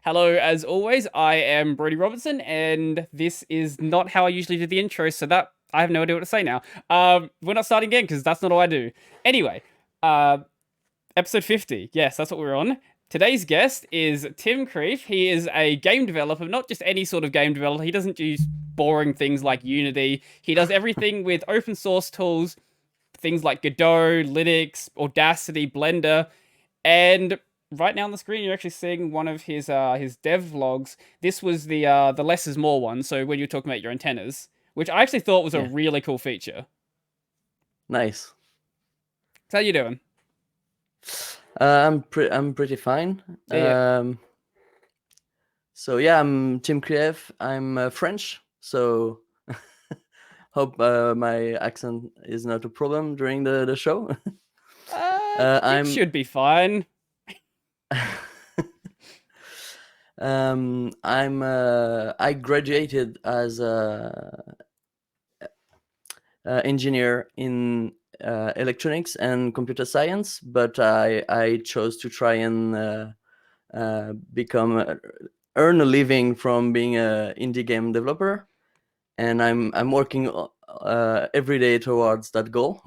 Hello, as always, I am Brody Robertson, and this is not how I usually do the intro, so that I have no idea what to say now. We're not starting again because that's not all I do. Anyway, uh, episode 50. Yes, that's what we're on. Today's guest is Tim Creef. He is a game developer, not just any sort of game developer. He doesn't use boring things like Unity. He does everything with open source tools, things like Godot, Linux, Audacity, Blender, and right now on the screen you're actually seeing one of his dev vlogs. This was the less is more one. So when you're talking about your antennas, which I actually thought was a Yeah, really cool feature. nice. So how you doing? I'm pretty fine. Yeah, yeah. So yeah, I'm Tim Kriev. I'm French, so hope my accent is not a problem during the show. It I'm should be fine. I graduated as a engineer in electronics and computer science, but I chose to try and become earn a living from being a indie game developer, and I'm working every day towards that goal.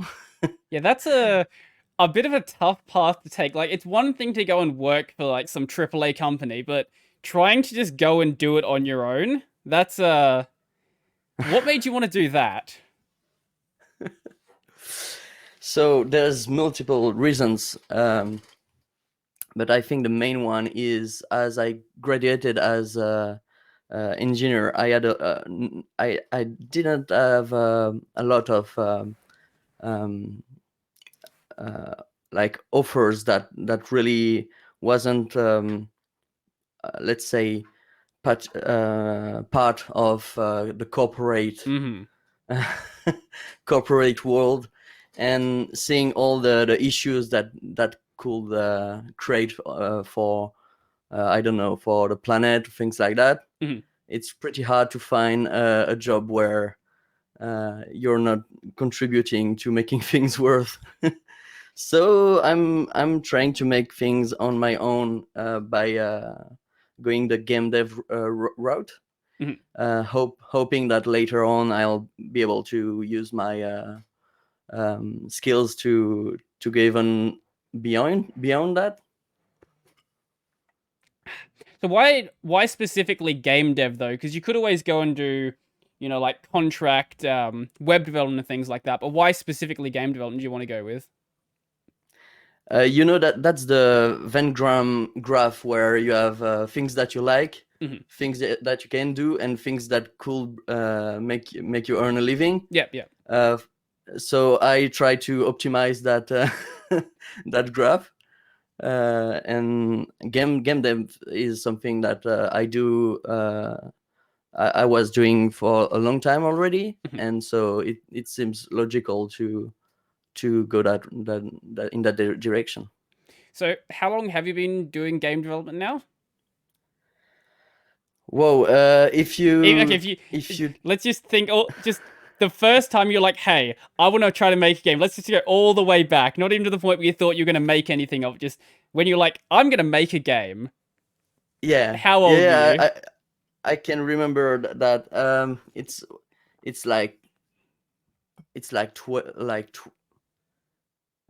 Yeah, that's a bit of a tough path to take. Like, it's one thing to go and work for like some AAA company, but trying to just go and do it on your own, that's what made you want to do that? So there's multiple reasons, but I think the main one is as I graduated as a engineer, I didn't have a lot of um, uh, like offers that really wasn't let's say part of the corporate Mm-hmm. corporate world, and seeing all the issues that could create for I don't know, for the planet, things like that. Mm-hmm. It's pretty hard to find a job where you're not contributing to making things worth. So I'm trying to make things on my own by going the game dev route. Mm-hmm. Hoping that later on I'll be able to use my skills to go even beyond that. So why specifically game dev though? Because you could always go and do, like contract web development and things like that. But why specifically game development do you want to go with? You know that's the Venn graph where you have things that you like, Mm-hmm. things that you can do, and things that could make you earn a living. Yep, yep. Uh, so I try to optimize that that graph, and game dev is something that I do. I was doing for a long time already, Mm-hmm. and so it seems logical to go that in that direction. So how long have you been doing game development now? Whoa! Okay, if you if you let's just think, oh, just the first time you're like, hey, I want to try to make a game. Let's just go all the way back, not even to the point where you thought you were gonna make anything of. Just when you're like, I'm gonna make a game. yeah How yeah old were yeah, you? I can remember that it's like it's like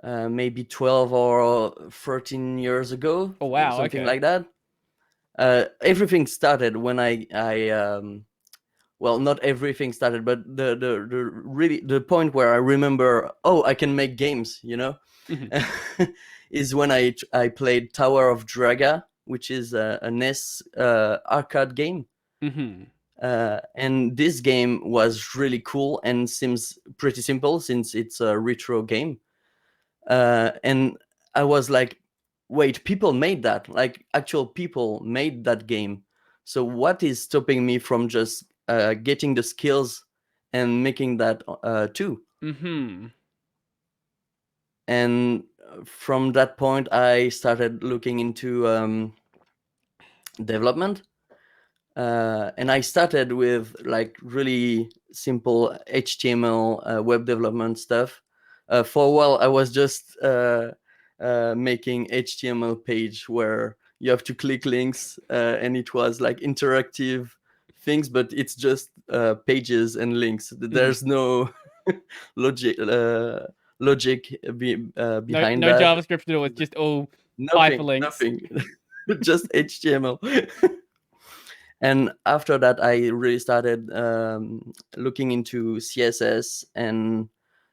maybe 12 or 13 years ago, Oh wow, something okay. like that. Everything started when I well, not everything started, but the really the point where I remember, oh, I can make games, Mm-hmm. is when I played Tower of Draga, which is a NES arcade game. Mm-hmm. And this game was really cool and seems pretty simple since it's a retro game. And I was like, wait, people made that? Like, actual people made that game. So what is stopping me from just getting the skills and making that too? Mm-hmm. And from that point, I started looking into development. And I started with like really simple HTML web development stuff. For a while, I was just making HTML page where you have to click links, and it was like interactive things, but it's just pages and links. There's no logic No, behind no that. JavaScript at all. It's just all Nothing, hyperlinks. nothing. Just HTML. And after that, I really started looking into CSS and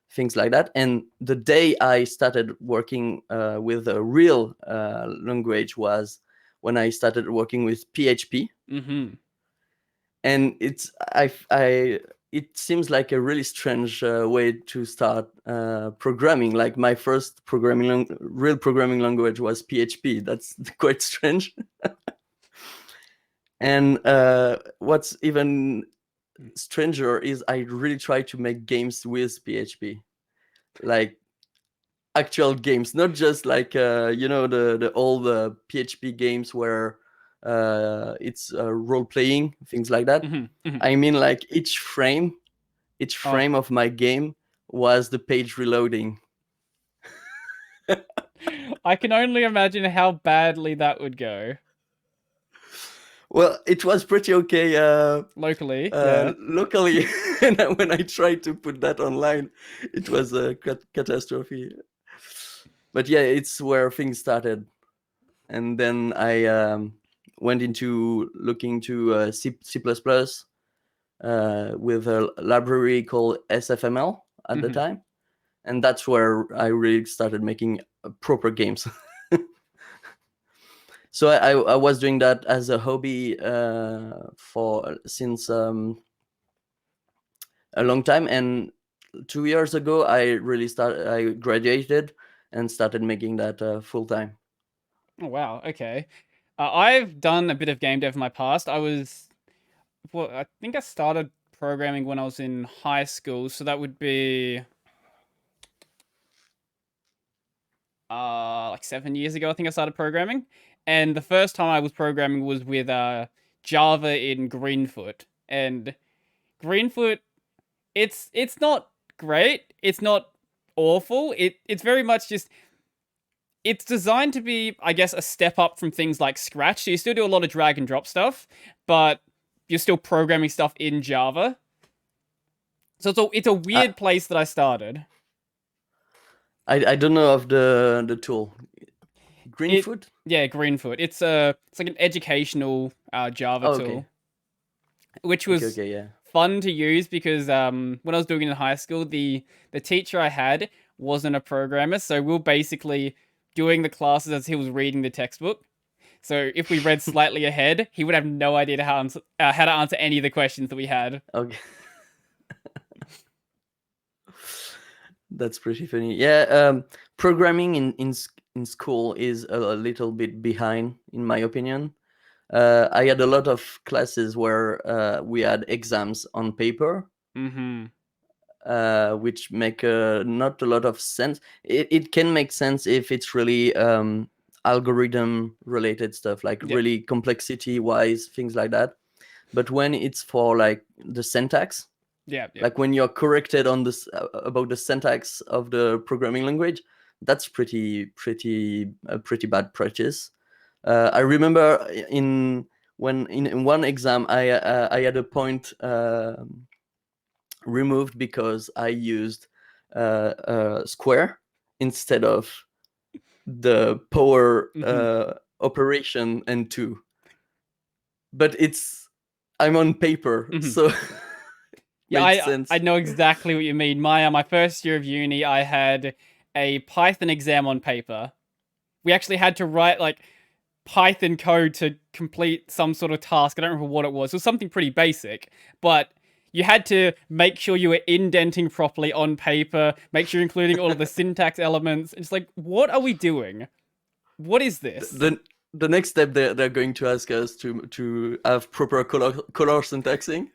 things like that. And the day I started working with a real language was when I started working with PHP. Mm-hmm. And it seems like a really strange way to start programming. Like my first real programming language was PHP. That's quite strange. And what's even stranger is I really try to make games with PHP, like actual games, not just like the old PHP games where it's role playing, things like that. Mm-hmm. Mm-hmm. I mean, like each Oh, frame of my game was the page reloading. I can only imagine how badly that would go Well, it was pretty okay locally. Yeah. locally. And when I tried to put that online, it was a catastrophe. But yeah, it's where things started. And then I went into looking to C++ with a library called SFML at the Mm-hmm. time. And that's where I really started making proper games. So I was doing that as a hobby for since a long time. And 2 years ago, I graduated and started making that full time. Oh wow. Okay. I've done a bit of game dev in my past. I think I started programming when I was in high school, so that would be like 7 years ago. I think I started programming, and the first time I was programming was with Java in Greenfoot, and Greenfoot. It's not great. It's not awful. It's very much just it's designed to be, I guess, a step up from things like Scratch. So you still do a lot of drag and drop stuff, but you're still programming stuff in Java. So it's a I, weird place that I started. I don't know of the tool. It Greenfoot? Yeah, Greenfoot. It's like an educational Java Oh, okay. tool, which Okay, was okay, yeah. fun to use because when I was doing it in high school, the teacher I had wasn't a programmer, so we were basically doing the classes as he was reading the textbook. So if we read slightly ahead, he would have no idea how to answer any of the questions that we had. Okay. That's pretty funny. Yeah, programming in school is a little bit behind, in my opinion. I had a lot of classes where we had exams on paper, Mm-hmm. which make not a lot of sense. It can make sense if it's really algorithm related stuff, like Yep. really complexity wise, things like that. But when it's for like the syntax, Yeah. Yeah. like when you're corrected on this about the syntax of the programming language, that's pretty bad practice. I remember in one exam I had a point removed because I used square instead of the power Mm-hmm. operation and two. But I'm on paper, Mm-hmm. so Yeah, made I sense. know exactly what you mean. My first year of uni, I had a Python exam on paper. We actually had to write like Python code to complete some sort of task. I don't remember what it was. It was something pretty basic, but you had to make sure you were indenting properly on paper, make sure you're including all of the syntax elements. It's like, what are we doing? What is this? The next step they're going to ask us to have proper color syntaxing.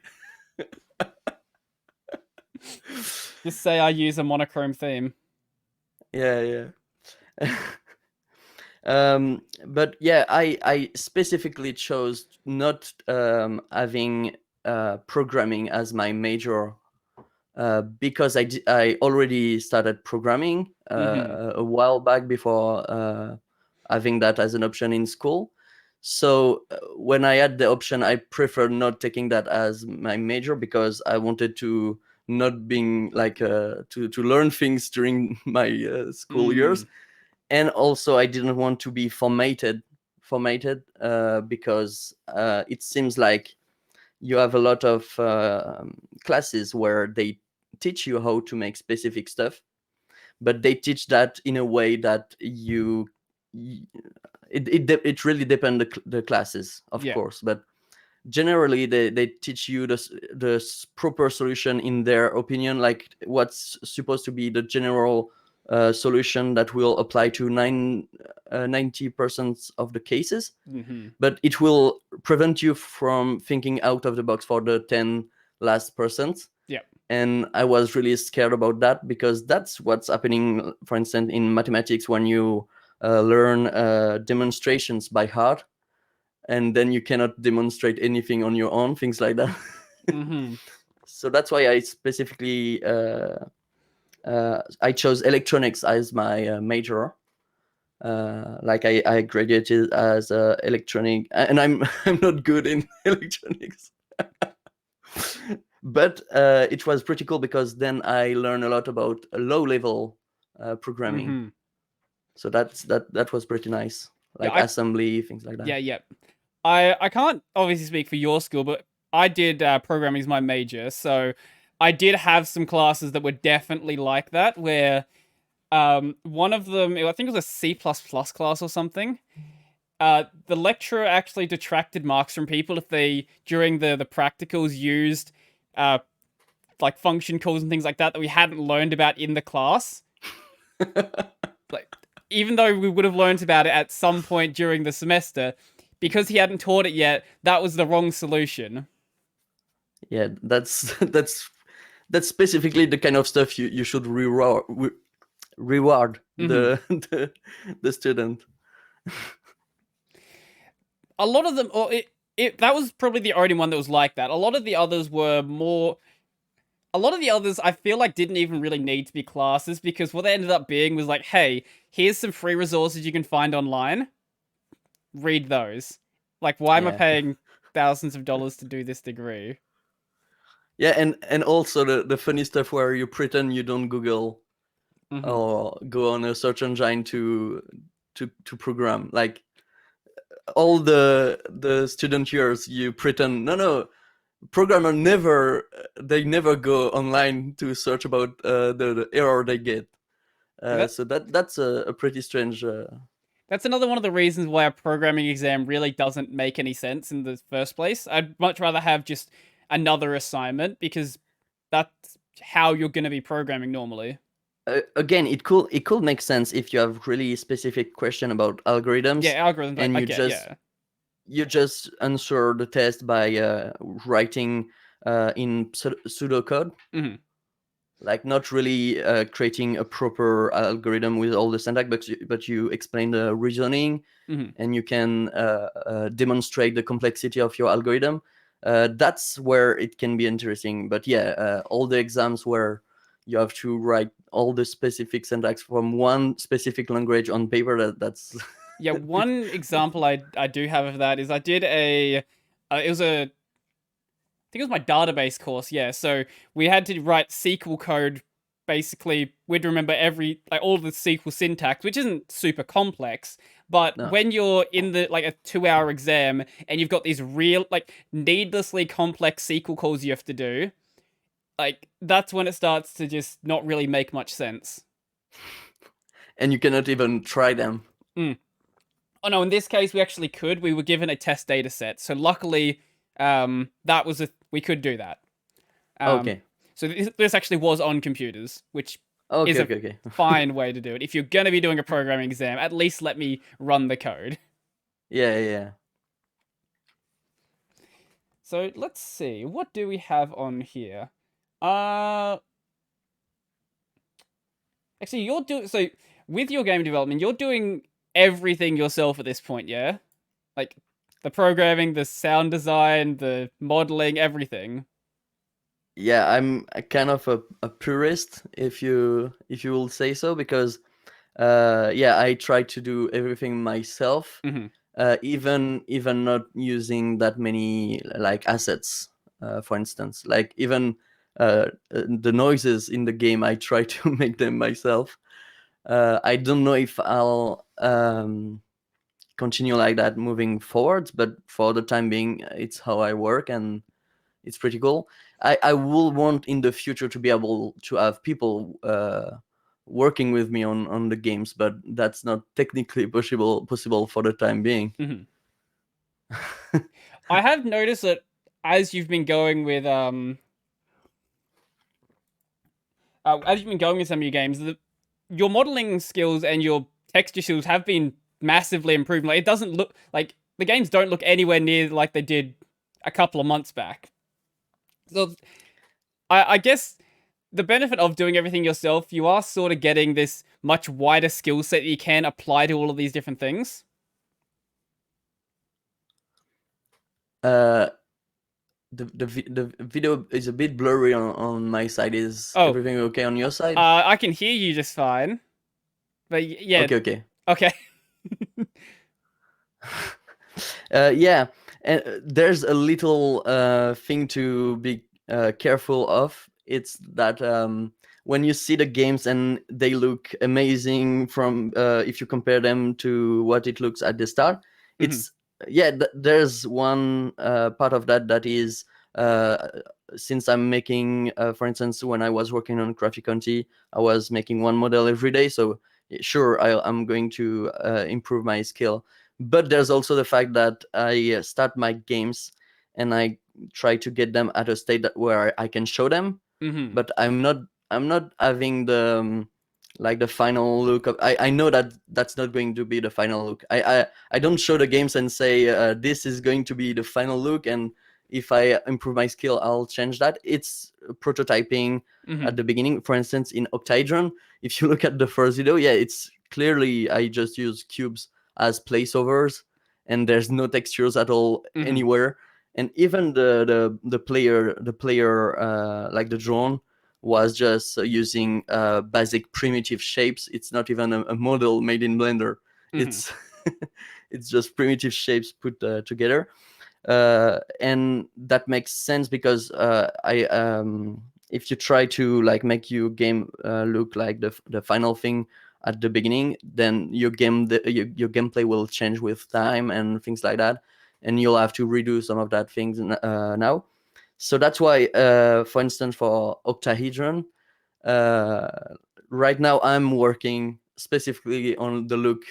Just say I use a monochrome theme. Yeah, yeah. But yeah, I specifically chose not having programming as my major because I already started programming Mm-hmm. a while back before having that as an option in school. So when I had the option, I preferred not taking that as my major because I wanted to not being like to learn things during my school years, and also I didn't want to be formatted because it seems like you have a lot of classes where they teach you how to make specific stuff, but they teach that in a way that it really depends the classes, of Yeah. course, but generally they teach you the proper solution in their opinion, like what's supposed to be the general solution that will apply to 90% of the cases, Mm-hmm. but it will prevent you from thinking out of the box for the 10 last percent. Yeah. And I was really scared about that because that's what's happening, for instance, in mathematics when you learn demonstrations by heart, and then you cannot demonstrate anything on your own, things like that. Mm-hmm. So that's why I specifically I chose electronics as my major. Like I graduated as electronic, and I'm I'm not good in electronics. But it was pretty cool because then I learned a lot about low level programming. Mm-hmm. So that was pretty nice, Yeah. like assembly, things like that. Yeah. I can't obviously speak for your school, but I did programming as my major, so I did have some classes that were definitely like that, where one of them, I think it was a C++ class or something. The lecturer actually detracted marks from people if they, during the practicals, used uh, like function calls and things like that we hadn't learned about in the class. Like, even though we would have learned about it at some point during the semester, because he hadn't taught it yet, that was the wrong solution. Yeah, that's specifically the kind of stuff you should reward Mm-hmm. the student. A lot of them, or it that was probably the only one that was like that. A lot of the others were more. A lot of the others I feel like didn't even really need to be classes, because what they ended up being was like, hey, here's some free resources you can find online. Read those. Like, why am I Yeah, paying thousands of dollars to do this degree? yeah, and also the funny stuff where you pretend you don't Google Mm-hmm. or go on a search engine to program. Like all the student years, you pretend no programmer never they never go online to search about the error they get. Yeah, So that's a pretty strange. that's another one of the reasons why a programming exam really doesn't make any sense in the first place. I'd much rather have just another assignment, because that's how you're going to be programming normally. Again, it could make sense if you have really specific question about algorithms, Yeah, algorithms, and I you get, just yeah. you just answer the test by writing in pseudocode, Mm-hmm. like not really creating a proper algorithm with all the syntax, but you explain the reasoning, Mm-hmm. and you can demonstrate the complexity of your algorithm. That's where it can be interesting. But yeah, all the exams where you have to write all the specific syntax from one specific language on paper, that's Yeah, one example I do have of that is I did it was a, I think it was my database course, yeah. So we had to write SQL code. Basically, we'd remember all the SQL syntax, which isn't super complex. But no. when you're in the like a 2 hour exam and you've got these real like needlessly complex SQL calls you have to do, like that's when it starts to just not really make much sense. And you cannot even try them. Mm. Oh no, in this case we actually could. We were given a test data set, so luckily, that was we could do that. Um, Okay. so this actually was on computers, which is Okay, a okay, okay. fine way to do it. If you're gonna be doing a programming exam, at least let me run the code. Yeah, yeah. So let's see, what do we have on here? Uh, Actually, you're doing so with your game development. You're doing everything yourself at this point, yeah? Like the programming, the sound design, the modeling, everything. Yeah, I'm a kind of a purist, if you will say so, because yeah, I try to do everything myself. Mm-hmm. even not using that many like assets. For instance, like even the noises in the game, I try to make them myself. I don't know if I'll continue like that moving forward, but for the time being, it's how I work, and it's pretty cool. I will want in the future to be able to have people working with me on the games, but that's not technically possible for the time being. Mhm. I have noticed that as you've been going with as you've been going with some of your games, your modeling skills and your texture skills have been massively improved. Like, it doesn't look like the games don't look anywhere near like they did a couple of months back. So I guess the benefit of doing everything yourself, you are sort of getting this much wider skill set that you can apply to all of these different things. uh the video is a bit blurry on my side. Is Oh, everything okay on your side? I can hear you just fine. But yeah, Okay, okay. okay. Yeah, and there's a little thing to be careful of. It's that when you see the games and they look amazing from if you compare them to what it looks at the start, Mhm. it's yeah. There's one part of that that is uh, since I'm making, for instance, when I was working on Crafty County, I was making one model every day. So sure, I'm going to improve my skill, but there's also the fact that I start my games and I try to get them at a state where I can show them, Mhm. but I'm not having the like the final look of, I know that that's not going to be the final look. I don't show the games and say this is going to be the final look, and if I improve my skill I'll change that. It's prototyping Mhm. at the beginning. For instance, in Octahedron, if you look at the first video, yeah, it's clearly I just use cubes as placeovers, and there's no textures at all Mhm. anywhere. And even the player like the drone was just using basic primitive shapes. It's not even a model made in Blender. Mhm. It's it's just primitive shapes put together, and that makes sense because I if you try to like make your game look like the final thing at the beginning, then your gameplay will change with time and things like that, and you'll have to redo some of that things now. So that's why, for instance, for Octahedron, uh, right now I'm working specifically on the look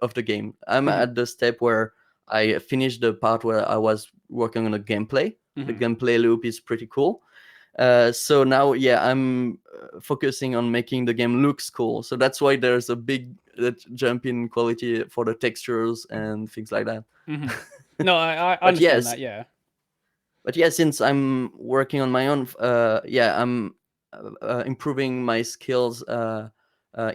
of the game. I'm Mhm. at the step where I finished the part where I was working on the gameplay. The Mhm. gameplay loop is pretty cool. So now, yeah, I'm focusing on making the game looks cool. So that's why there's a big jump in quality for the textures and things like that. Mhm. No, I But understand yes, that. Yeah. since I'm working on my own, yeah, I'm improving my skills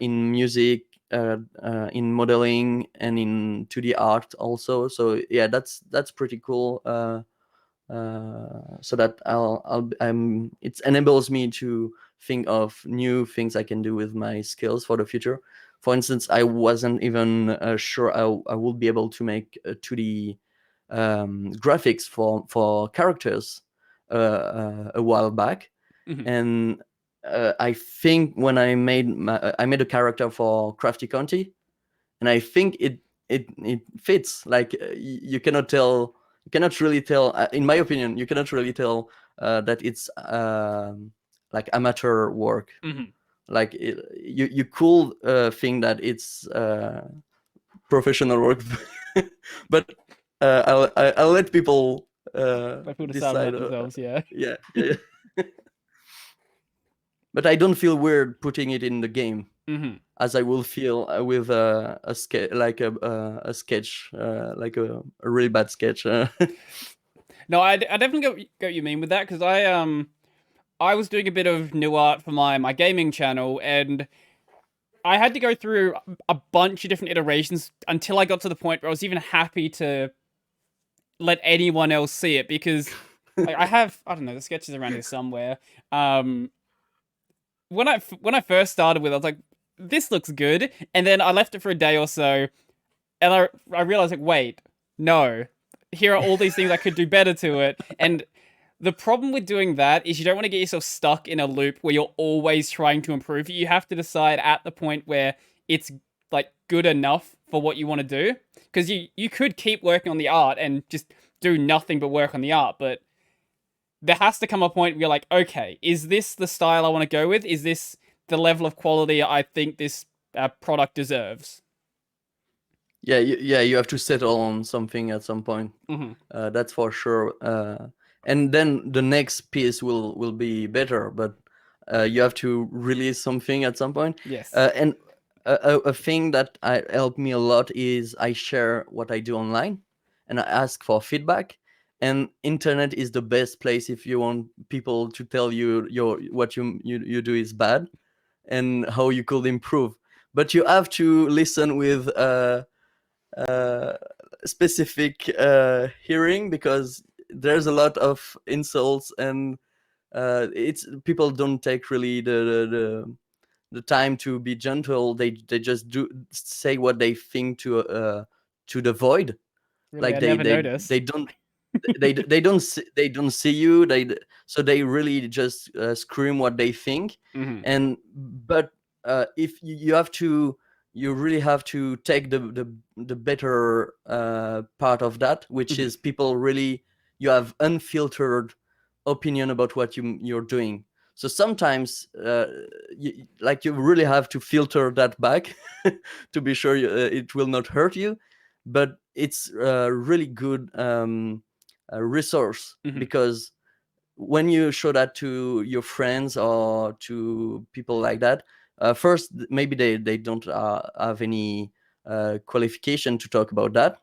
in music, in modeling, and in 2D art also. So yeah, that's pretty cool. So that it enables me to think of new things I can do with my skills for the future. For instance, I wasn't even sure I would be able to make 2D graphics for characters a while back, Mhm. and I think when I made a character for Crafty County, and I think it fits. Like you cannot tell, you cannot really tell. In my opinion, you cannot really tell that it's like amateur work. Mhm. Like you could think that it's professional work, but I'll let people Let people decide decide. that themselves. Yeah. Yeah, yeah, yeah. But I don't feel weird putting it in the game, Mhm. as I will feel with a sketch, like a sketch, like a really bad sketch. No, I definitely get what you mean with that because I was doing a bit of new art for my gaming channel and I had to go through a bunch of different iterations until I got to the point where I was even happy to let anyone else see it because like, I don't know, the sketches around here somewhere. Um when I first started with it, I was like, this looks good, and then I left it for a day or so. And I realized, like, wait, no, here are all these things I could do better to it. And the problem with doing that is you don't want to get yourself stuck in a loop where you're always trying to improve it. You have to decide at the point where it's like good enough for what you want to do. Because you could keep working on the art and just do nothing but work on the art, but there has to come a point where you're like, okay, is this the style I want to go with? Is this the level of quality I think this product deserves? Yeah, you have to settle on something at some point. Mm-hmm. That's for sure. And then the next piece will be better, but you have to release something at some point. Yes. And a thing that helped me a lot is I share what I do online, and I ask for feedback. And internet is the best place if you want people to tell you what you do is bad and how you could improve. But you have to listen with specific hearing, because there's a lot of insults, and it's people don't take really the time to be gentle. They just do say what they think to the void. Really, Like I never noticed. they don't they don't see you. So they really just scream what they think. Mm-hmm. And but if you have to, you really have to take the better part of that, which Mm-hmm. is people really, you have unfiltered opinion about what you're doing. So sometimes you really have to filter that back to be sure it will not hurt you. But it's a really good resource, Mm-hmm. because when you show that to your friends or to people like that, first maybe they don't have any qualification to talk about that,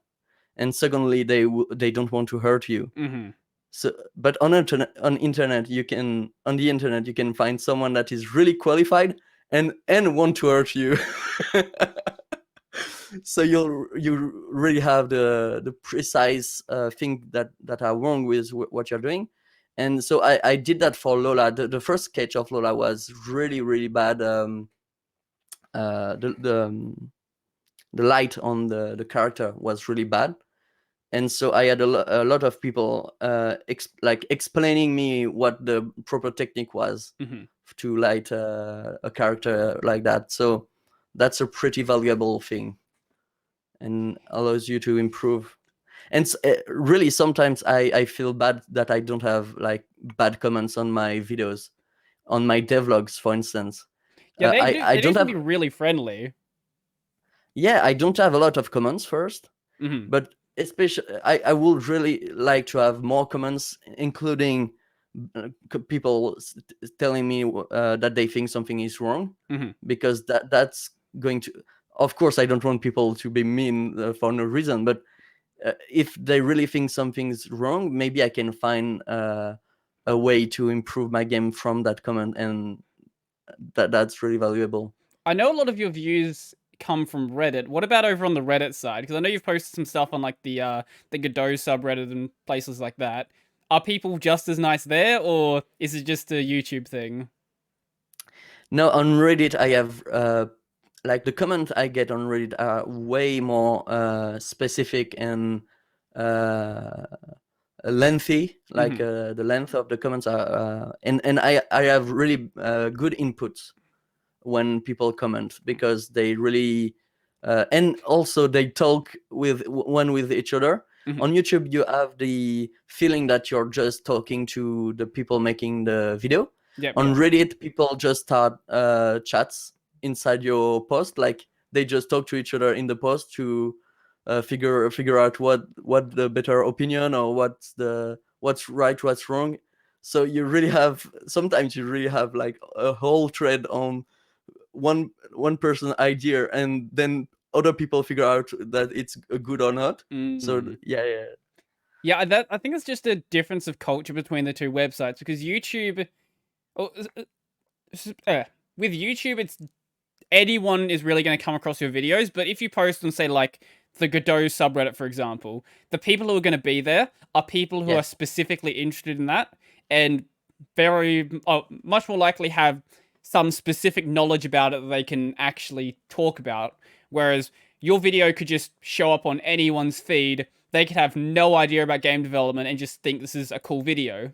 and secondly they don't want to hurt you. Mm-hmm. So but on internet you can, on the internet you can find someone that is really qualified and want to hurt you. So you really have the precise thing that are wrong with what you're doing. And so I did that for Lola. The first sketch of Lola was really bad. The light on the character was really bad, and so I had a lot of people explaining me what the proper technique was Mm-hmm. to light a character like that. So that's a pretty valuable thing and allows you to improve. And really sometimes I feel bad that I don't have like bad comments on my videos, on my devlogs for instance. Yeah, they do. I They do don't seem have, to be really friendly. yeah, I don't have a lot of comments first, Mm-hmm. but especially I would really like to have more comments, including people telling me that they think something is wrong, Mm-hmm. because that's going to, of course I don't want people to be mean for no reason, but if they really think something's wrong, maybe I can find a way to improve my game from that comment, and that's really valuable. I know a lot of your views come from Reddit. What about over on the Reddit side? Because I know you've posted some stuff on like the Godot subreddit and places like that. Are people just as nice there, or is it just a YouTube thing? Now on Reddit I have like the comment I get on Reddit are way more specific and lengthy. Like Mm-hmm. the length of the comments are and I have really good inputs when people comment, because they really and also they talk with one with each other. Mm-hmm. On YouTube you have the feeling that you're just talking to the people making the video. Yep. On Yep. Reddit people just start chats inside your post, like they just talk to each other in the post to figure out what the better opinion, or what's right, what's wrong. So you really have, sometimes you really have like a whole thread on one person idea, and then other people figure out that it's good or not. So Mm. yeah. Yeah, that I think it's just a difference of culture between the two websites because YouTube, oh, with YouTube, it's anyone is really going to come across your videos. But if you post on, say, like the Godot subreddit, for example, the people who are going to be there are people who Yeah. are specifically interested in that and much more likely have some specific knowledge about it that they can actually talk about. Whereas your video could just show up on anyone's feed. They could have no idea about game development and just think this is a cool video.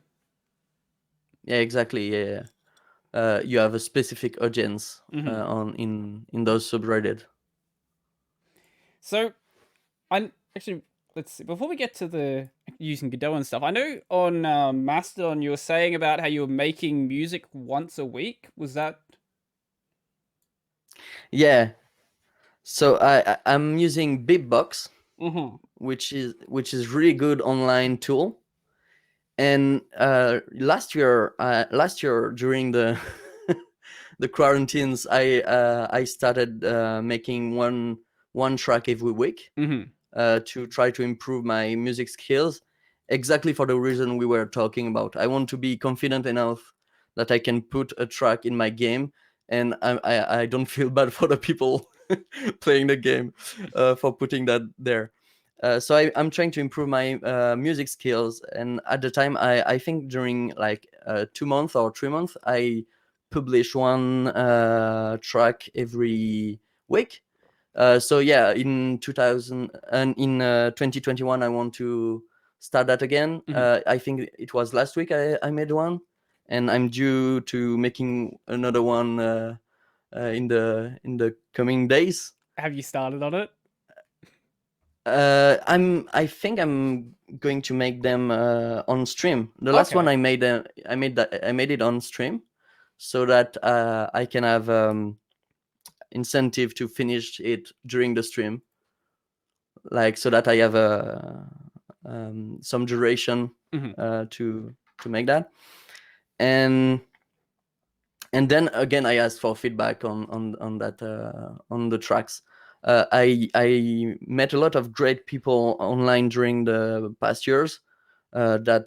Yeah, exactly. Yeah, you have a specific audience on in those subreddit. So, I actually let's see. Before we get to the using Godot and stuff, I know on Mastodon you were saying about how you were making music once a week. Was that? Yeah. So I'm using Beatbox, Mm-hmm. which is really good online tool. And last year during the the quarantines, I started making one track every week Mm-hmm. to try to improve my music skills. Exactly for the reason we were talking about. I want to be confident enough that I can put a track in my game, and I don't feel bad for the people playing the game for putting that there. So I'm trying to improve my music skills, and at the time, I think during like 2 months or 3 months, I publish one track every week. So yeah, in 2000 and in 2021, I want to start that again. I think it was last week I made one, and I'm due to making another one in the coming days. Have you started on it? I think I'm going to make them on stream. The last one Okay. I made it on stream, so that I can have incentive to finish it during the stream, like so that I have a some duration to make that. And then again, I asked for feedback on that on the tracks. I met a lot of great people online during the past years that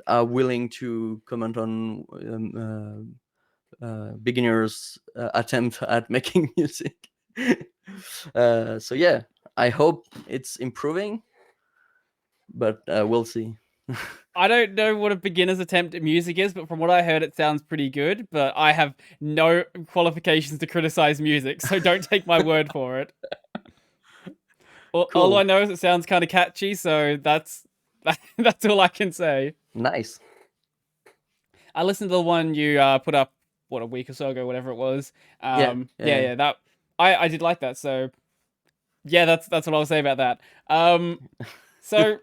are willing to comment on beginners' attempt at making music. So yeah, I hope it's improving, but we'll see. I don't know what a beginner's attempt at music is, but from what I heard, it sounds pretty good. But I have no qualifications to criticize music, so don't take my word for it. All I Cool. know is it sounds kind of catchy, so that's all I can say. Nice. I listened to the one you put up a week or so ago, whatever it was. Yeah, yeah. Yeah, that I did like that. So yeah, that's what I'll say about that. So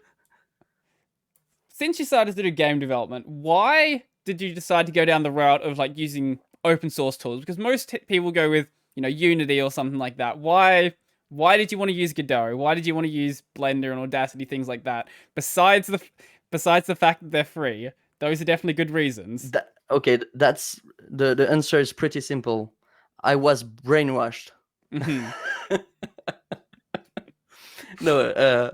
since you started to do game development, why did you decide to go down the route of like using open source tools? Because most people go with Unity or something like that. Why did you want to use Godot? Why did you want to use Blender and Audacity, things like that? Besides the fact that they're free, those are definitely good reasons. Okay, that's the answer is pretty simple. I was brainwashed. No,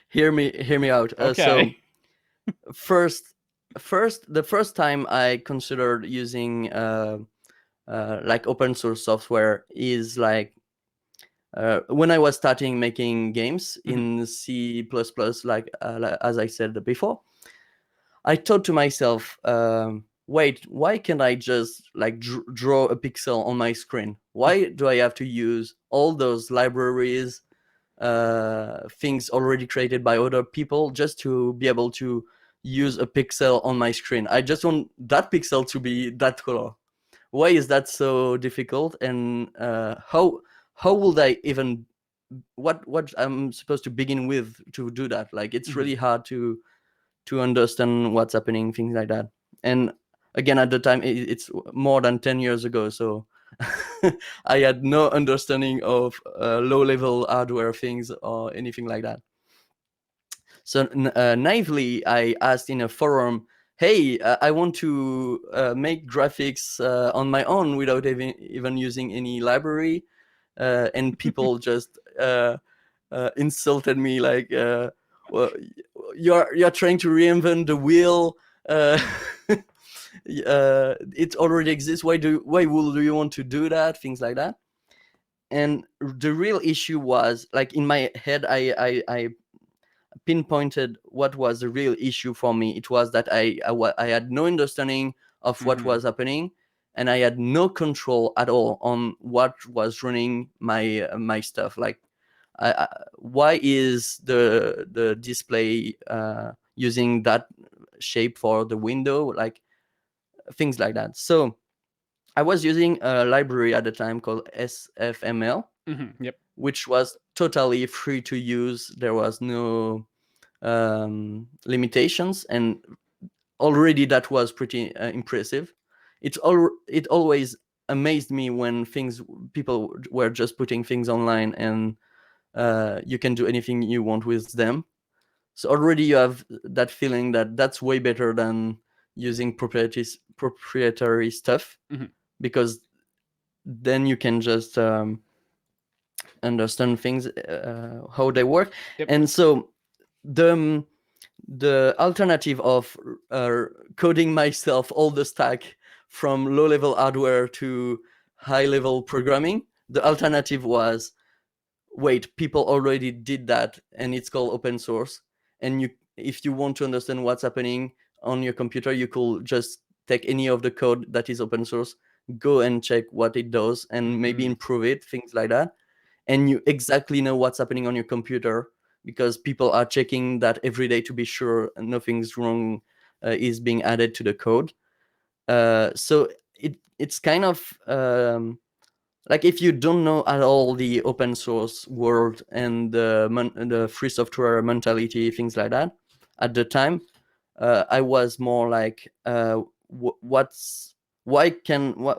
hear me out. So Okay. first, the first time I considered using like open source software is like when I was starting making games in C++, like as I said before. I thought to myself, wait, why can't I just like draw a pixel on my screen? Why do I have to use all those libraries, things already created by other people, just to be able to use a pixel on my screen? I just want that pixel to be that color. Why is that so difficult? And how would I even what I'm supposed to begin with to do that? Like it's really hard to understand what's happening, things like that. And again, at the time, it's more than 10 years ago, so I had no understanding of low-level hardware things or anything like that. So naively, I asked in a forum, hey, I want to make graphics on my own without even using any library. And people just insulted me like, well, you're trying to reinvent the wheel. It already exists. Why would you want to do that? Things like that. And the real issue was like in my head, I pinpointed what was the real issue for me. It was that I had no understanding of what was happening, and I had no control at all on what was running my my stuff. Like why is the display using that shape for the window, like things like that. So I was using a library at the time called SFML, Yep. which was totally free to use. There was no limitations, and already that was pretty impressive. It always amazed me when people were just putting things online and you can do anything you want with them. So already you have that feeling that that's way better than using proprietary stuff, because then you can just understand things how they work. Yep. And so the alternative of coding myself all the stack from low level hardware to high level programming, the alternative was, wait, people already did that and it's called open source. And if you want to understand what's happening on your computer, you could just take any of the code that is open source, go and check what it does and maybe improve it, things like that. And you exactly know what's happening on your computer, because people are checking that every day to be sure nothing's wrong is being added to the code. So it's kind of like, if you don't know at all the open source world and the free software mentality, things like that, at the time, I was more like, why cannot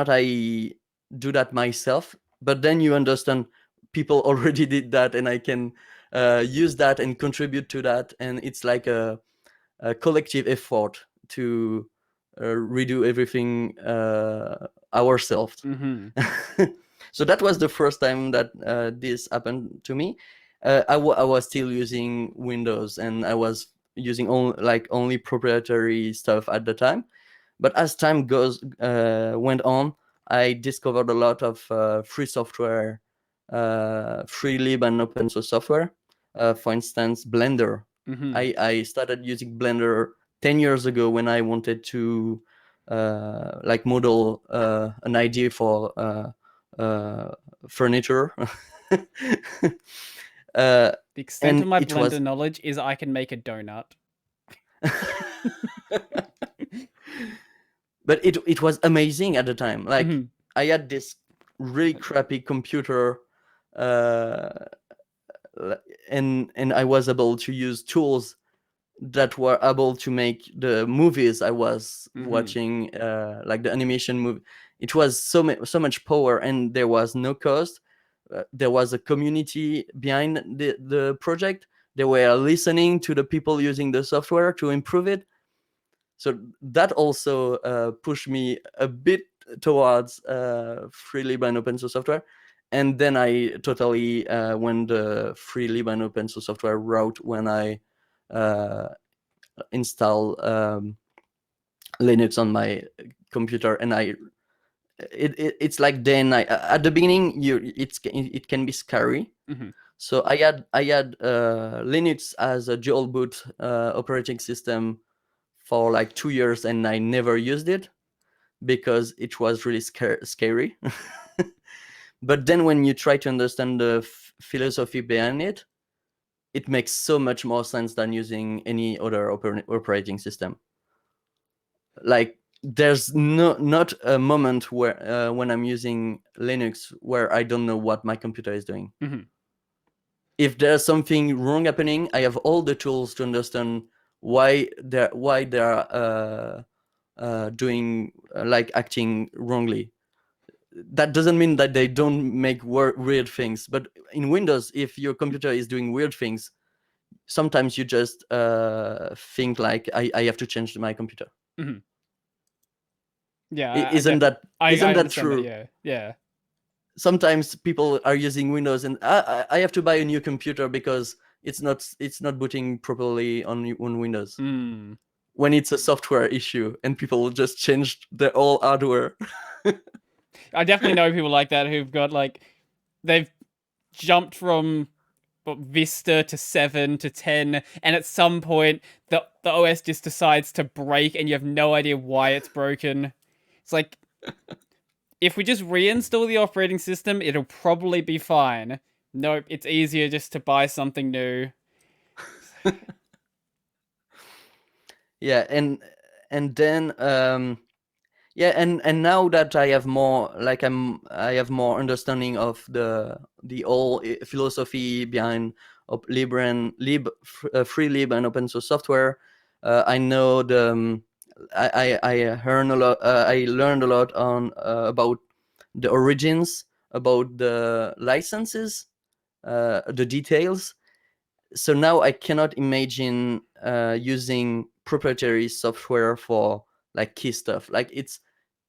I do that myself? But then you understand people already did that, and I can use that and contribute to that, and it's like a collective effort to redo everything ourselves. So that was the first time that this happened to me. I was still using Windows, and I was using only proprietary stuff at the time. But as time went on, I discovered a lot of free software, free lib and open source software. For instance, Blender. I started using Blender 10 years ago when I wanted to model an idea for furniture. The extent And of my it Blender was knowledge is I can make a donut. but it was amazing at the time. Like, I had this really crappy computer, and I was able to use tools that were able to make the movies I was watching, like the animation movie. It was so much power, and there was no cost. There was a community behind the project. They were listening to the people using the software to improve it. So that also pushed me a bit towards free lib and open source software. And then I totally went the free lib and open source software route when I install Linux on my computer. And it's like, then at the beginning it can be scary. So I had Linux as a dual boot operating system for like 2 years, and I never used it because it was really scary. But then when you try to understand the philosophy behind it, it makes so much more sense than using any other operating system. Like, there's not a moment where when I'm using Linux where I don't know what my computer is doing. If there's something wrong happening, I have all the tools to understand why they're doing acting wrongly. That doesn't mean that they don't make weird things, but in Windows, if your computer is doing weird things, sometimes you just think like, I have to change my computer. Yeah, Isn't that understand true? that, yeah. Sometimes people are using Windows, and I have to buy a new computer because it's not booting properly on Windows. When it's a software issue, and people just changed their whole hardware. I definitely know people like that who've got they've jumped from Vista to 7 to 10, and at some point the OS just decides to break and you have no idea why it's broken. It's like, if we just reinstall the operating system, it'll probably be fine. Nope, it's easier just to buy something new. Yeah, and then yeah, and now that I have more, like I have more understanding of the whole philosophy behind free lib and open source software. I know I learned a lot on about the origins, about the licenses, the details. So now I cannot imagine using proprietary software for like key stuff. Like it's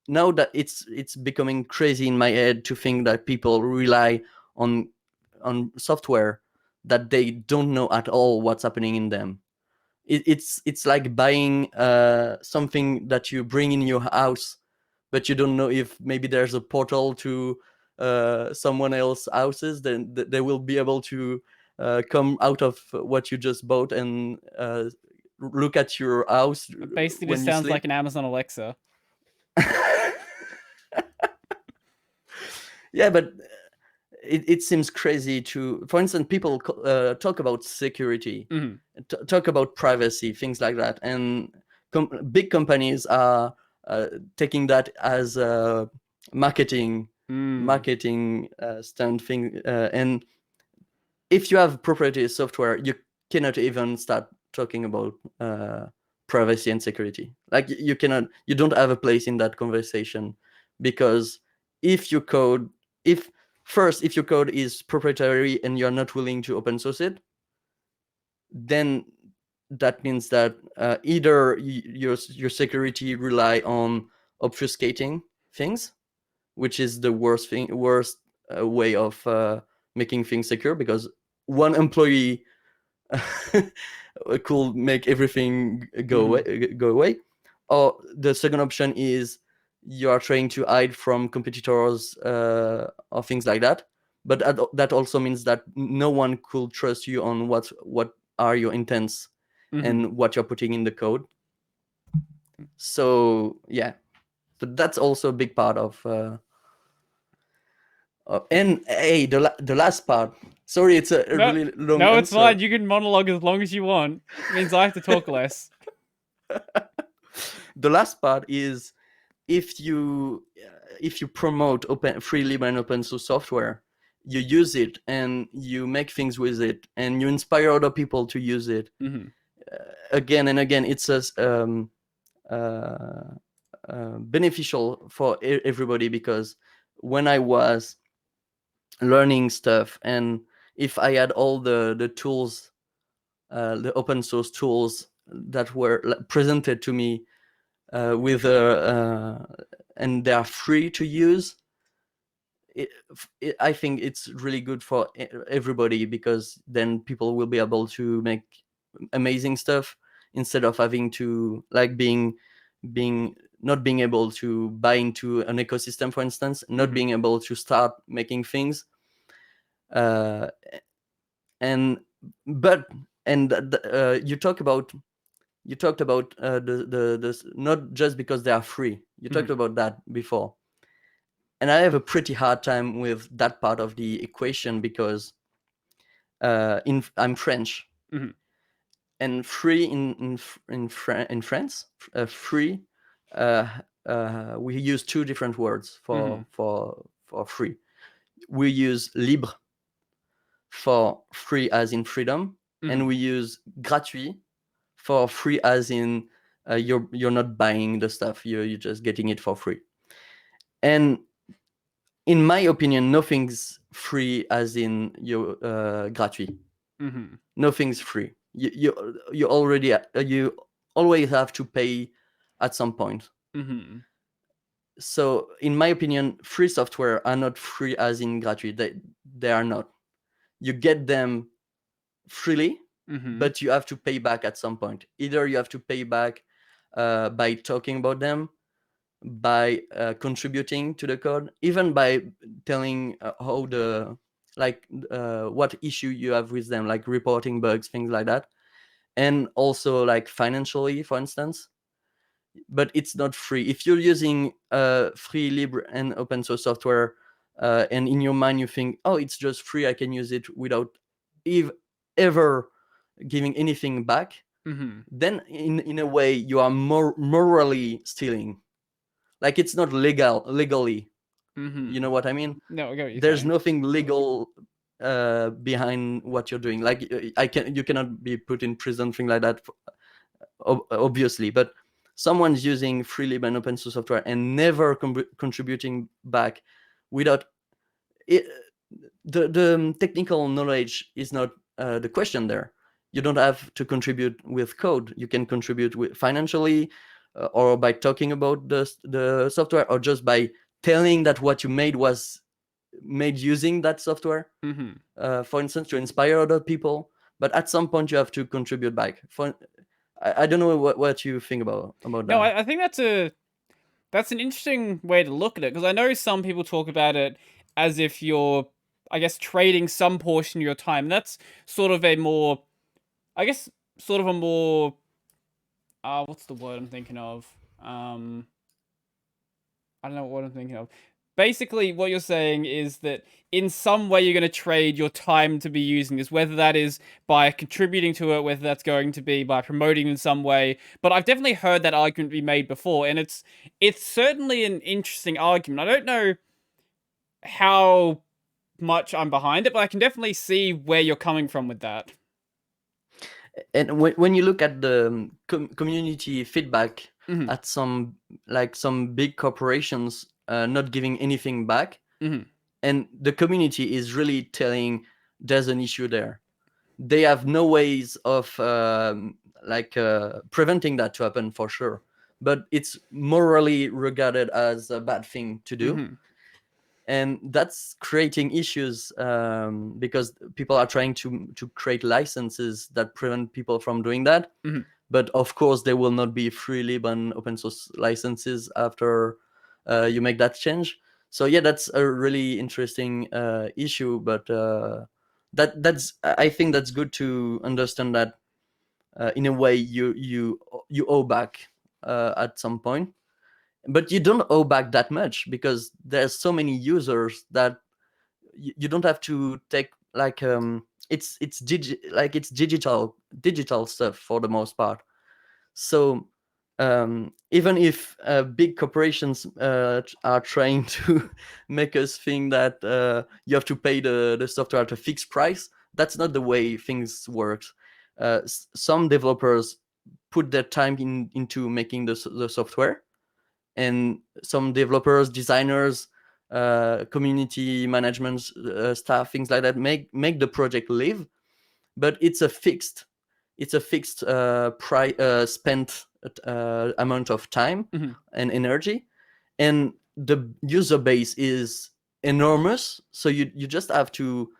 now that it's becoming crazy in my head to think that people rely on software that they don't know at all what's happening in them. It's like buying something that you bring in your house, but you don't know if maybe there's a portal to someone else's houses. Then they will be able to come out of what you just bought and look at your house It basically when just you sounds sleep. like an Amazon Alexa. Yeah, but it seems crazy to, for instance, people talk about security, Mhm. talk about privacy, things like that, and big companies are taking that as a marketing Mm. stunt thing. And if you have proprietary software, you cannot even start talking about privacy and security. Like you don't have a place in that conversation, because if you code, if if your code is proprietary and you're not willing to open source it, then that means that either your security rely on obfuscating things, which is the worst way of making things secure, because one employee could make everything go away. Or the second option is you are trying to hide from competitors or things like that. But that also means that no one could trust you on what are your intents and what you're putting in the code. So yeah, but that's also a big part of and hey, the last part. Sorry, it's a No, really long no, it's fine. answer. You can monologue as long as you want. It means I have to talk less. The last part is, if you promote open free lib and open source software, you use it and you make things with it and you inspire other people to use it again and again. It's uh, beneficial for everybody, because when I was learning stuff, and if I had all the tools, the open source tools that were presented to me with and they are free to use, I think it's really good for everybody, because then people will be able to make amazing stuff instead of having to like being not being able to buy into an ecosystem, for instance, not being able to start making things. Uh, and but and you talked about not just because they are free. You talked about that before, and I have a pretty hard time with that part of the equation, because I'm French, and free in France, free. We use two different words for free. We use libre for free as in freedom, and we use gratuit for free as in you're not buying the stuff, you're just getting it for free. And in my opinion, nothing's free as in you gratuit. Nothing's free. You already you always have to pay at some point. So in my opinion, free software are not free as in gratuit. They are not. You get them freely, but you have to pay back at some point. Either you have to pay back by talking about them, by contributing to the code, even by telling how what issue you have with them, like reporting bugs, things like that, and also like financially, for instance. but it's not free. If you're using free, libre, and open source software, and in your mind you think, oh, it's just free, I can use it without ever giving anything back, then in a way you are more morally stealing. Like, it's not legally. You know what I mean? No, I get what you're There's saying. nothing legal behind what you're doing. Like, you cannot be put in prison, thing like that, obviously. But someone's using free lib and open source software and never contributing back without it, the technical knowledge is not the question there. You don't have to contribute with code. You can contribute with financially, or by talking about the software, or just by telling that what you made was made using that software, for instance, to inspire other people. But at some point you have to contribute back. I don't know what you think about No, that. I think that's an interesting way to look at it, because I know some people talk about it as if you're, I guess, trading some portion of your time. That's sort of a more, I guess, sort of a more, what's the word I'm thinking of? I don't know what I'm thinking of. Basically, what you're saying is that in some way you're going to trade your time to be using this, whether that is by contributing to it, whether that's going to be by promoting in some way. But I've definitely heard that argument be made before, and it's certainly an interesting argument. I don't know how much I'm behind it, but I can definitely see where you're coming from with that. And when you look at the community feedback at some big corporations not giving anything back, and the community is really telling there's an issue there, they have no ways of preventing that to happen, for sure, but it's morally regarded as a bad thing to do. And that's creating issues, because people are trying to create licenses that prevent people from doing that. But of course there will not be free lib and open source licenses after you make that change. So yeah, that's a really interesting issue. But that's I think that's good to understand that in a way you owe back at some point, but you don't owe back that much, because there's so many users that you don't have to take it's digital stuff for the most part. So even if big corporations are trying to make us think that you have to pay the software at a fixed price, that's not the way things work. Some developers put their time into making the software, and some developers, designers, community management staff, things like that, make the project live. But it's a fixed spent amount of time and energy, and the user base is enormous. So you just have to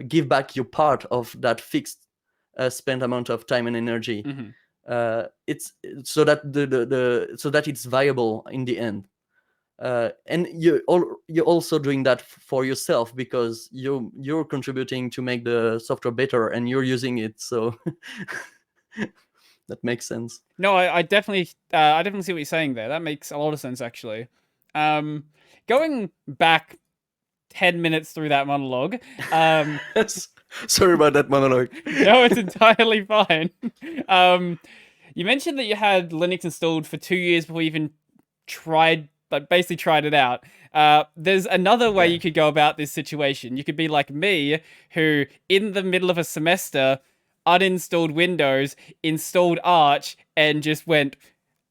give back your part of that fixed spent amount of time and energy. It's so that so that it's viable in the end. And you're also doing that for yourself, because you're contributing to make the software better and you're using it. So that makes sense. No, I definitely see what you're saying there. That makes a lot of sense, actually. Going back 10 minutes through that monologue. Sorry about that monologue. No, it's entirely fine. You mentioned that you had Linux installed for 2 years before you even basically tried it out. There's another way you could go about this situation. You could be like me, who in the middle of a semester uninstalled Windows, installed Arch, and just went,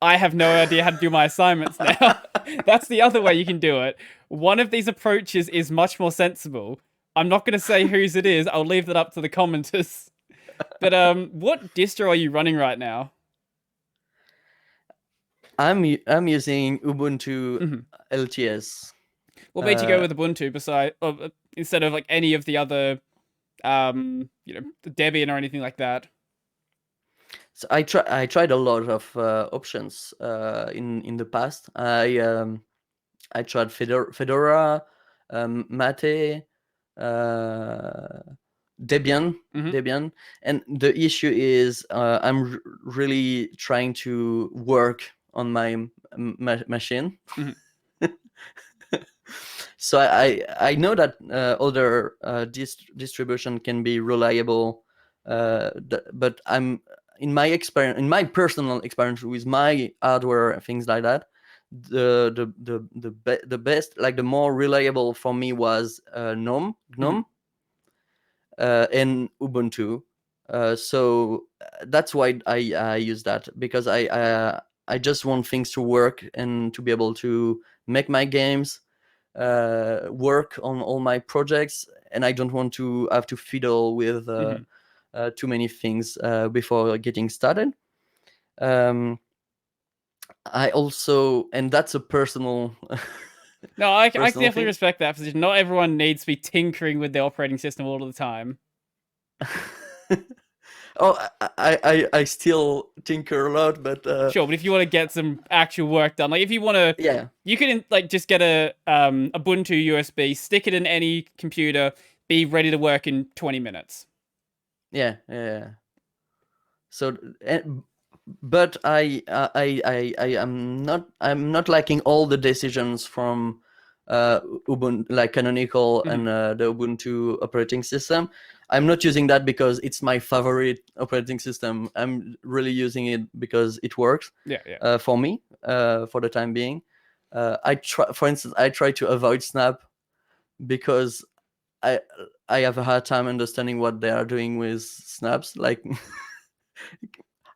I have no idea how to do my assignments now. That's the other way you can do it. One of these approaches is much more sensible. I'm not going to say whose it is. I'll leave that up to the commenters. But what distro are you running right now? I'm using Ubuntu LTS. What made you go with Ubuntu instead of like any of the other, Debian or anything like that? So I tried a lot of options in the past. I tried Fedora, Mate, Debian, and the issue is I'm really trying to work on my machine. Mhm. So I know that other distribution can be reliable, but I'm in my experience, in my personal experience with my hardware and things like that, the best, like the more reliable for me was GNOME and Ubuntu. So that's why I use that, because I just want things to work and to be able to make my games, work on all my projects, and I don't want to have to fiddle with too many things before getting started. I also, and that's a personal No, I can personal definitely thing. respect that position. Not everyone needs to be tinkering with the operating system all of the time. Oh, I still tinker a lot, but Sure, but if you want to get some actual work done, like if you want to, yeah, you can like just get a Ubuntu USB, stick it in any computer, be ready to work in 20 minutes. yeah. So, but I'm not liking all the decisions from Ubuntu, like Canonical Mhm. and the Ubuntu operating system. I'm not using that because it's my favorite operating system. I'm really using it because it works Yeah, yeah. for me for the time being. For instance, I try to avoid Snap because I I have a hard time understanding what they are doing with snaps. Like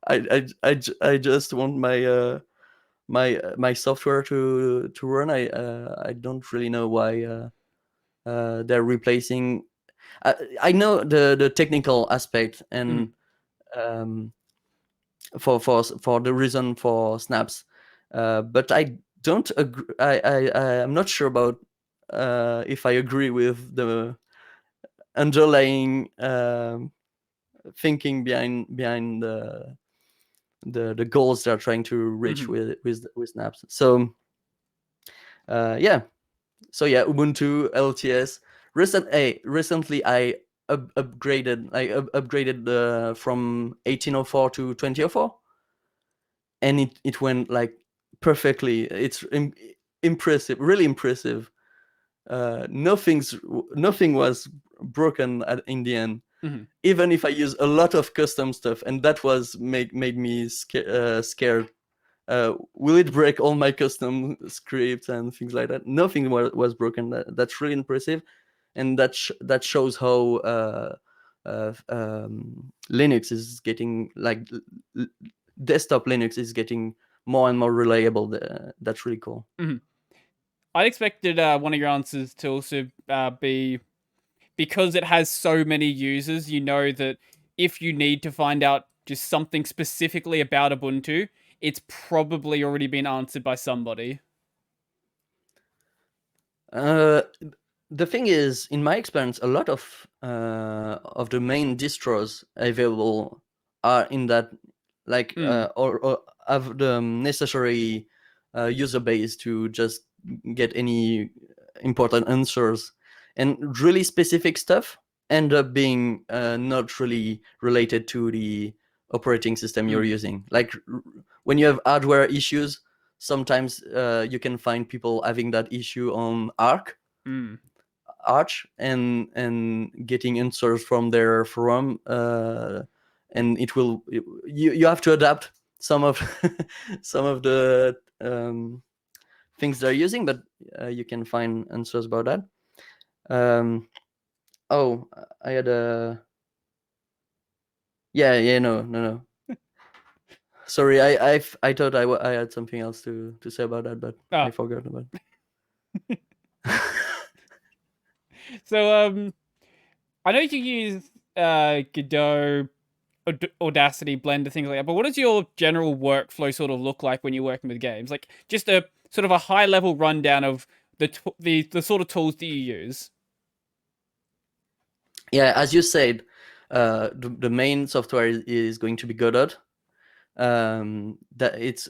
I just want my software to run. I don't really know why they're replacing. I know the technical aspect Mhm. and um, for the reason for snaps, but I don't agree. I'm not sure about if I agree with the underlying thinking behind the goals they're trying to reach Mhm. with snaps. So yeah, Ubuntu LTS. Recently I upgraded from 1804 to 2004, and it went like perfectly. It's impressive, really impressive. Nothing was broken in the end, Mhm. even if I use a lot of custom stuff, and that was made me scared. Will it break all my custom scripts and things like that? Nothing was broken. That's really impressive, and that shows how Linux is getting like desktop Linux is getting more and more reliable. That's really cool. Mhm. I expected one of your answers to also be because it has so many users, you know that if you need to find out just something specifically about Ubuntu, it's probably already been answered by somebody. Uh, the thing is, in my experience, a lot of the main distros available are in that, like, Mm. or have the necessary user base to just get any important answers, and really specific stuff end up being not really related to the operating system you're Mm. using. Like when you have hardware issues, sometimes you can find people having that issue on Mm. Arch and getting answers from their forum, and you have to adapt some of some of the things they're using, but you can find answers about that. Oh, I had a yeah, no. Sorry, I thought I had something else to say about that, but I Ah. forgot about. So I know you use Godot, Audacity, Blender, things like that. But what does your general workflow sort of look like when you're working with games? Like just a sort of a high level rundown of the sort of tools that you use. Yeah, as you said, the main software is going to be Godot. That it's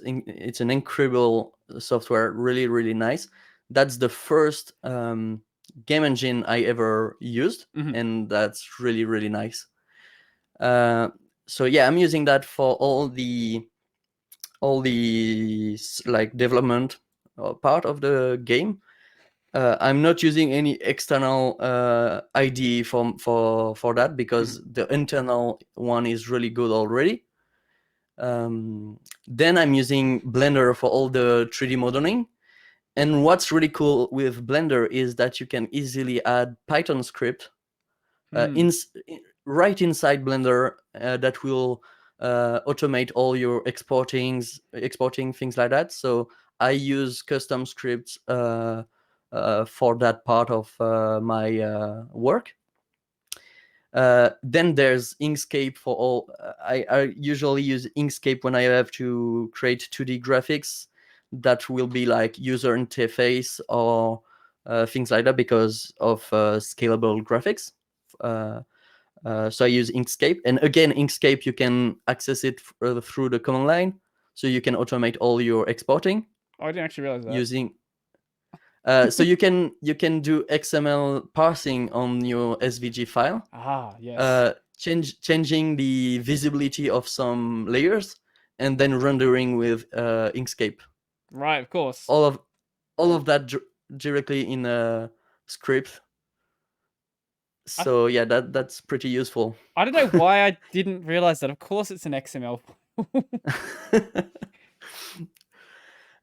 an incredible software, really nice. That's the first game engine I ever used, Mm-hmm. and that's really nice. Uh, so yeah, I'm using that for all the all the like development part of the game. I'm not using any external IDE for that because the internal one is really good already. Then I'm using Blender for all the 3D modeling. And what's really cool with Blender is that you can easily add Python script right inside Blender that will automate all your exporting things like that. So I use custom scripts for that part of my work. Then there's Inkscape for all. I usually use Inkscape when I have to create 2D graphics that will be like user interface or things like that because of scalable graphics. So I use Inkscape, and again, Inkscape you can access it through the command line, so you can automate all your exporting. Oh, I didn't actually realize that. Using so you can do XML parsing on your SVG file. Yes. Changing the visibility of some layers, and then rendering with Inkscape. Right, of course. All of that directly in a script. So yeah, that's pretty useful. I don't know why I didn't realize that. Of course, it's an XML.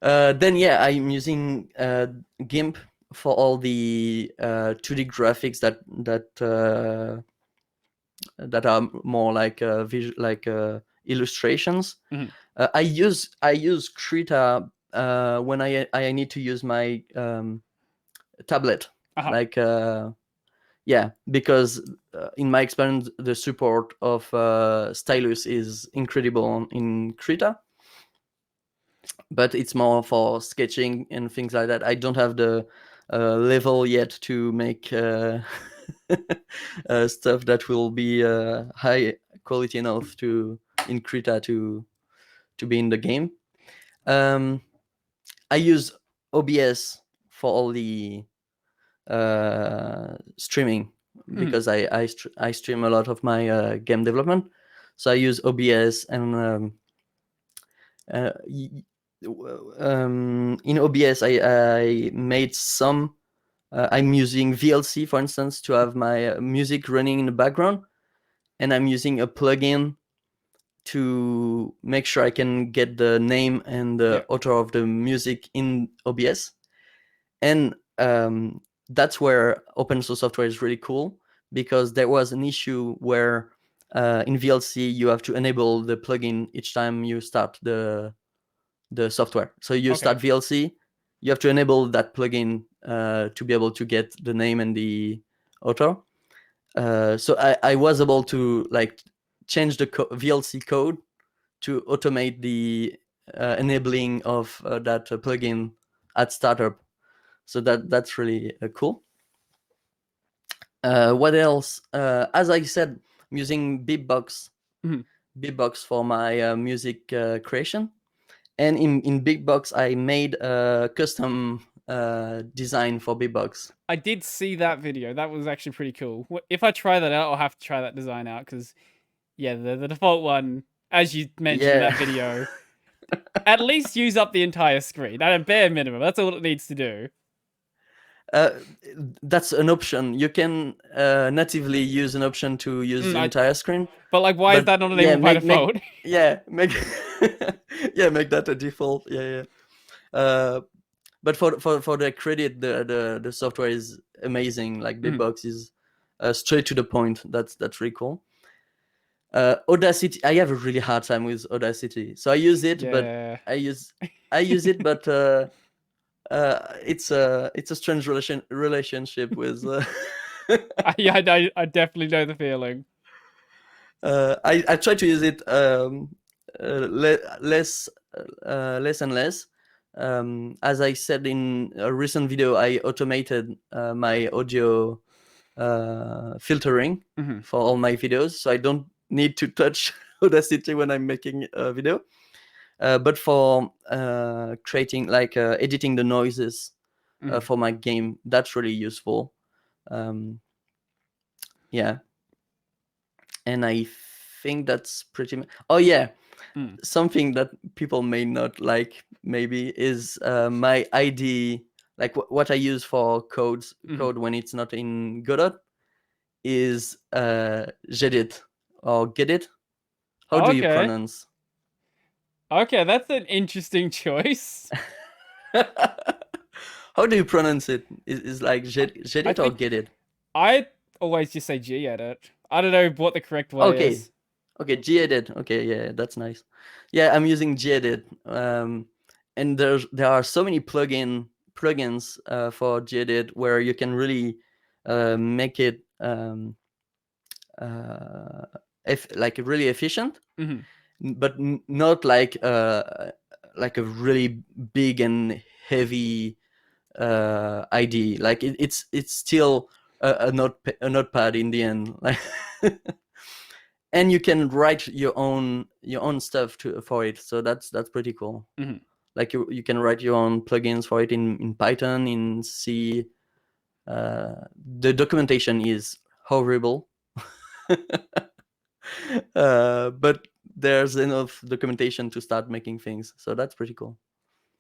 Then yeah, I'm using GIMP for all the 2D graphics that are more like illustrations. I use Krita when I need to use my tablet. Like yeah, because in my experience, the support of stylus is incredible in Krita. But it's more for sketching and things like that. I don't have the level yet to make stuff that will be high quality enough in Krita to be in the game. I use OBS for all the streaming because I stream a lot of my game development. So I use OBS and in OBS I made some. I'm using VLC, for instance, to have my music running in the background, and I'm using a plugin to make sure I can get the name and the author of the music in OBS. And that's where open source software is really cool, because there was an issue where in VLC you have to enable the plugin each time you start the software. So you start VLC, you have to enable that plugin to be able to get the name and the author. So I was able to like change the VLC code to automate the enabling of that plugin at startup. So that's really cool. What else? As I said, I'm using Beatbox, Beatbox for my music creation. And in Beatbox, I made a custom design for Beatbox. I did see that video. That was actually pretty cool. If I try that out, I'll have to try that design out because, yeah, the default one, as you mentioned in that video, at least use up the entire screen at a bare minimum. That's all it needs to do. That's an option. You can natively use an option to use the entire screen. But like, why is that not enabled by default? Make that a default. But for the credit, the software is amazing. Like Beatbox is straight to the point. That's really cool. Audacity, I have a really hard time with Audacity, so I use it, but I use it, but it's a strange relationship with. Yeah, I definitely know the feeling. I try to use it less and less. As I said in a recent video, I automated my audio filtering for all my videos, so I don't need to touch Audacity when I'm making a video. But for creating, like editing the noises for my game, that's really useful. Yeah. And I think that's pretty much. Oh yeah, Mm. Something that people may not like maybe is my ID, like what I use for code when it's not in Godot is Gedit or Gedit. How do you Okay. pronounce? Okay, that's an interesting choice. How do you pronounce it? Is like I Gedit or think Gedit? I always just say gedit. I don't know what the correct way Okay, is. okay, gedit. Okay, yeah, that's nice. Yeah, I'm using gedit, and there are so many plugins for gedit where you can really make it uh, like really efficient, Hmm. but not like a really big and heavy ID. Like it's still a notepad in the end. Like and you can write your own stuff for it, so that's pretty cool. Hmm. Like you can write your own plugins for it in Python, in C. The documentation is horrible. But there's enough documentation to start making things, so that's pretty cool.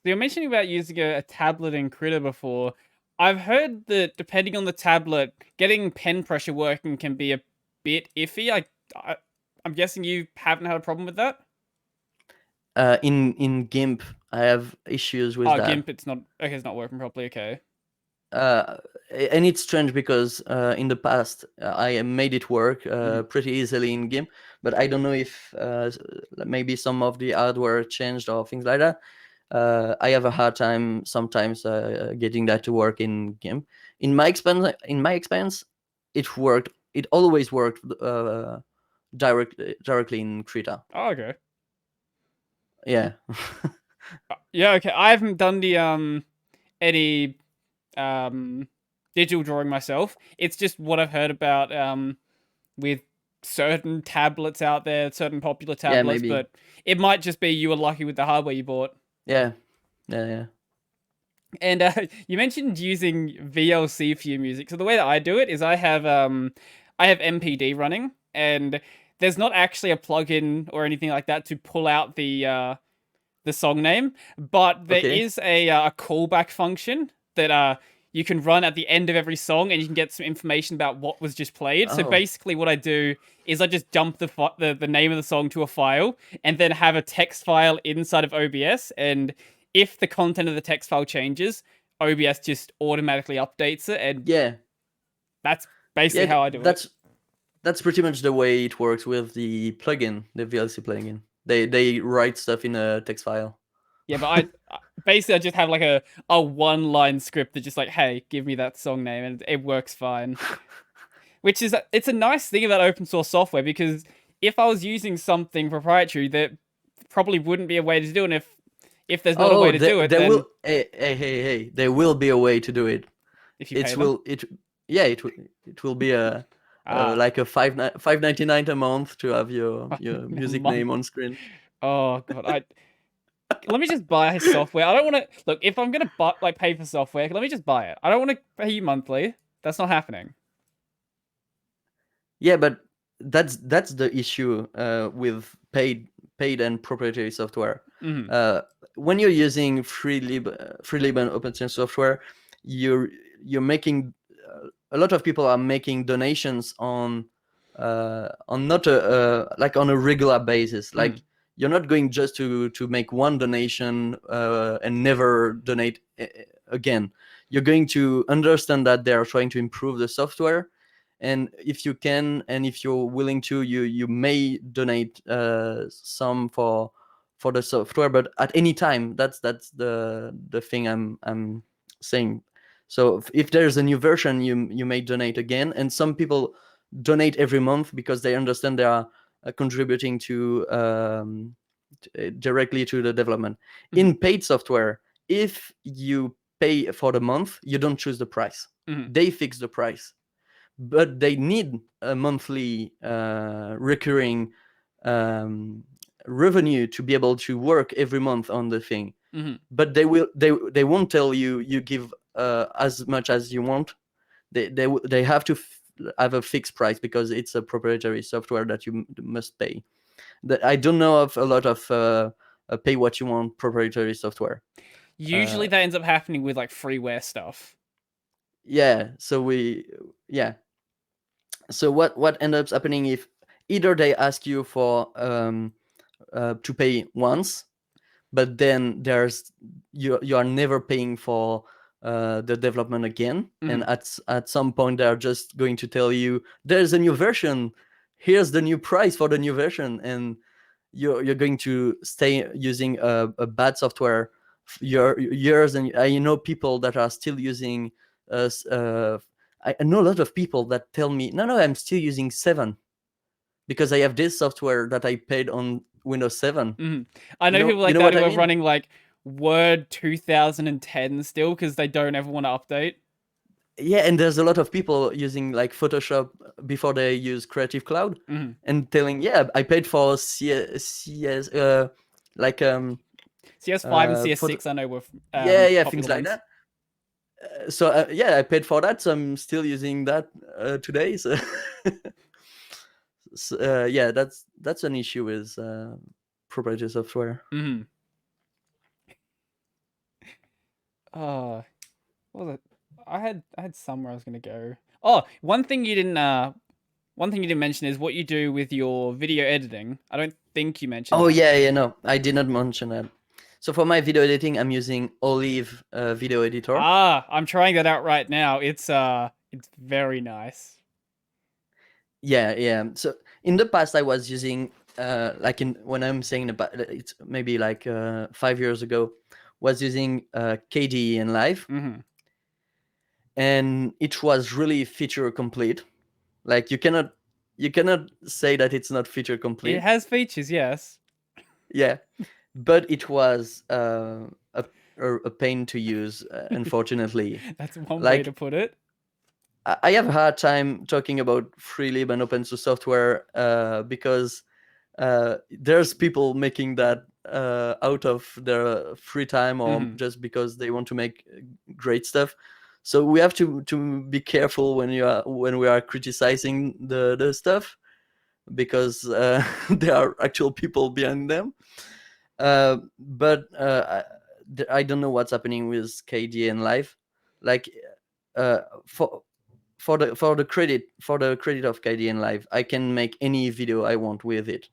So you're mentioning about using a tablet in Critter before. I've heard that depending on the tablet, getting pen pressure working can be a bit iffy. I'm guessing you haven't had a problem with that. In GIMP I have issues with Oh, that. GIMP, it's not okay. It's not working properly. Okay. uh, and it's strange because in the past I made it work Mhm. pretty easily in GIMP, but I don't know if maybe some of the hardware changed or things like that. I have a hard time sometimes getting that to work in GIMP. In my experience, it worked. It always worked directly in Krita. Oh, okay. Yeah. Yeah. Okay. I haven't done the any um digital drawing myself. It's just what I've heard about with certain tablets out there, certain popular Yeah, tablets, maybe. but it might just be you were lucky with the hardware you bought. Yeah. Yeah. Yeah. And you mentioned using VLC for your music. So the way that I do it is I have MPD running, and there's not actually a plugin or anything like that to pull out the song name, but there Okay. is a callback function that you can run at the end of every song, and you can get some information about what was just played. So Oh. basically, what I do is I just dump the name of the song to a file, and then have a text file inside of OBS. And if the content of the text file changes, OBS just automatically updates it, and Yeah. that's basically Yeah. how I do it. That's pretty much the way it works with the plugin, the VLC plugin. They write stuff in a text file. Yeah, but basically I just have like a one line script that just like, hey, give me that song name, and it works fine. Which is it's a nice thing about open source software, because if I was using something proprietary, there probably wouldn't be a way to do it. And if there's not a way Oh, to do it, there then will. Hey! There will be a way to do it. if you pay It them, will. Yeah. It will be a ah, like a 5.99 a month to have your a music month. name on screen. Oh god, I let me just buy software. I don't want to look if I'm gonna buy like pay for software. Let me just buy it. I don't want to pay you monthly. That's not happening. Yeah, but that's the issue with paid and proprietary software. Hmm. Uh, when you're using free lib and open source software, you're making a lot of people are making donations on not like on a regular basis. Hmm. Like you're not going just to make one donation and never donate again. You're going to understand that they are trying to improve the software, and if you can and if you're willing to, you may donate some for the software, but at any time. That's the thing I'm saying. So if there's a new version, you may donate again, and some people donate every month because they understand they are contributing to directly to the development. Hmm. In paid software, if you pay for the month, you don't choose the price. Hmm. They fix the price, but they need a monthly recurring um, revenue to be able to work every month on the thing. Hmm. But they won't tell you you give as much as you want. They have to have a fixed price because it's a proprietary software that you must pay. I don't know of a lot of pay what you want proprietary software. Usually that ends up happening with like freeware stuff. Yeah, so yeah. So what ends up happening if either they ask you for to pay once, but then you are never paying for the development again, and at some point they are just going to tell you there's a new version, here's the new price for the new version, and you're going to stay using a bad software years. And I know people that are still using I know a lot of people that tell me no, I'm still using 7 because I have this software that I paid on Windows 7. I know people like that what who I are mean? running like Word 2010 still because they don't ever want to update. Yeah, and there's a lot of people using like Photoshop before they use Creative Cloud, and telling, yeah, I paid for CS like CS5 and CS6 I know were yeah, popular things like ones. that. So yeah, I paid for that, so I'm still using that today. So, yeah, that's an issue with proprietary software. Oh, what was it? I had somewhere I was gonna go. Oh, one thing you didn't mention is what you do with your video editing. I don't think you mentioned Oh that. yeah, no, I did not mention that. So for my video editing, I'm using Olive Video Editor. I'm trying that out right now. It's very nice. Yeah. So in the past, I was using like when I'm saying about it's maybe like 5 years ago, was using KDE-NLive, and it was really feature complete. Like you cannot say that it's not feature complete. It has features, yes. Yeah, but it was a pain to use, unfortunately. That's one way Like, to put it. I have a hard time talking about freelib and open source software because there's people making that out of their free time, or just because they want to make great stuff. So we have to be careful when we are criticizing the stuff, because there are actual people behind them. But I don't know what's happening with KDE-NLive. Like for the credit of KDE-NLive, I can make any video I want with it.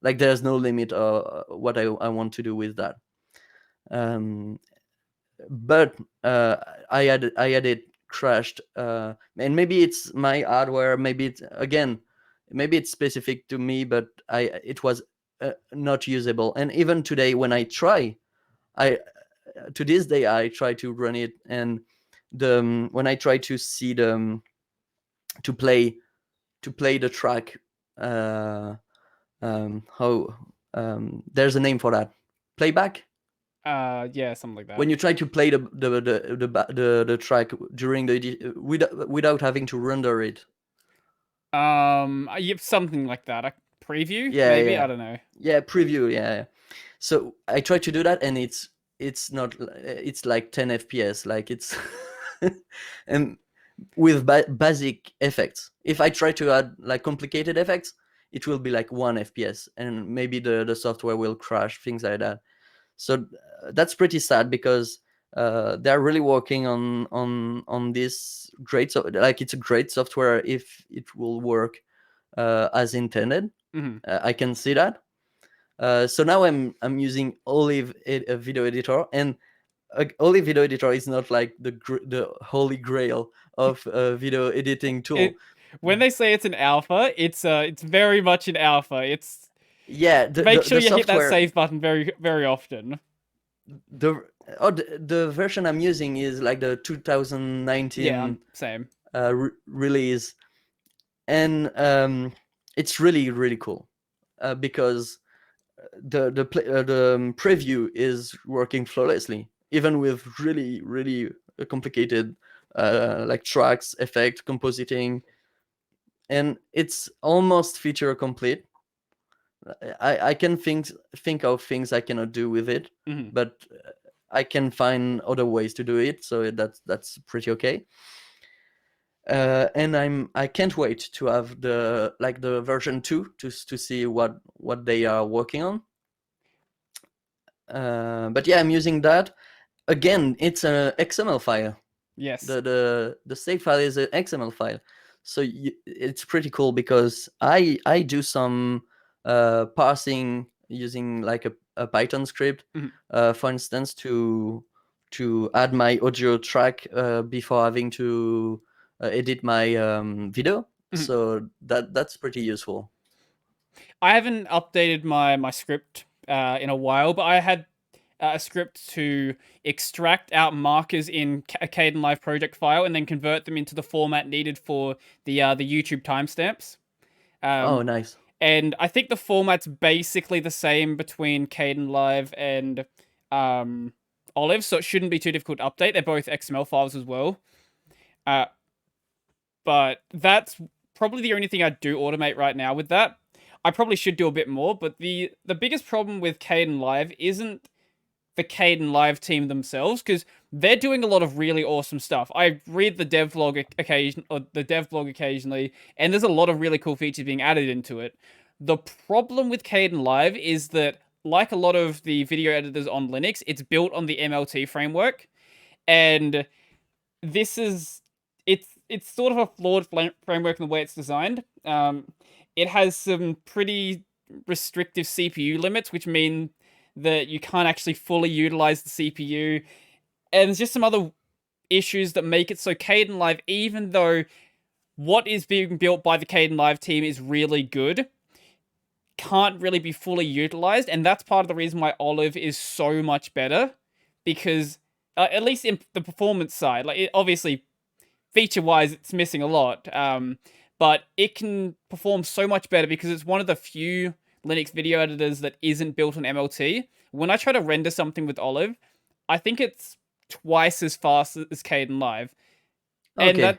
Like there's no limit what I want to do with that. But I had it crashed, and maybe it's my hardware, maybe it's specific to me, but it was not usable. And even today, when I try, to this day I try to run it, and when I try to see to play the track, how there's a name for that, playback. Yeah, something like that. When you try to play the track during the without having to render it. You have something like that. A preview, Yeah, maybe. yeah. I don't know. Yeah, preview. Yeah. So I try to do that, and it's not. It's like 10 FPS. Like it's and with basic effects. If I try to add like complicated effects, it will be like 1 FPS, and maybe the software will crash, things like that. So that's pretty sad, because they're really working on this great, like it's a great software if it will work as intended. I can see that. So now I'm using Olive Video Editor, and Olive Video Editor is not like the holy grail of video editing tool. When they say it's an alpha, it's very much an alpha. It's make sure the you hit that software, save button very very often. the version I'm using is like the 2019 Yeah, same. Release, and it's really really cool because the preview is working flawlessly, even with really really complicated like tracks, effect, compositing, and it's almost feature complete. I can think of things I cannot do with it, but I can find other ways to do it, so that's pretty okay. And I can't wait to have the version 2 to see what they are working on. But yeah, I'm using that. Again, it's an XML file. Yes. The save file is an XML file, so it's pretty cool because I do some parsing using like a Python script, for instance, to add my audio track before having to edit my video. So that's pretty useful. I haven't updated my script in a while, but I had a script to extract out markers in a Kdenlive project file and then convert them into the format needed for the YouTube timestamps. Oh, nice. And I think the format's basically the same between Kdenlive and Olive, so it shouldn't be too difficult to update. They're both XML files as well. But that's probably the only thing I do automate right now with that. I probably should do a bit more, but the biggest problem with Kdenlive isn't the Kdenlive team themselves, because they're doing a lot of really awesome stuff. I read the devlog occasionally, and there's a lot of really cool features being added into it. The problem with Kdenlive is that, like a lot of the video editors on Linux, it's built on the MLT framework, and this is it's sort of a flawed framework in the way it's designed. It has some pretty restrictive CPU limits, which mean that you can't actually fully utilize the CPU. And there's just some other issues that make it so Kdenlive, even though what is being built by the Kdenlive team is really good, can't really be fully utilized. And that's part of the reason why Olive is so much better, because at least in the performance side, like obviously feature-wise, it's missing a lot. But it can perform so much better because it's one of the few Linux video editors that isn't built on MLT. When I try to render something with Olive, I think it's twice as fast as Kdenlive. And Okay.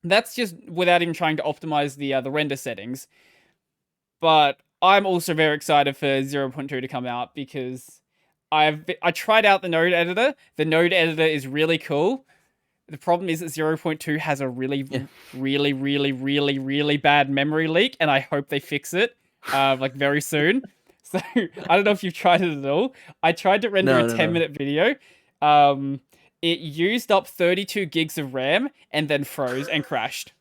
that's just without even trying to optimize the render settings. But I'm also very excited for 0.2 to come out because I tried out the Node editor. The Node editor is really cool. The problem is that 0.2 has a really, really, really, really, really bad memory leak, and I hope they fix it like very soon. So I don't know if you've tried it at all. I tried to render a 10-minute video. It used up 32 gigs of RAM and then froze and crashed.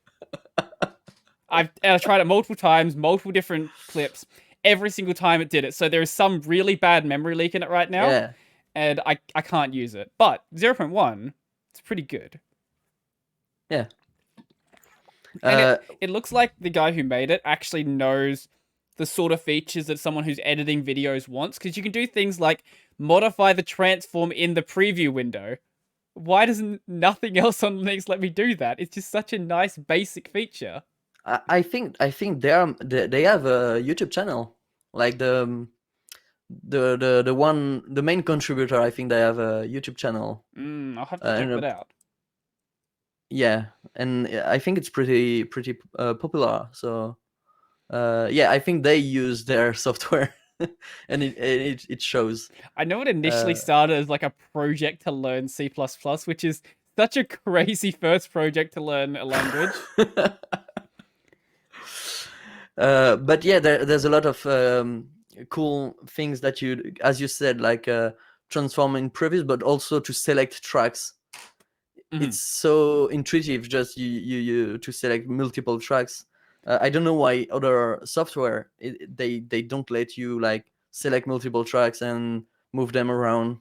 I tried it multiple times, multiple different clips. Every single time it did it. So there is some really bad memory leak in it right now, and I can't use it. But 0.1, it's pretty good. Yeah. And it looks like the guy who made it actually knows the sort of features that someone who's editing videos wants, because you can do things like modify the transform in the preview window. Why doesn't nothing else on Linux let me do that? It's just such a nice basic feature. I think they have a YouTube channel, like the main contributor. I think they have a YouTube channel. I'll have to check that out. Yeah, and I think it's pretty popular. So yeah, I think they use their software, and it shows. I know it initially started as like a project to learn C++, which is such a crazy first project to learn a language. But yeah, there's a lot of cool things that you, as you said, like transform in previews, but also to select tracks. It's so intuitive, just you to select multiple tracks. I don't know why other software they don't let you like select multiple tracks and move them around.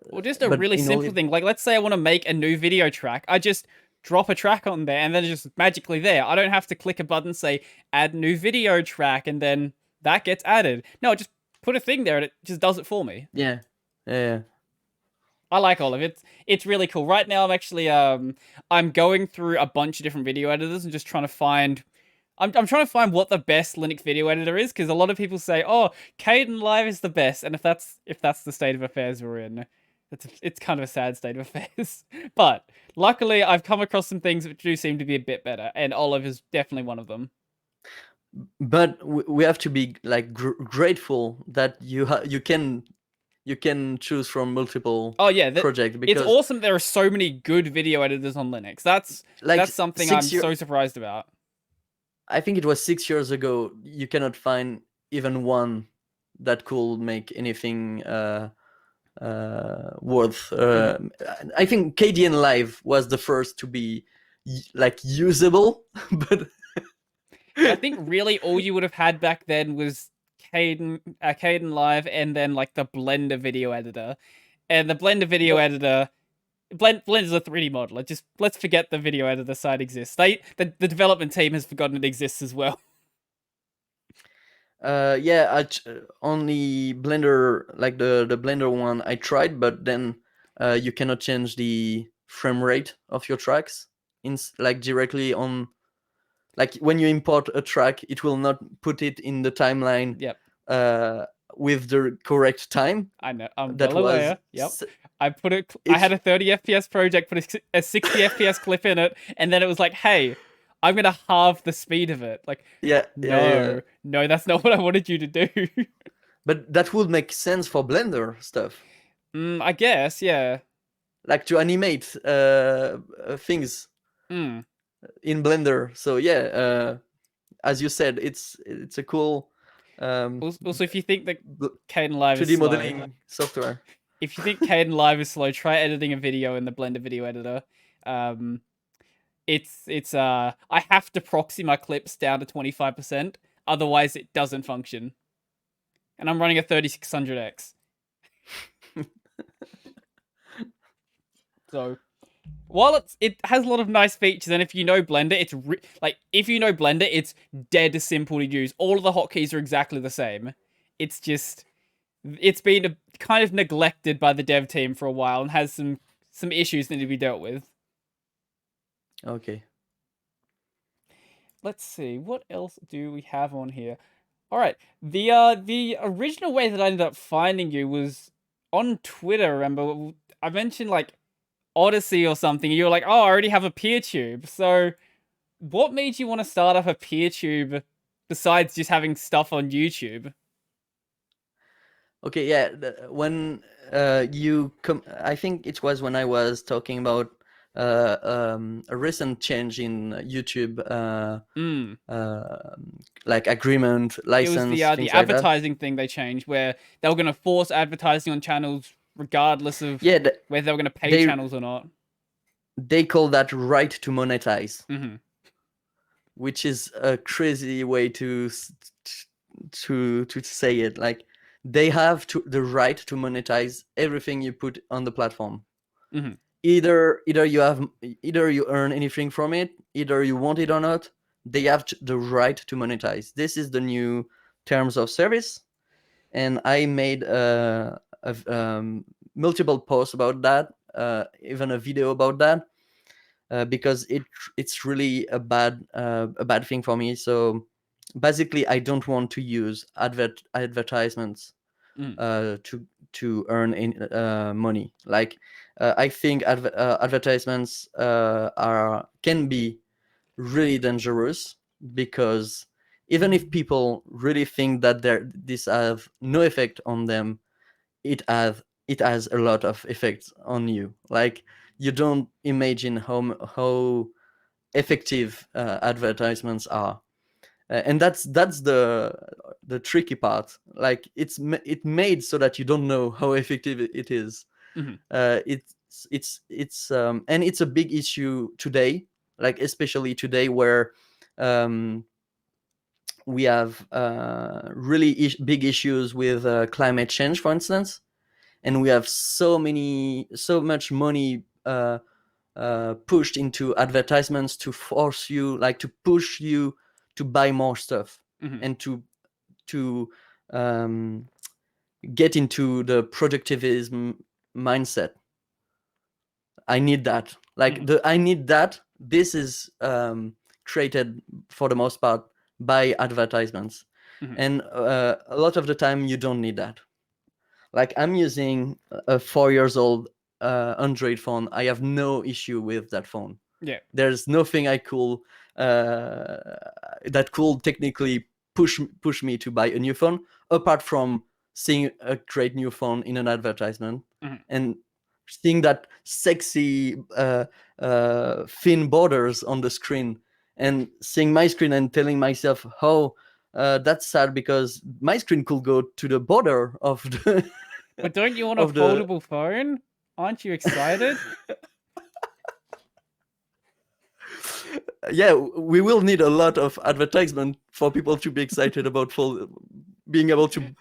Well, just a really simple thing. Like, let's say I want to make a new video track. I just drop a track on there and then it's just magically there. I don't have to click a button, say add new video track, and then that gets added. No, just put a thing there and it just does it for me. Yeah. I like Olive. It's really cool. Right now I'm actually I'm going through a bunch of different video editors and just trying to find I'm trying to find what the best Linux video editor is, because a lot of people say, "Oh, Kdenlive is the best," and if that's the state of affairs we're in, it's kind of a sad state of affairs. But luckily, I've come across some things that do seem to be a bit better, and Olive is definitely one of them. But we have to be like grateful that you can you can choose from multiple Oh yeah, projects it's because awesome. There are so many good video editors on Linux. like That's something I'm so surprised about. I think it was 6 years ago. You cannot find even one that could make anything worth. I think KDN Live was the first to be like usable, but Yeah, I think really all you would have had back then was Caden Live, and then like the Blender video editor, and the Blender video editor. Blender's a 3D modeler. Just let's forget the video editor side exists. The development team has forgotten it exists as well. yeah, only Blender, like the Blender one, I tried, but then you cannot change the frame rate of your tracks like directly on. Like when you import a track, it will not put it in the timeline. Yep. With the correct time. I know. I'm That well was aware. Yep. I put it. I had a 30 FPS project, put a 60 FPS clip in it, and then it was like, "Hey, I'm gonna halve the speed of it." Like, yeah, no, no, that's not what I wanted you to do. But that would make sense for Blender stuff. I guess, yeah. Like to animate things Mm. in Blender. So yeah, as you said, it's a cool. Also, if you think that Caden Live is 2D slow, modeling software. if you think Caden Live is slow, try editing a video in the Blender video editor. It's I have to proxy my clips down to 25%, otherwise it doesn't function. And I'm running a 3600X. So, while it has a lot of nice features, and if you know Blender, it's dead simple to use. All of the hotkeys are exactly the same. It's just it's been kind of neglected by the dev team for a while and has some issues that need to be dealt with. Okay. Let's see, what else do we have on here? All right, the original way that I ended up finding you was on Twitter. Remember, I mentioned like Odyssey or something. You were like, "Oh, I already have a PeerTube." So, what made you want to start up a PeerTube besides just having stuff on YouTube? Okay, yeah. When I think it was when I was talking about a recent change in YouTube, like agreement, license. It was the things like advertising thing they changed, where they were going to force advertising on channels regardless of that. whether they were going to pay channels or not. They call that right to monetize, which is a crazy way to say it. Like they have the right to monetize everything you put on the platform. Either you earn anything from it, either you want it or not. They have the right to monetize. This is the new terms of service, and I made multiple posts about that, even a video about that, because it's really a bad thing for me. So basically, I don't want to use advertisements to earn money. Like I think advertisements can be really dangerous, because even if people really think that this have no effect on them, it has a lot of effects on you. Like you don't imagine how effective advertisements are. And that's the tricky part. Like it's made so that you don't know how effective it is. It's and it's a big issue today, like especially today where we have really big issues with climate change, for instance, and we have so much money pushed into advertisements to force you, like to push you to buy more stuff and to get into the productivism mindset. I need that. Like I need that. This is created for the most part by advertisements, and a lot of the time you don't need that. Like I'm using a 4 years old Android phone. I have no issue with that phone. Yeah, there's nothing I could that could technically push me to buy a new phone, apart from seeing a great new phone in an advertisement Mhm. and seeing that sexy thin borders on the screen, and seeing my screen and telling myself, "Oh, that's sad because my screen could go to the border of the But don't you want a of the." foldable phone? Aren't you excited? Yeah, we will need a lot of advertisement for people to be excited about being able to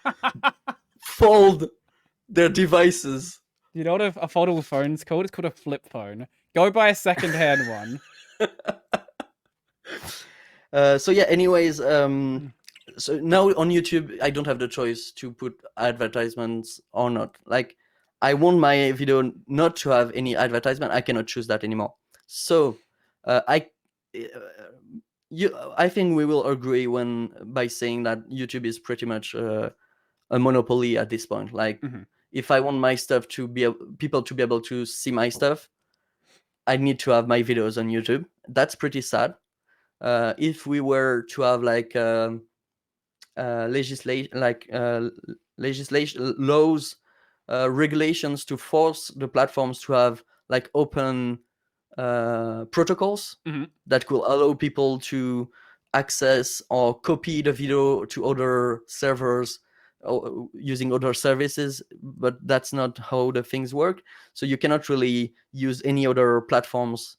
fold their devices. You know what a foldable phone's called? It's called a flip phone. Go buy a second-hand one. So yeah, anyways, so now on YouTube I don't have the choice to put advertisements or not. Like, I want my video not to have any advertisement. I cannot choose that anymore. So I I think we will agree by saying that YouTube is pretty much a monopoly at this point. Like, Mhm. if I want my stuff to be people to be able to see my stuff, I need to have my videos on YouTube. That's pretty sad. If we were to have like legislation laws, regulations to force the platforms to have like open protocols Mhm. that could allow people to access or copy the video to other servers or using other services, but that's not how the things work. So you cannot really use any other platforms.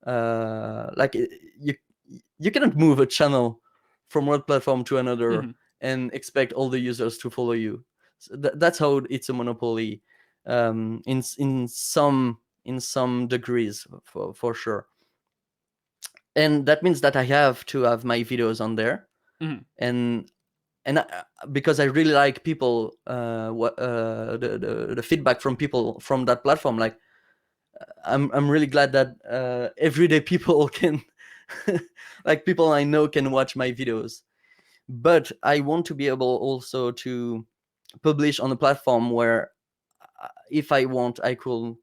Like, you cannot move a channel from one platform to another Mhm. and expect all the users to follow you. So that's how it's a monopoly, in some degrees, for sure. And that means that I have to have my videos on there, Mhm. and because I really like people, the feedback from people from that platform. Like, I'm really glad that everyday people can, like, people I know can watch my videos. But I want to be able also to publish on a platform where, if I want, I could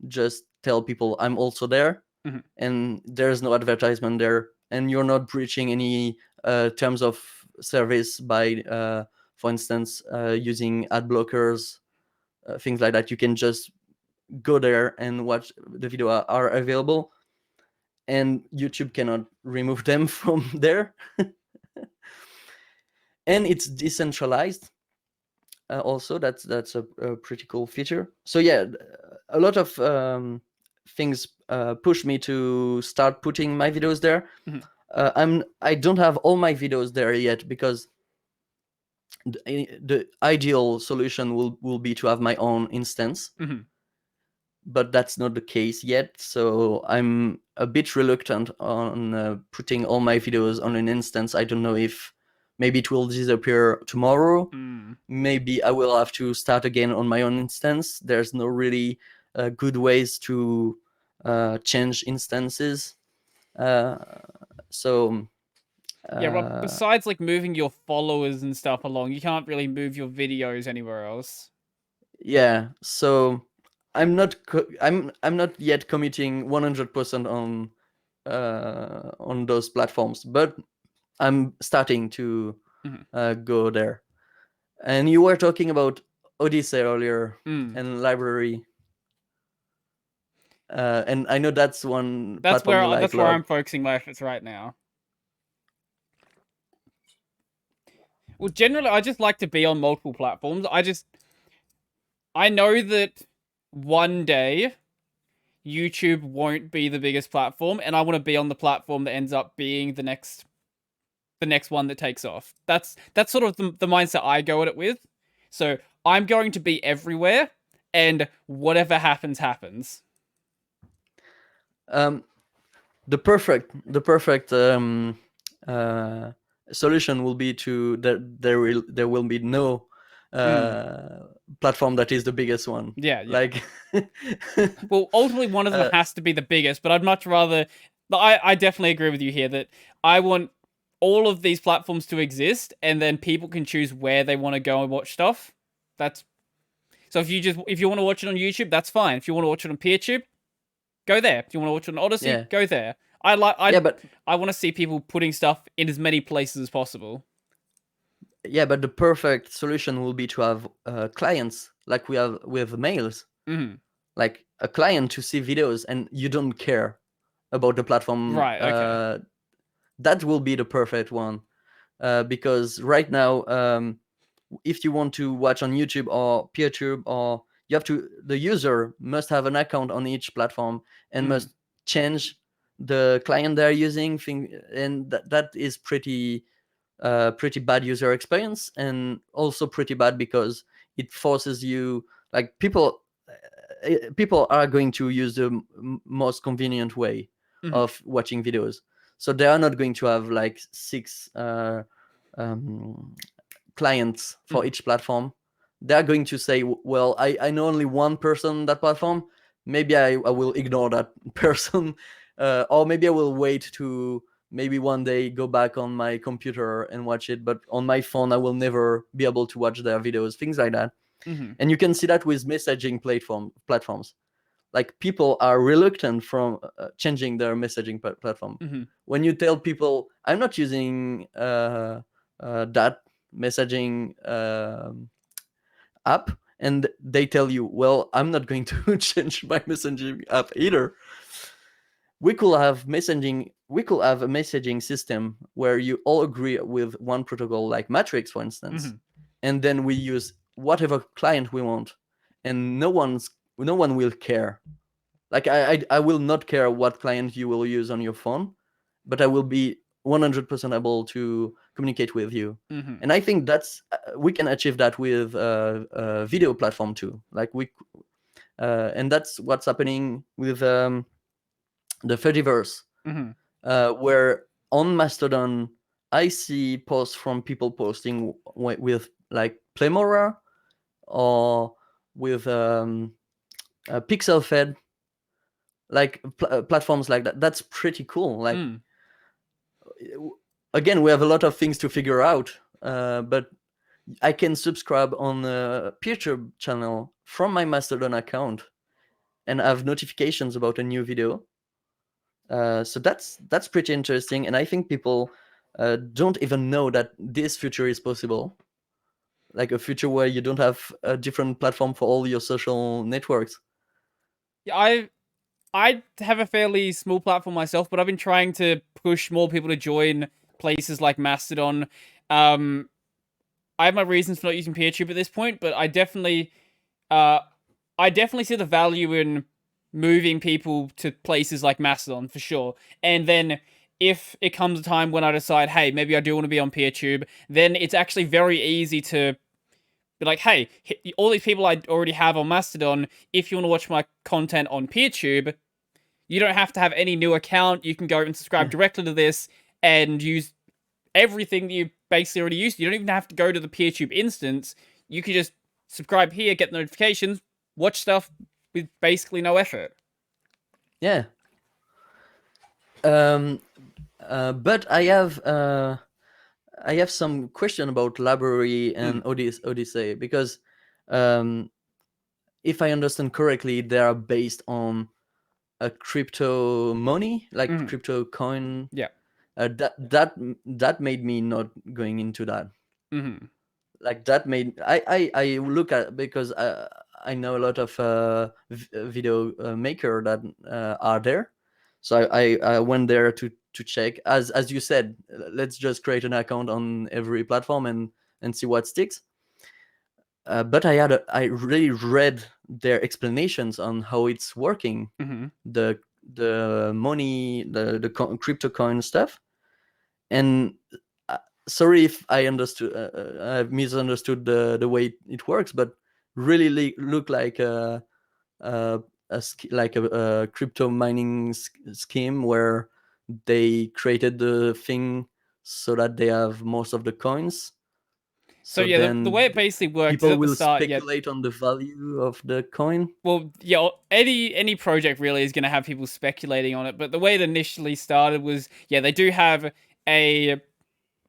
just tell people I'm also there, Mhm. and there's no advertisement there, and you're not breaching any terms of service by, for instance, using ad blockers, things like that. You can just go there and watch the video are available, and YouTube cannot remove them from there. And it's decentralized. Also, that's a pretty cool feature. So yeah, a lot of things push me to start putting my videos there. Mhm. I don't have all my videos there yet, because the ideal solution will be to have my own instance, Mhm. but that's not the case yet. So I'm a bit reluctant on putting all my videos on an instance. I don't know if maybe it will disappear tomorrow. Mm. Maybe I will have to start again on my own instance. There's no really good ways to change instances. Uh, so Yeah, Rob, uh, besides like moving your followers and stuff along, you can't really move your videos anywhere else. yeah, so I'm not yet committing 100% on those platforms, but I'm starting to Mhm. go there. And you were talking about Odyssey earlier Mm. and library. And I know that's one That's platform you where like that's a where lot. I'm focusing my efforts right now. Well, generally, I just like to be on multiple platforms. I know that one day YouTube won't be the biggest platform, and I want to be on the platform that ends up being the next one that takes off. That's sort of the mindset I go at it with. So I'm going to be everywhere, and whatever happens, happens. Um, the perfect uh, solution will be to that there will be no Mm. platform that is the biggest one. Yeah, yeah. Like, Well, ultimately, one of them uh, has to be the biggest, but I'd much rather. I definitely agree with you here that I want all of these platforms to exist, and then people can choose where they want to go and watch stuff. That's so if you want to watch it on YouTube, that's fine. If you want to watch it on PeerTube, go there. If you want to watch it on Odyssey, yeah, go there. I like yeah, but I want to see people putting stuff in as many places as possible. yeah, but the perfect solution will be to have clients like we have with mails, Mhm. like a client to see videos, and you don't care about the platform. Right. Okay. That will be the perfect one, because right now, if you want to watch on YouTube or PeerTube, or you have to, the user must have an account on each platform and Mhm. must change the client they're using. And that is pretty bad user experience, and also pretty bad because it forces you, like people are going to use the most convenient way Mhm. of watching videos, so they are not going to have like six um, clients for Mhm. each platform. They're going to say, well, I know only one person on that platform, maybe I will ignore that person, or maybe I will wait to maybe one day go back on my computer and watch it, but on my phone I will never be able to watch their videos, things like that. Mhm. And you can see that with messaging platforms, like people are reluctant from changing their messaging platform. Mhm. When you tell people, I'm not using that messaging app, and they tell you, well, I'm not going to change my messaging app either, we could have a messaging system where you all agree with one protocol, like Matrix, for instance, Mhm. and then we use whatever client we want, and no one will care. Like I will not care what client you will use on your phone, but I will be 100% able to communicate with you. Mhm. And I think that's we can achieve that with video platform too. And that's what's happening with the Fediverse, Mhm. where on Mastodon I see posts from people posting with like Playmora or with Pixel Fed, like platforms like that. That's pretty cool. Like, Mm. again, we have a lot of things to figure out, but I can subscribe on a PeerTube channel from my Mastodon account and have notifications about a new video. So that's pretty interesting, and I think people don't even know that this future is possible. Like a future where you don't have a different platform for all your social networks. Yeah, I have a fairly small platform myself, but I've been trying to push more people to join places like Mastodon. Um, I have my reasons for not using PeerTube at this point, but uh, I definitely see the value in moving people to places like Mastodon for sure. And then if it comes a time when I decide, hey, maybe I do want to be on PeerTube, then it's actually very easy to be like, hey, all these people I already have on Mastodon, if you want to watch my content on PeerTube, you don't have to have any new account. You can go and subscribe Yeah, directly to this and use everything that you basically already used. You don't even have to go to the PeerTube instance. You can just subscribe here, get notifications, watch stuff with basically no effort. yeah. Um, but I have some question about library and Mm, Odyssey, because um, if I understand correctly, they are based on a crypto money, like mm, crypto coin. yeah. That made me not going into that. Mm, Like that made I look at, because I know a lot of video maker that are there, so I went there to check, as you said, let's just create an account on every platform and see what sticks. But I really read their explanations on how it's working, mm, the money, the crypto coin stuff. And uh, sorry if I understood, I've misunderstood the way it works, but really look like like a crypto mining scheme where they created the thing so that they have most of the coins, so so yeah, the way then it basically works is people at the will start, yeah. speculate on the value of the coin. Well, yeah, any project really is going to have people speculating on it, but the way it initially started was, yeah, they do have a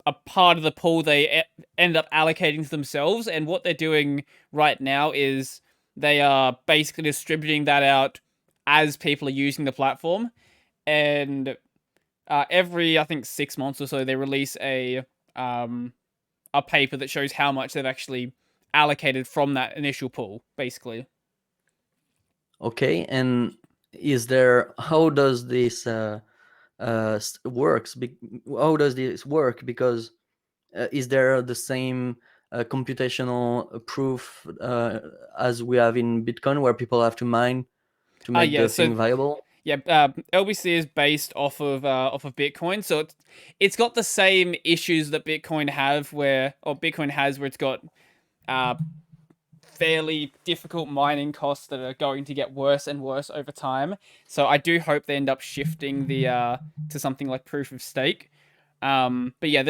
a part of the pool they end up allocating to themselves, and what they're doing right now is they are basically distributing that out as people are using the platform, and every I think 6 months or so they release um a paper that shows how much they've actually allocated from that initial pool, basically. Okay, and is there how does this works? How does this work? Because is there the same computational proof as we have in Bitcoin, where people have to mine to make Yeah, the so thing viable? yeah, LBC is based off of Bitcoin, so it's got the same issues that Bitcoin has, where it's got uh fairly difficult mining costs that are going to get worse and worse over time. So I do hope they end up shifting the to something like proof of stake. But yeah,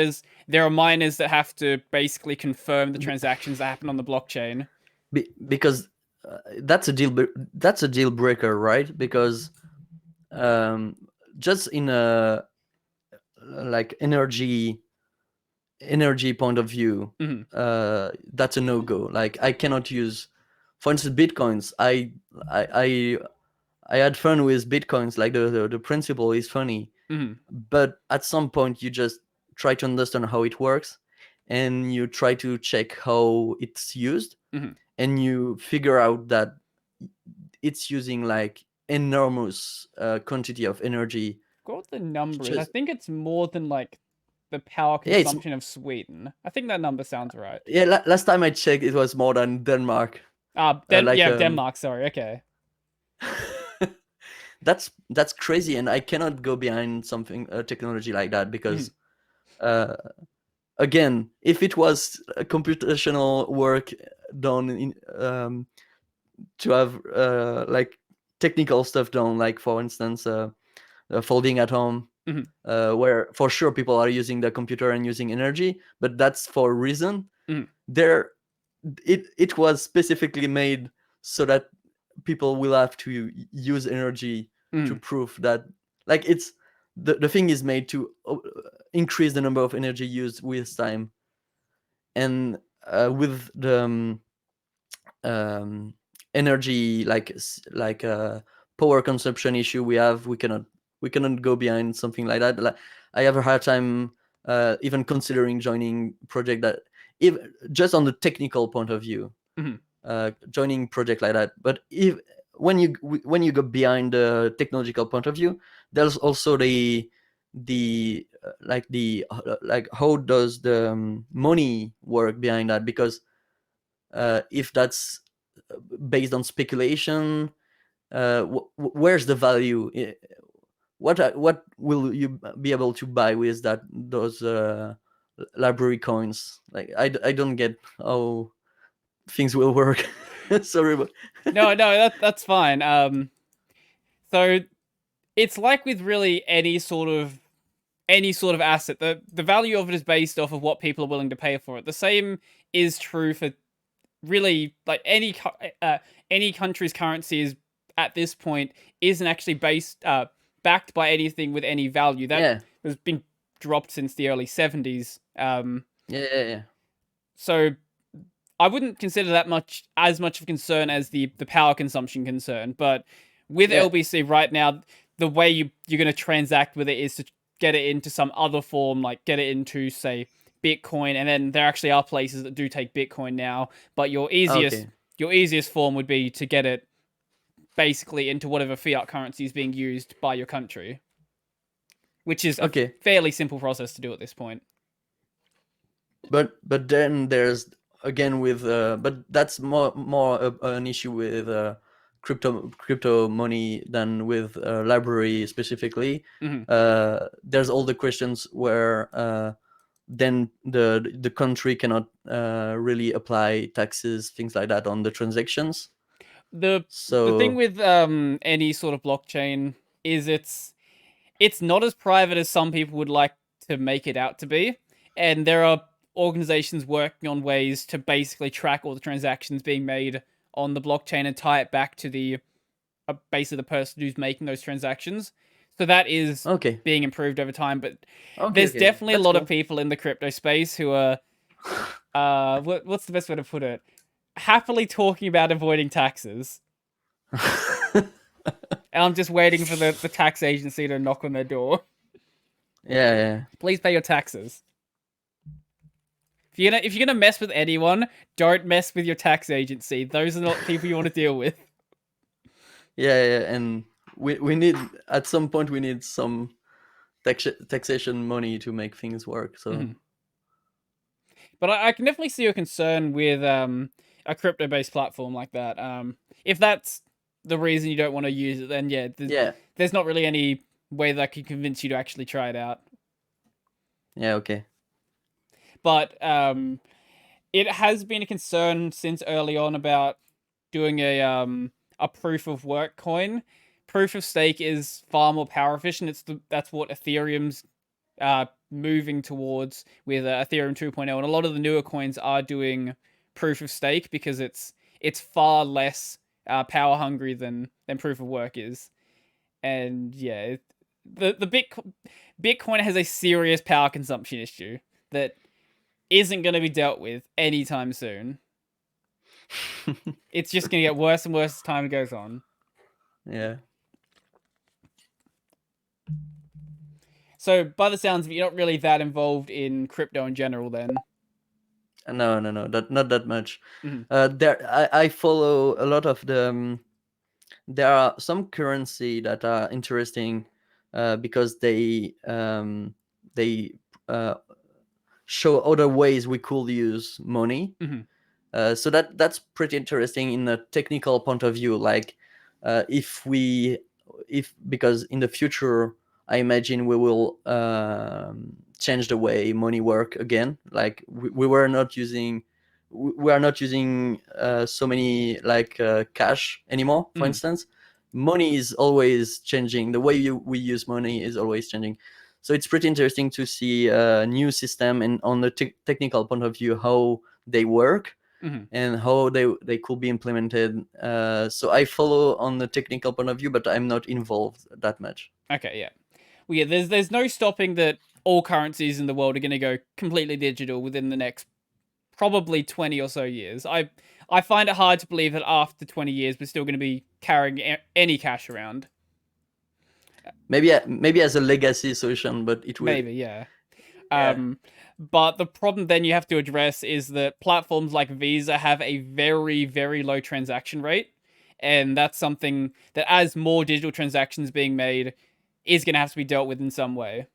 there are miners that have to basically confirm the transactions that happen on the blockchain. Because that's a deal breaker, right? Because um, just in a like energy point of view, Mhm. that's a no go. Like I cannot use, for instance, bitcoins. I I had fun with bitcoins. Like the principle is funny, Mhm. but at some point you just try to understand how it works, and you try to check how it's used, Mhm. and you figure out that it's using like enormous quantity of energy. Got the numbers. I Just think it's more than like the power yeah, it's consumption of Sweden. I think that number sounds right. yeah. Last time I checked, it was more than Denmark. Like Denmark. Sorry. Okay. that's crazy, and I cannot go behind something technology like that Mhm. because uh, again, if it was a computational work done in to have like technical stuff done, like for instance folding at home, Mhm. where for sure people are using the computer and using energy, but that's for a reason. Mhm. There, it was specifically made so that people will have to use energy to Mhm. prove that, like, it's the thing is made to increase the number of energy used with time. And with the um, energy, like power consumption issue we cannot go behind something like that. Like, I have a hard time even considering joining project that, if just on the technical point of view, Mhm. joining project like that. But if when you go behind the technological point of view, there's also like how does the money work behind that? Because if that's based on speculation, where's the value? What will you be able to buy with those library coins? Like I don't get how things will work. Sorry, but No, that's fine. So it's like with really any sort of asset. The value of it is based off of what people are willing to pay for it. The same is true for really like any country's currency is at this point isn't actually backed by anything with any value that yeah, has been dropped since the early 70s. yeah. So I wouldn't consider that as much of a concern as the power consumption concern. But with Yeah. LBC right now, the way you're going to transact with it is to get it into some other form, like get it into, say, Bitcoin, and then there actually are places that do take Bitcoin now. But Okay. your easiest form would be to get it basically into whatever fiat currency is being used by your country, which is a Okay. fairly simple process to do at this point. But then there's again with but that's more an issue with crypto money than with library specifically. Hmm. There's all the questions where then the country cannot really apply taxes, things like that, on the transactions. The thing So with any sort of blockchain is it's not as private as some people would like to make it out to be, and there are organizations working on ways to basically track all the transactions being made on the blockchain and tie it back to the basically the person who's making those transactions. So that is okay, being improved over time, but okay, there's okay, definitely a that's lot of cool. people in the crypto space who are what's the best way to put it? Happily talking about avoiding taxes. And I'm just waiting for the tax agency to knock on their door. Yeah, yeah. Please pay your taxes. If you're gonna mess with anyone, don't mess with your tax agency. Those are not people you want to deal with. Yeah, and we need, at some point we need some taxation money to make things work. So Mhm. But I can definitely see your concern with a crypto based platform like that. If that's the reason you don't want to use it, then yeah, yeah, there's not really any way that can convince you to actually try it out. okay. But it has been a concern since early on about doing a proof of work coin. Proof of stake is far more power efficient. That's what Ethereum's moving towards with Ethereum 2.0, and a lot of the newer coins are doing proof of stake because it's far less power hungry than proof of work is. And yeah, the Bitcoin has a serious power consumption issue that isn't going to be dealt with anytime soon. It's just going to get worse and worse as time goes on. Yeah. So, by the sounds of it, you're not really that involved in crypto in general, then. No, not that much. Mhm. I follow a lot of the. There are some currency that are interesting because they show other ways we could use money. Mhm. So that's pretty interesting in a technical point of view. Like if because in the future I imagine we will change the way money work again. Like we were not using we are not using so many like cash anymore. For Mhm. instance, money is always changing. The way we use money is always changing. So it's pretty interesting to see a new system and on the technical point of view how they work Mhm. and how they could be implemented. So I follow on the technical point of view, but I'm not involved that much. Okay, yeah. Well, yeah, there's no stopping that all currencies in the world are going to go completely digital within the next probably 20 or so years. I find it hard to believe that after 20 years we're still going to be carrying any cash around. Maybe as a legacy solution, but it will. Maybe, yeah. Yeah. But the problem then you have to address is that platforms like Visa have a very, very low transaction rate. And that's something that, as more digital transactions being made, is going to have to be dealt with in some way.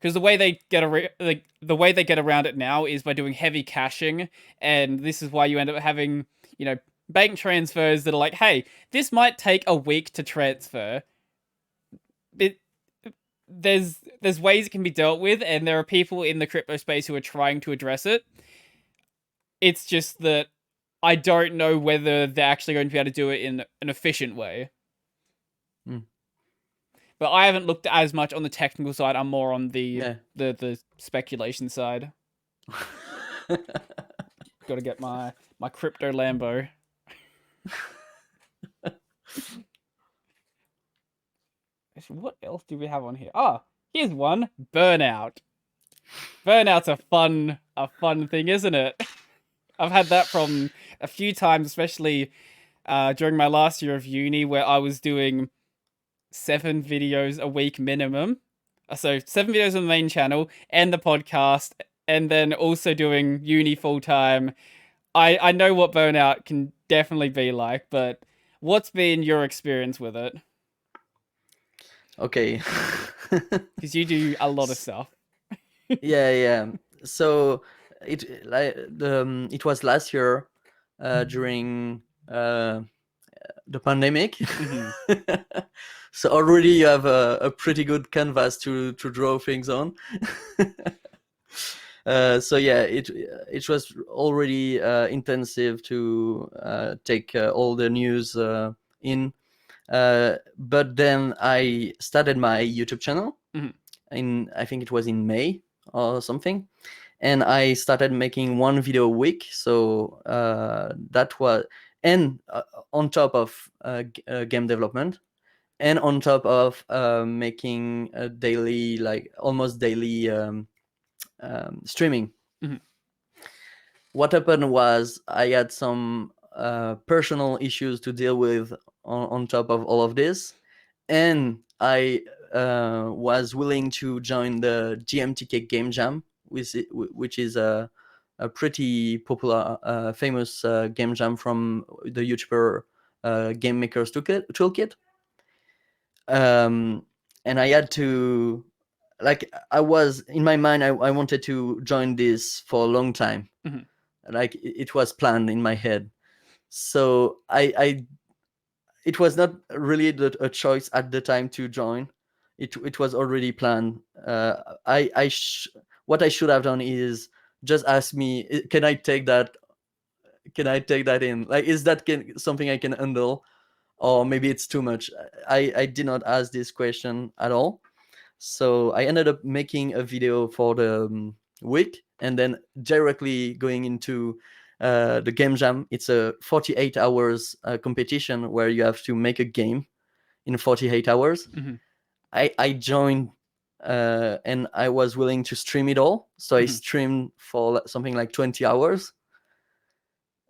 Because the way they get around it now is by doing heavy caching, and this is why you end up having bank transfers that are like, hey, this might take a week to transfer. It, there's ways it can be dealt with, and there are people in the crypto space who are trying to address it. It's just that I don't know whether they're actually going to be able to do it in an efficient way. Mm. But I haven't looked as much on the technical side. I'm more on Yeah. the speculation side. Got to get my crypto Lambo. What else do we have on here? Ah, here's one. Burnout. Burnout's a fun thing, isn't it? I've had that problem a few times, especially during my last year of uni, where I was doing 7 videos a week minimum. So 7 videos on the main channel and the podcast, and then also doing uni full time. I know what burnout can definitely be like, but what's been your experience with it? Okay. Because you do a lot of stuff. Yeah. So it was last year during the pandemic. Mhm. So already you have a pretty good canvas to draw things on. So yeah, it was already intensive to take all the news in. But then I started my YouTube channel Mhm. I think it was in May or something, and I started making one video a week. So that was, and on top of game development, and on top of making a daily, like almost daily streaming. Mhm. What happened was I had some personal issues to deal with on top of all of this, and I was willing to join the GMTK Game Jam, which is a pretty popular, famous game jam from the YouTuber Game Maker's Toolkit. And I had to, like, I was in my mind, I wanted to join this for a long time. Mhm. Like it was planned in my head. So it was not really a choice at the time to join. It was already planned. What I should have done is just ask me, can I take that? Can I take that in? Like, is that something I can handle, or maybe it's too much? I did not ask this question at all. So I ended up making a video for the week, and then directly going into the game jam. It's a 48 hours competition where you have to make a game in 48 hours. Mhm. I joined, and I was willing to stream it all. So I Mhm. streamed for something like 20 hours.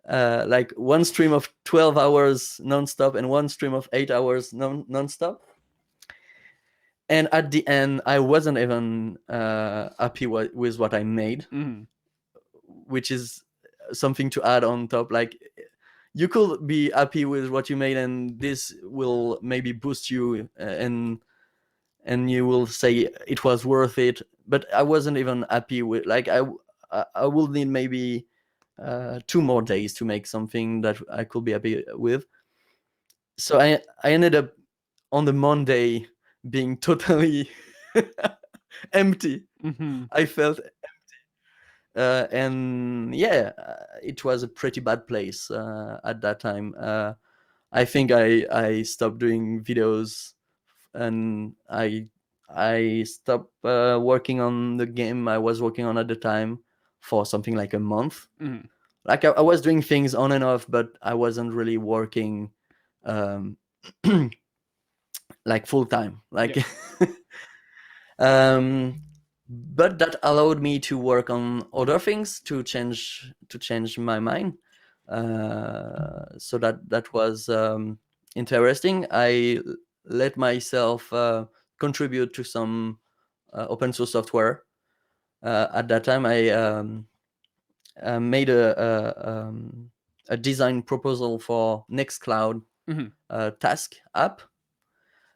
Like one stream of 12 hours nonstop and one stream of 8 hours nonstop. And at the end, I wasn't even happy with what I made, Mhm. which is something to add on top. Like, you could be happy with what you made, and this will maybe boost you, and you will say it was worth it. But I wasn't even happy with, like, I will need maybe 2 more days to make something that I could be happy with. So I ended up on the Monday being totally empty. Mhm. I felt, and yeah, it was a pretty bad place at that time. I think I stopped doing videos, and I stopped working on the game I was working on at the time for something like a month. Mhm. Like, I was doing things on and off, but I wasn't really working um, like full time. Like, Yep. um, but that allowed me to work on other things to change my mind. So that was interesting. I let myself contribute to some open source software. At that time, I made a design proposal for Nextcloud Mhm. task app.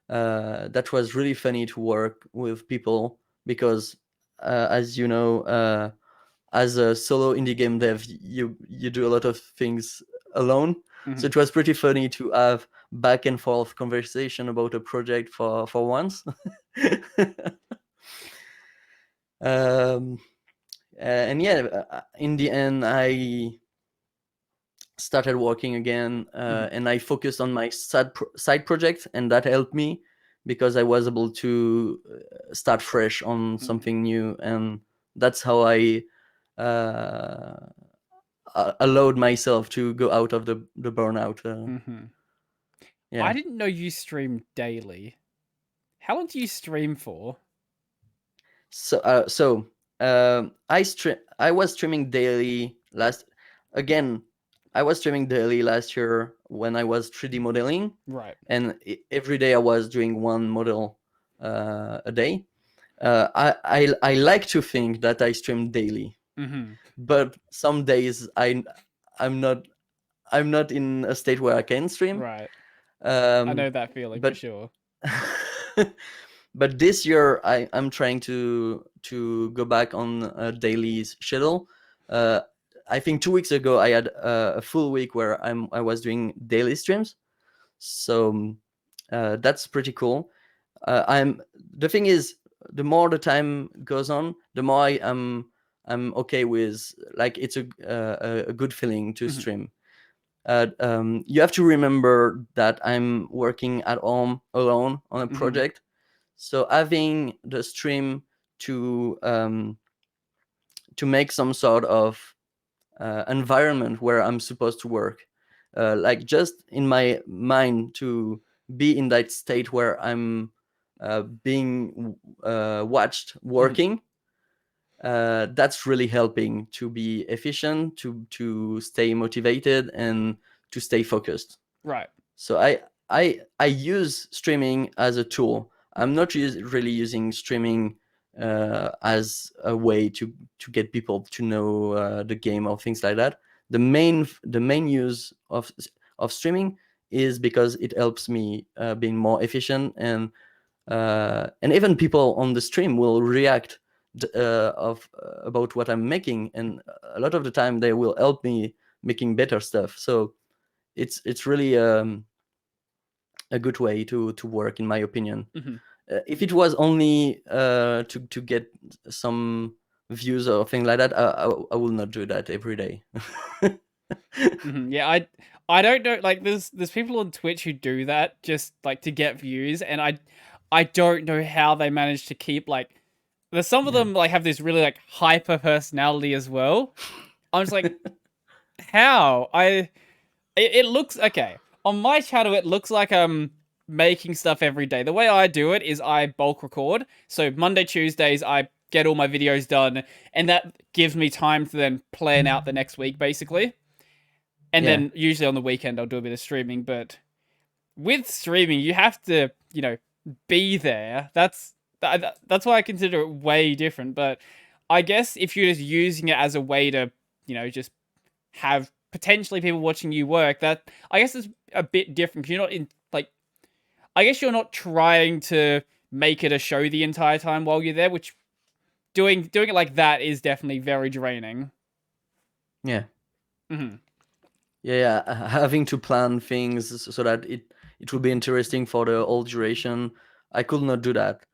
That was really funny to work with people because, as you know, as a solo indie game dev, you do a lot of things alone. So Mhm. it was pretty funny to have back and forth conversation about a project for once. um, and yeah, in the end, I started working again, Mhm. and I focused on my side project, and that helped me because I was able to start fresh on Mhm. something new, and that's how I uh, allowed myself to go out of the burnout. Mhm. I Yeah. didn't know you streamed daily. How long do you stream for? I was streaming daily last. Again, I was streaming daily last year when I was 3D modeling, Right. and every day I was doing one model a day. I like to think that I stream daily, Mhm. but some days I'm not I'm not in a state where I can stream. Right. I Um, know that feeling for but sure. but this year I'm trying to go back on a daily schedule. Uh, I think 2 weeks ago I had a full week where I was doing daily streams. So that's pretty cool. I'm The thing is, the more the time goes on, the more I'm okay with, like, it's a good feeling to Mhm. stream. You have to remember that I'm working at home alone on a Mhm. project, so having the stream to make some sort of environment where I'm supposed to work, like just in my mind to be in that state where I'm being watched Mhm. working. That's really helping to be efficient, to stay motivated, and to stay focused. Right. So I use streaming as a tool. I'm not really using streaming as a way to get people to know the game or things like that. The main use of streaming is because it helps me being more efficient, and even people on the stream will react of about what I'm making, and a lot of the time they will help me making better stuff. So it's really a good way to work, in my opinion. Mhm. If it was only to get some views or thing like that, I will not do that every day. Yeah, I don't know. Like, there's people on Twitch who do that just like to get views, and I don't know how they manage to keep like. There's some of Yeah. them like have this really like hyper personality as well. I'm just like, how? It looks okay on my channel. It looks like I'm making stuff every day. The way I do it is I bulk record. So Monday, Tuesdays, I get all my videos done, and that gives me time to then plan out the next week, basically. And Yeah. then usually on the weekend I'll do a bit of streaming, but with streaming you have to, be there. That's why I consider it way different, but I guess if you're just using it as a way to, just have potentially people watching you work, that I guess is a bit different. 'Cause you're not in like I guess you're not trying to make it a show the entire time while you're there, which doing it like that is definitely very draining. Yeah. Hmm. Yeah, having to plan things so that it will be interesting for the whole duration. I could not do that.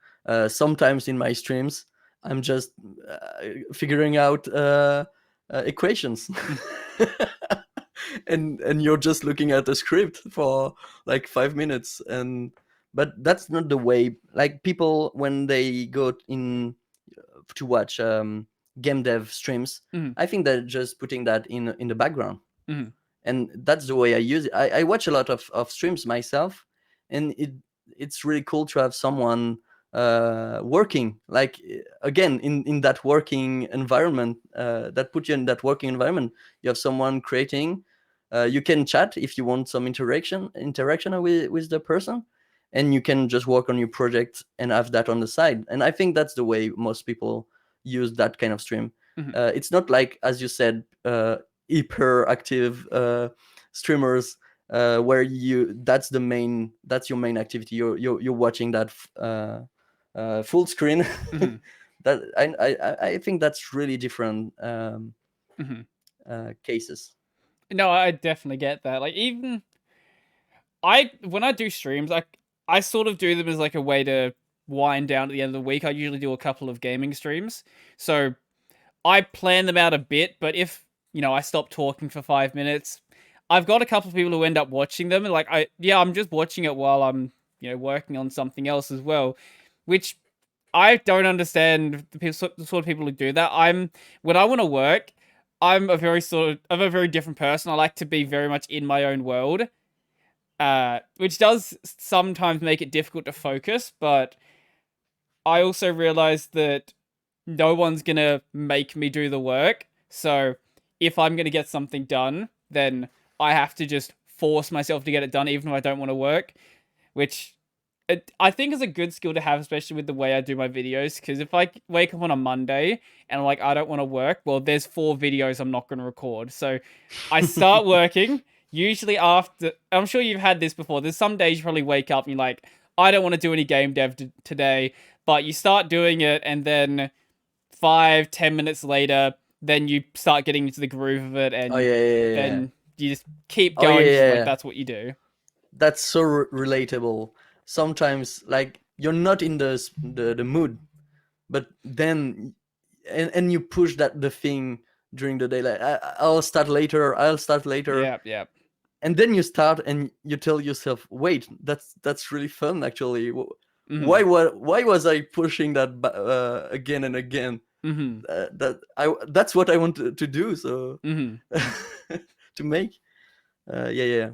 Sometimes in my streams, I'm just figuring out equations, and you're just looking at the script for like 5 minutes, but that's not the way. Like, people, when they go in to watch game dev streams, Hmm. I think they're just putting that in the background, Hmm. and that's the way I use it. I watch a lot of streams myself, and it's really cool to have someone working, like, again, in that working environment, that put you in that working environment. You have someone creating. You can chat if you want some interaction with the person, and you can just work on your project and have that on the side. And I think that's the way most people use that kind of stream. Hmm. It's not like, as you said, hyperactive streamers, where that's your main activity. You're watching that full screen. Hmm. That I think that's really different Hmm. cases. No, I definitely get that. Like, even I when I do streams, I sort of do them as like a way to wind down at the end of the week. I usually do a couple of gaming streams. So I plan them out a bit, but if, I stop talking for 5 minutes, I've got a couple of people who end up watching them, and like I'm just watching it while I'm, working on something else as well, which I don't understand the sort of people who do that. When I want to work, I'm a very different person. I like to be very much in my own world, which does sometimes make it difficult to focus. But I also realize that no one's gonna make me do the work. So if I'm gonna get something done, then I have to just force myself to get it done, even if I don't want to work, which I think is a good skill to have, especially with the way I do my videos. Because if I wake up on a Monday and I'm like, I don't want to work, well, there's 4 videos I'm not going to record. So I start working. Usually after, I'm sure you've had this before. There's some days you probably wake up and you're like, I don't want to do any game dev today, but you start doing it, and then 5-10 minutes later, then you start getting into the groove of it, Oh, and yeah, yeah, yeah, yeah. then you just keep Oh, yeah, going. yeah, Like, yeah. that's what you do. That's so relatable. Sometimes, like, you're not in the mood, but then, and you push the thing during the day, like, I'll start later. Yeah, yeah. And then you start and you tell yourself, wait, that's really fun, actually. Hmm. Why was I pushing that again and again? Hmm. That's what I want to do, so Hmm. to make. Yeah, yeah.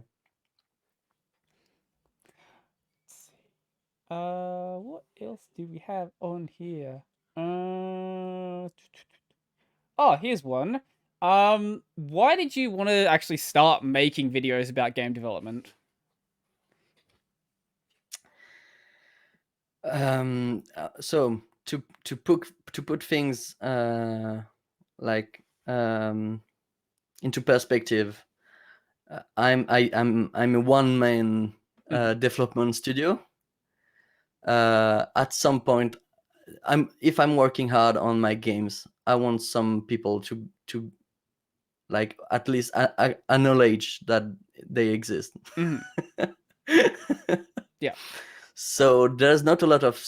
What else do we have on here? Oh, here's one. Why did you want to actually start making videos about game development? So put things like into perspective, I'm a one man development studio. At some point, if I'm working hard on my games, I want some people to like at least acknowledge that they exist. Mhm. Yeah. So there's not a lot of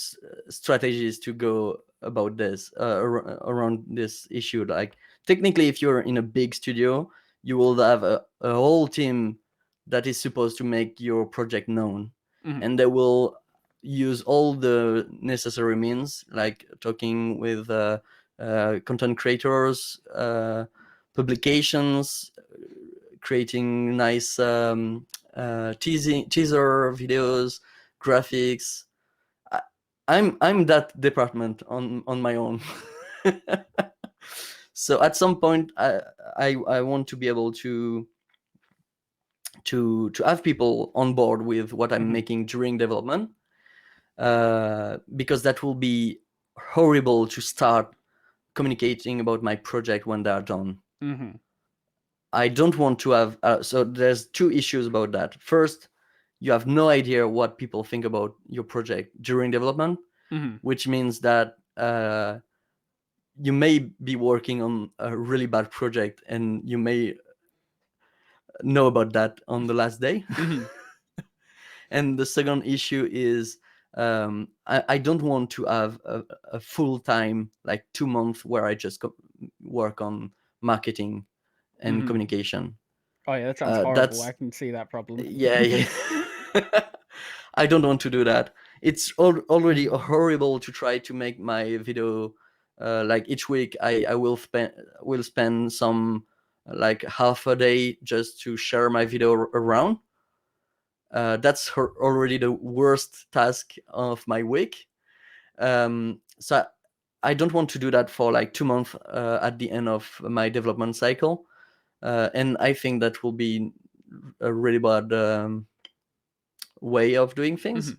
strategies to go about this around this issue. Like technically, if you're in a big studio, you will have a whole team that is supposed to make your project known, Mhm. and they will use all the necessary means, like talking with content creators, publications, creating nice teaser videos, graphics. I'm that department on my own. So at some point, I want to be able to have people on board with what I'm making during development, because that will be horrible to start communicating about my project when they are done. I don't want to have so there's two issues about that. First, you have no idea what people think about your project during development, which means that you may be working on a really bad project and you may know about that on the last day. And the second issue is I don't want to have a full time, like 2 months, where I just work on marketing and communication. Oh yeah, that sounds horrible. I can see that problem. Yeah. I don't want to do that. It's already horrible to try to make my video. Like each week, I will spend some like half a day just to share my video around. That's already the worst task of my week. So I don't want to do that for like 2 months at the end of my development cycle, and I think that will be a really bad way of doing things.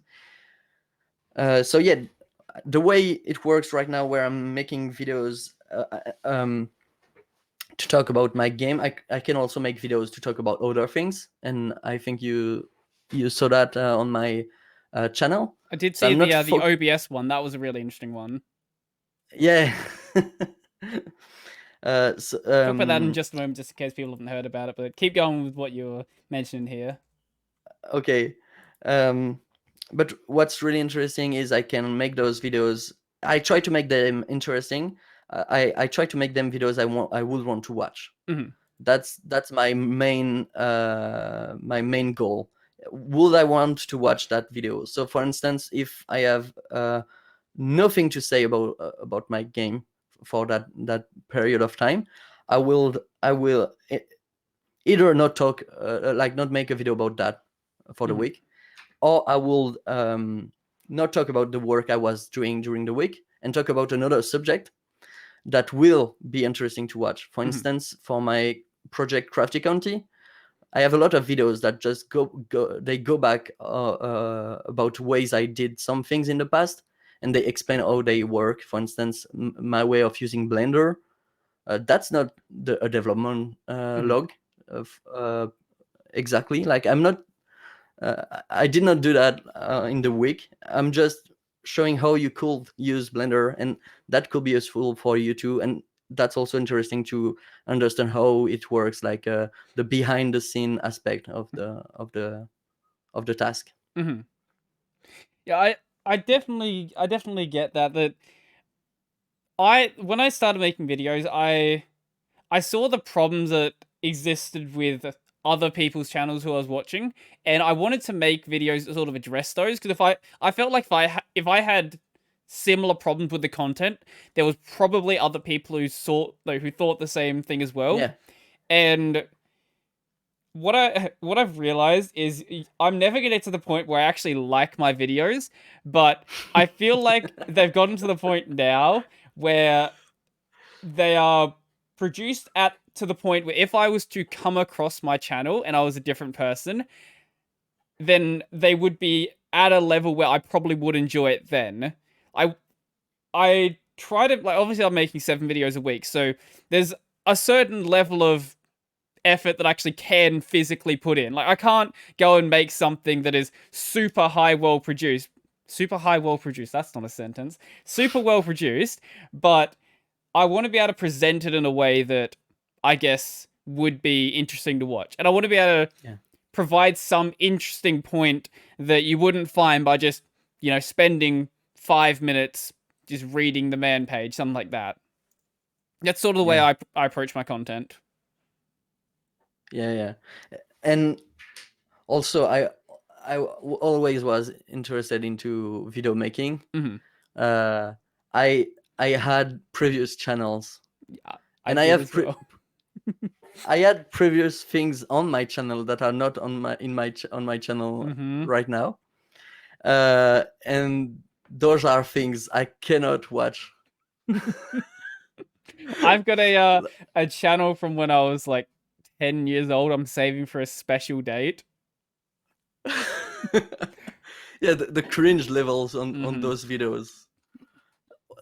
So yeah, the way it works right now, where I'm making videos to talk about my game, I can also make videos to talk about other things, and I think you saw that on my channel. I did So see I'm not the OBS one. That was a really interesting one. Yeah. I'll put that in just a moment, just in case people haven't heard about it. But keep going with what you're mentioning here. Okay. But what's really interesting is I can make those videos. I try to make them interesting. I try to make them videos I would want to watch. That's my main goal. Would I want to watch that video? So for instance, if I have nothing to say about my game for that period of time, I will either not talk, like not make a video about that for the week, or I will not talk about the work I was doing during the week and talk about another subject that will be interesting to watch. For instance, for my project Crafty County, I have a lot of videos that just go back about ways I did some things in the past, and they explain how they work. For instance, my way of using Blender. That's not a development log of exactly. Like I'm not. I did not do that in the week. I'm just showing how you could use Blender, and that could be useful for you too. And that's also interesting to understand how it works, like the behind the scene aspect of the task. Yeah, I definitely get that. When I started making videos, I saw the problems that existed with other people's channels who I was watching, and I wanted to make videos that sort of address those, because I felt like if I had similar problems with the content, there was probably other people who thought the same thing as well. Yeah. And what I've realized is I'm never gonna get to the point where I actually like my videos, but I feel like they've gotten to the point now where they are produced to the point where if I was to come across my channel and I was a different person, then they would be at a level where I probably would enjoy it then. I try to, like, obviously I'm making 7 videos a week, so there's a certain level of effort that I actually can physically put in. Like, I can't go and make something that is super high well produced. Super high well produced, that's not a sentence. Super well produced, but I want to be able to present it in a way that I guess would be interesting to watch. And I want to be able to Yeah. provide some interesting point that you wouldn't find by just, spending 5 minutes just reading the man page, something like that. That's sort of the way Yeah. I approach my content. Yeah. And also, always was interested into video making. Mm-hmm. Uh, I I had previous channels, Yeah, I and I did have as well. I had previous things on my channel that are not on my channel Mm-hmm. right now. And those are things I cannot watch. I've got a channel from when I was like 10 years old. I'm saving for a special date. Yeah, the cringe levels on Mm-hmm. those videos,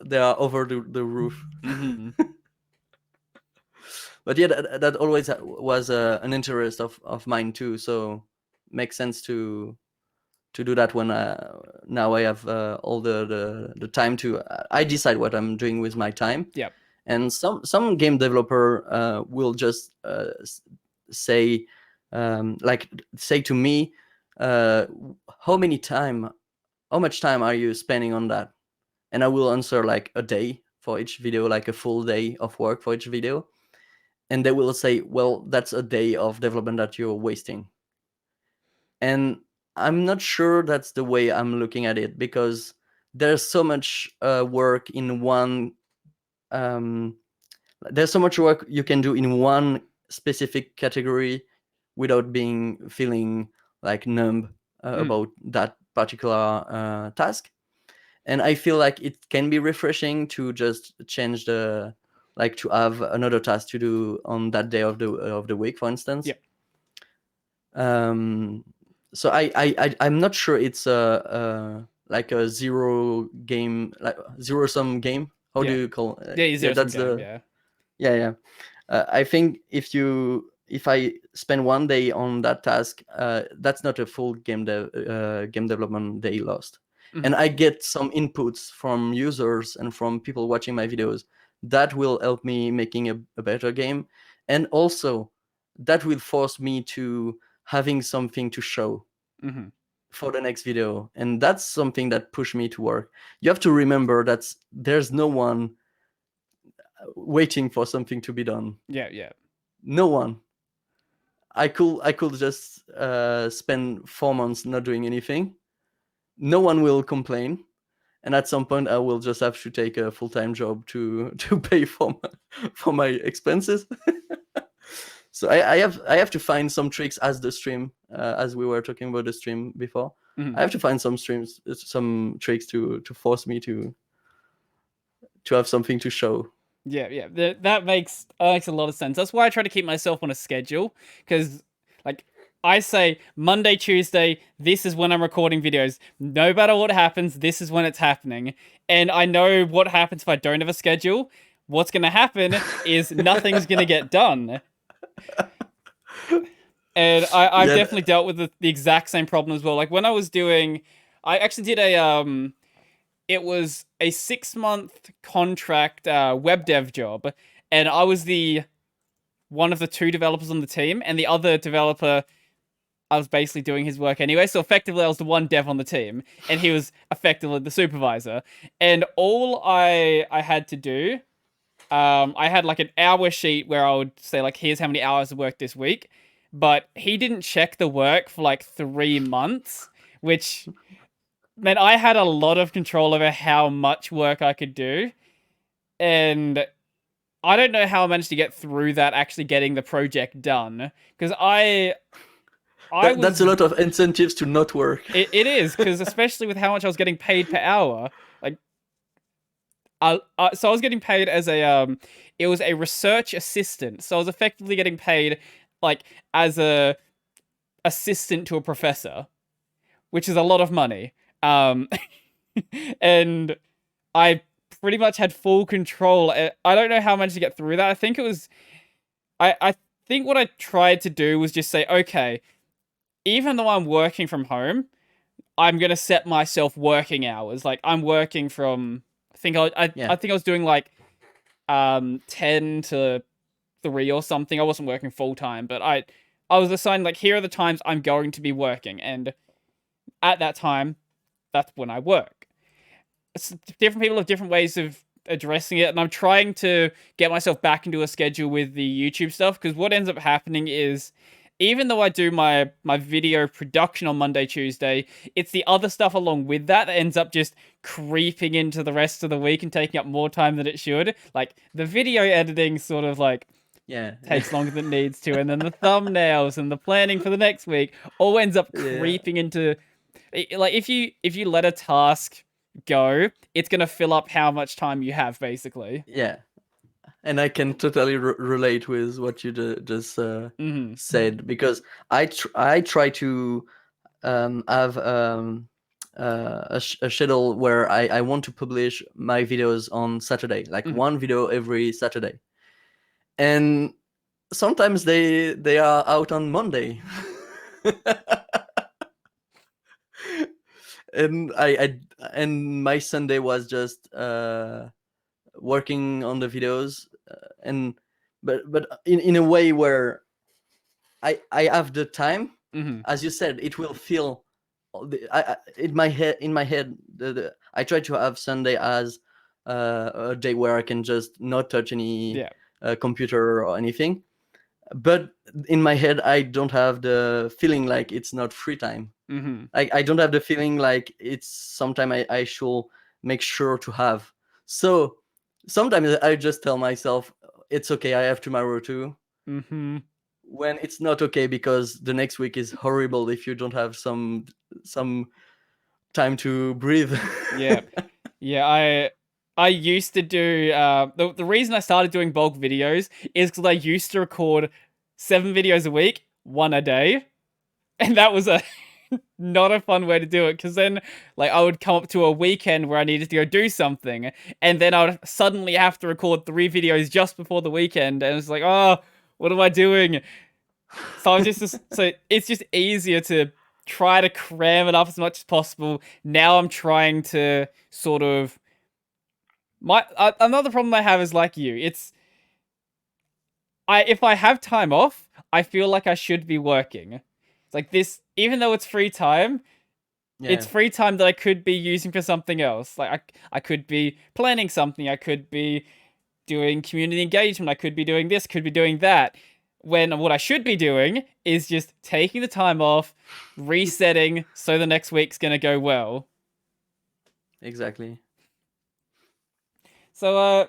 they are over the roof. Mm-hmm. But yeah, that always was an interest of mine too. So makes sense to do that when now I have all the time to I decide what I'm doing with my time. Yep. And some game developer will just say like say to me, uh, how much time are you spending on that? And I will answer like a day for each video, like a full day of work for each video. And they will say, well, that's a day of development that you're wasting. And I'm not sure that's the way I'm looking at it, because there's so much work in one there's so much work you can do in one specific category without feeling like numb about that particular task. And I feel like it can be refreshing to just change like to have another task to do on that day of the week, for instance. Yep. So I'm not sure it's a like a zero sum game. How do Yeah. you call Yeah, yeah, zero sum that's game. the Yeah. yeah. I think if I spend one day on that task, that's not a full game development day lost. Mm-hmm. And I get some inputs from users and from people watching my videos that will help me making a better game, and also that will force me to having something to show Mm-hmm. for the next video, and that's something that pushed me to work. You have to remember that there's no one waiting for something to be done. Yeah. Yeah. No one. I could just spend 4 months not doing anything. No one will complain, and at some point I will just have to take a full-time job to pay for my expenses. So I have to find some tricks as the stream, as we were talking about the stream before. Mm-hmm. I have to find some tricks to force me to have something to show. Yeah, yeah. That makes a lot of sense. That's why I try to keep myself on a schedule, because, like, I say Monday, Tuesday, this is when I'm recording videos. No matter what happens, this is when it's happening. And I know what happens if I don't have a schedule. What's going to happen is nothing's going to get done. And I've Yeah, definitely dealt with the exact same problem as well. Like, when I actually did it was a 6-month contract web dev job, and I was the one of the 2 developers on the team, and the other developer, I was basically doing his work anyway. So effectively, I was the one dev on the team, and he was effectively the supervisor. And all I had to do, I had like an hour sheet where I would say like, here's how many hours of work this week. But he didn't check the work for like 3 months, which meant I had a lot of control over how much work I could do. And I don't know how I managed to get through that, actually getting the project done, because I that's was, a lot of incentives to not work. it is, because especially with how much I was getting paid per hour, like, so I was getting paid as it was a research assistant, so I was effectively getting paid like as a assistant to a professor, which is a lot of money. Um, and I pretty much had full control. I don't know how I managed to get through that. I think it was I think what I tried to do was just say, okay, even though I'm working from home, I'm gonna set myself working hours. Like I'm working from Yeah. I think I was doing like 10 to 3 or something. I wasn't working full time, but I was assigned like here are the times I'm going to be working, and at that time, that's when I work. Different people have different ways of addressing it, and I'm trying to get myself back into a schedule with the YouTube stuff, because what ends up happening is even though I do my video production on Monday, Tuesday, it's the other stuff along with that that ends up just creeping into the rest of the week and taking up more time than it should. Like the video editing sort of like Yeah. takes longer than it needs to, and then the thumbnails and the planning for the next week all ends up Yeah. creeping into like if you let a task go, it's gonna fill up how much time you have, basically. Yeah. And I can totally relate with what you just said, because I try to have a schedule where I want to publish my videos on Saturday, like one video every Saturday, and sometimes they are out on Monday. And and my Sunday was just working on the videos, and but in a way where I have the time. As you said, it will feel in my head. I try to have Sunday as a day where I can just not touch any computer or anything. But in my head, I don't have the feeling like it's not free time. I don't have the feeling like it's sometime I should make sure to have. So sometimes I just tell myself it's okay, I have tomorrow too. When it's not okay, because the next week is horrible if you don't have some time to breathe. Yeah, I used to do the reason I started doing bulk videos is because I used to record 7 videos a week, 1 a day, and that was a not a fun way to do it, because then like I would come up to a weekend where I needed to go do something, and then I would suddenly have to record 3 videos just before the weekend, and it's like, oh, what am I doing? So I was just so it's just easier to try to cram it up as much as possible. Now I'm trying to sort of another problem I have is like you. It's if I have time off, I feel like I should be working. It's like this, even though it's free time, it's free time that I could be using for something else. Like I could be planning something, I could be doing community engagement, I could be doing this, could be doing that. When what I should be doing is just taking the time off, resetting, so the next week's gonna go well. Exactly. So,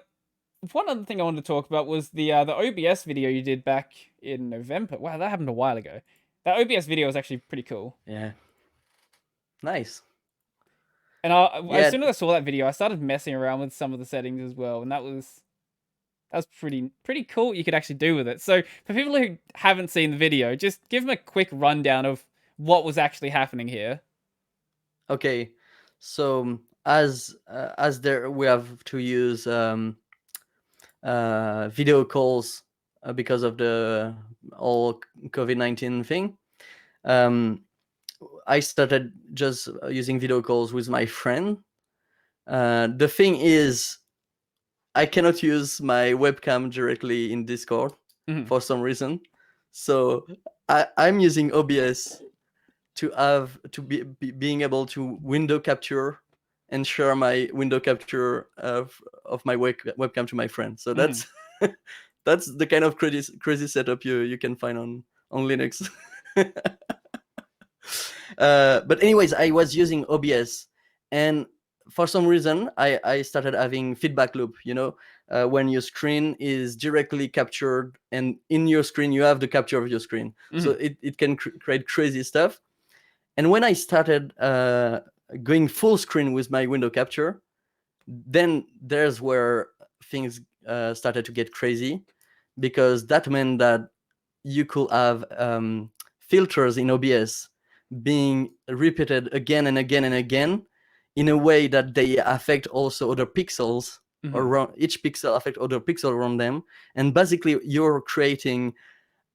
one other thing I wanted to talk about was the OBS video you did back in November. Wow, that happened a while ago. That OBS video was actually pretty cool. Yeah. Nice. And as soon as I saw that video, I started messing around with some of the settings as well, and that was pretty cool what you could actually do with it. So for people who haven't seen the video, just give them a quick rundown of what was actually happening here. Okay, so as there we have to use video calls because of the all COVID-19 thing. I started just using video calls with my friend. The thing is, I cannot use my webcam directly in Discord for some reason. So I'm using OBS to be being able to window capture and share my window capture of my webcam to my friend. So that's that's the kind of crazy setup you can find on Linux. But anyways, I was using OBS, and for some reason I started having feedback loop, when your screen is directly captured, and in your screen you have the capture of your screen. So it can create crazy stuff. And when I started going full screen with my window capture, then there's where things started to get crazy, because that meant that you could have filters in OBS being repeated again and again and again in a way that they affect also other pixels Mhm. around each pixel affect other pixel around them, and basically you're creating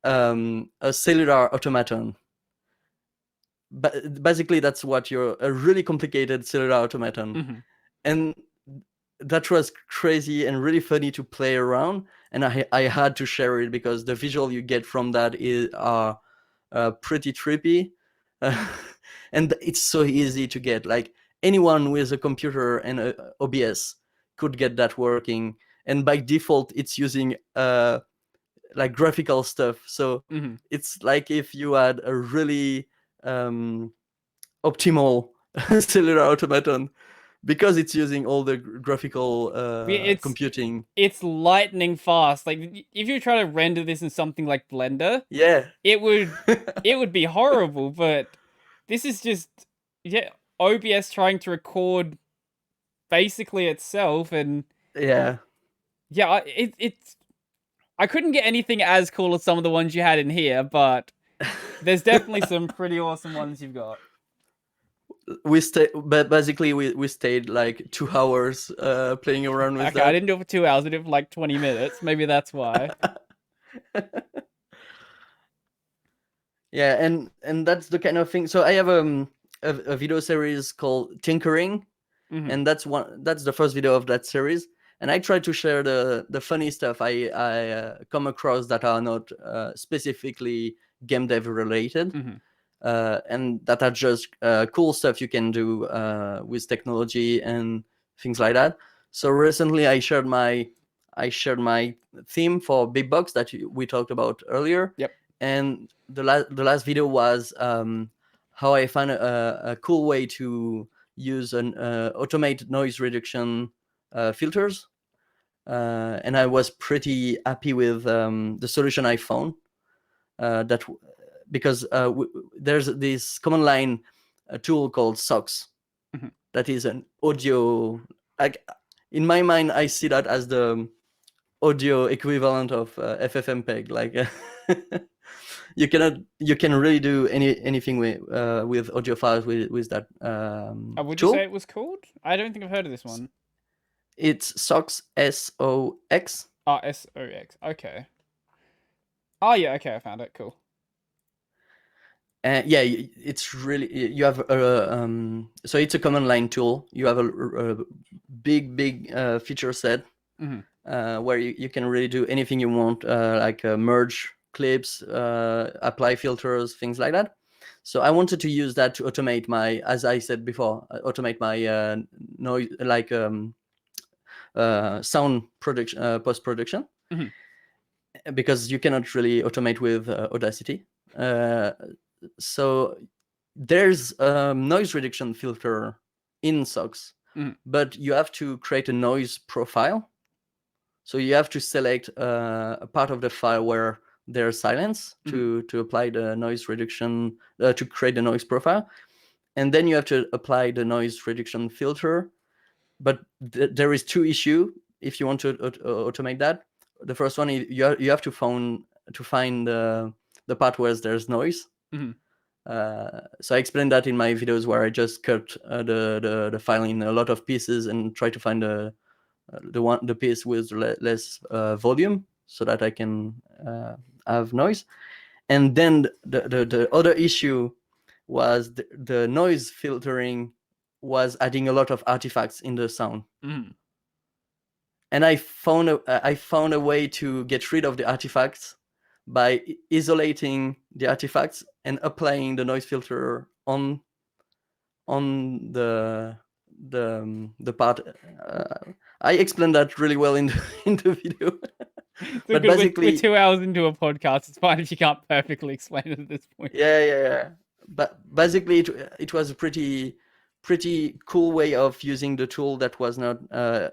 a cellular automaton. But basically, that's what you're a really complicated cellular automaton, Mhm. and that was crazy and really funny to play around. And I had to share it because the visual you get from that is pretty trippy, and it's so easy to get. Like anyone with a computer and a OBS could get that working, and by default, it's using like graphical stuff. So Mhm. it's like if you had a really optimal cellular automaton because it's using all the graphical It's computing. it's lightning fast. Like if you try to render this in something like Blender, Yeah. it would it would be horrible. But this is just yeah OBS trying to record basically itself, and Yeah. yeah, it's I couldn't get anything as cool as some of the ones you had in here, but there's definitely some pretty awesome ones you've got. We stayed, but basically we stayed like 2 hours playing around with Okay, I that. didn't do it for 2 hours. I did it for like 20 minutes. Maybe that's why. Yeah, and that's the kind of thing. So I have a video series called Tinkering, Hmm. and that's the first video of that series. And I try to share the funny stuff I come across that are not specifically game dev related, Hmm. and that are just cool stuff you can do with technology and things like that. So recently I shared my theme for Big Box that we talked about earlier, Yep. and the last video was how I found a cool way to use an automate noise reduction filters, and I was pretty happy with the solution I found. That because there's this command line tool called SOX Hmm. that is an audio. Like in my mind, I see that as the audio equivalent of FFmpeg. Like you can really do anything with audio files with that Would you say tool. it was called? I don't think I've heard of this one. It's SOX, SOX. Ah, SOX. Okay. Oh yeah. Okay, I found it. Cool. Yeah, it's really you have so it's a command line tool. You have a big feature set Hmm. where you can really do anything you want, like merge clips, apply filters, things like that. So I wanted to use that to automate my, as I said before, automate my noise, like sound production, post production, Hmm. because you cannot really automate with Audacity. Uh, so there's a noise reduction filter in SOX, Hmm. but you have to create a noise profile. So you have to select a part of the file where there's silence Hmm. to apply the noise reduction, to create the noise profile. And then you have to apply the noise reduction filter. But there is two issue if you want to automate that. The first one is you have to find the part where there's noise. Hmm. So I explained that in my videos where I just cut the file in a lot of pieces and try to find the piece with less volume so that I can have noise. And then the other issue was the noise filtering was adding a lot of artifacts in the sound. Hmm. And I found a way to get rid of the artifacts by isolating the artifacts and applying the noise filter on the part. I explained that really well in in the video. So But good. We're basically, 2 hours into a podcast. It's fine if you can't perfectly explain it at this point. yeah. But basically, it was a pretty cool way of using the tool that was not Mm.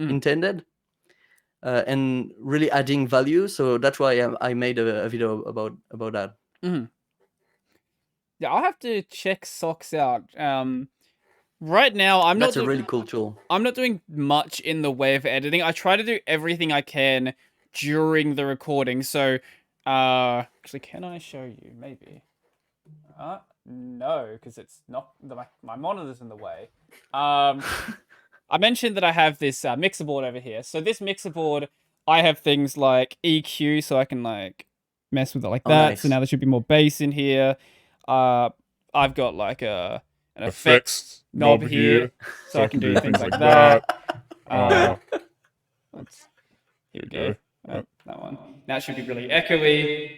intended, and really adding value. So that's why I made a video about that. Hmm. Yeah, I'll have to check socks out. Right now That's a really cool tool. I'm not doing much in the way of editing. I try to do everything I can during the recording. So, actually, can I show you? Maybe. No, because it's not my monitor's in the way. Um, I mentioned that I have this mixer board over here. So this mixer board, I have things like EQ, so I can like mess with it like Oh, that. So nice. now there should be more bass in here. I've got like an effects knob here, so I can do things like that. Let's here we go. That one. Now it should be really echoey.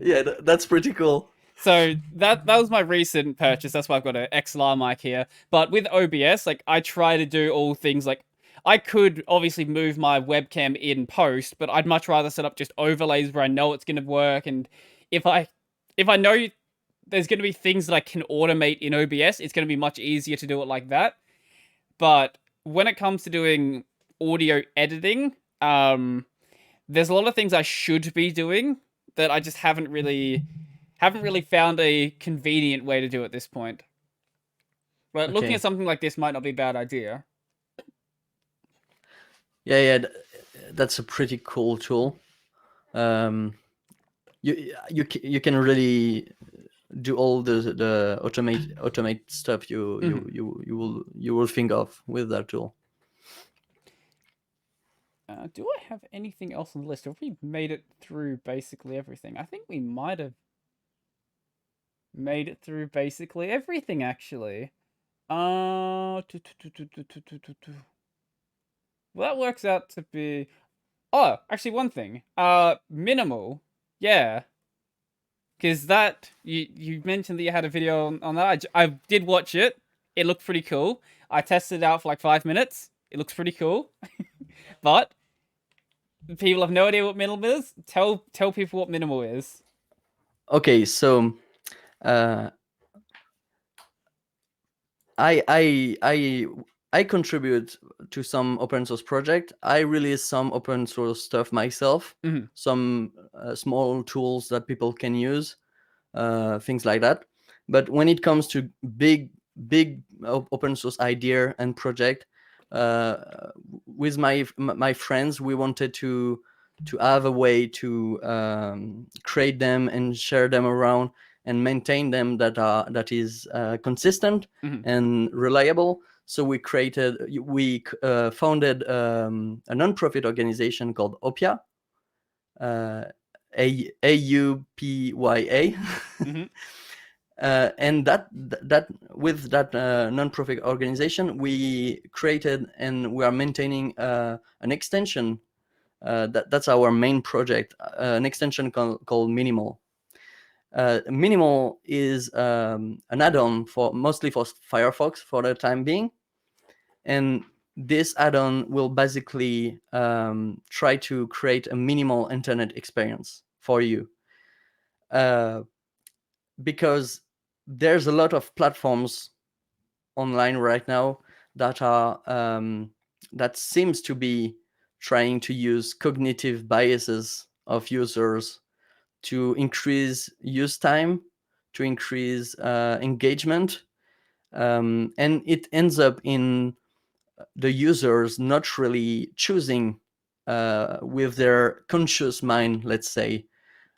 Yeah, that's pretty cool. So that was my recent purchase. That's why I've got an XLR mic here. But with OBS, like I try to do all things like I could obviously move my webcam in post, but I'd much rather set up just overlays where I know it's going to work. And if I know there's going to be things that I can automate in OBS, it's going to be much easier to do it like that. But when it comes to doing audio editing, there's a lot of things I should be doing that I just haven't really found a convenient way to do at this point. But looking Okay. at something like this might not be a bad idea. Yeah, that's a pretty cool tool. You can really do all the automate stuff you will think of with that tool. Do I have anything else on the list? Have we made it through basically everything? I think we might have made it through basically everything, actually. Well, that works out to be... Oh, actually, one thing. Minimal. Yeah. Because that... You mentioned that you had a video on that. I did watch it. It looked pretty cool. I tested it out for like 5 minutes. It looks pretty cool. But... people have no idea what minimal is. Tell people what minimal is. Okay, so I contribute to some open source project. I release some open source stuff myself. Some small tools that people can use, things like that. But when it comes to big open source idea and project, with my friends, we wanted to have a way to create them and share them around and maintain them that is consistent and reliable. So we founded a non-profit organization called Opia, AUPYA. And that with that non-profit organization, we created and we are maintaining an extension. That's our main project, an extension called Minimal. Minimal is an add-on mostly for Firefox for the time being, and this add-on will basically try to create a minimal internet experience for you, because there's a lot of platforms online right now that are that seems to be trying to use cognitive biases of users to increase use time, to increase engagement, and it ends up in the users not really choosing with their conscious mind, let's say,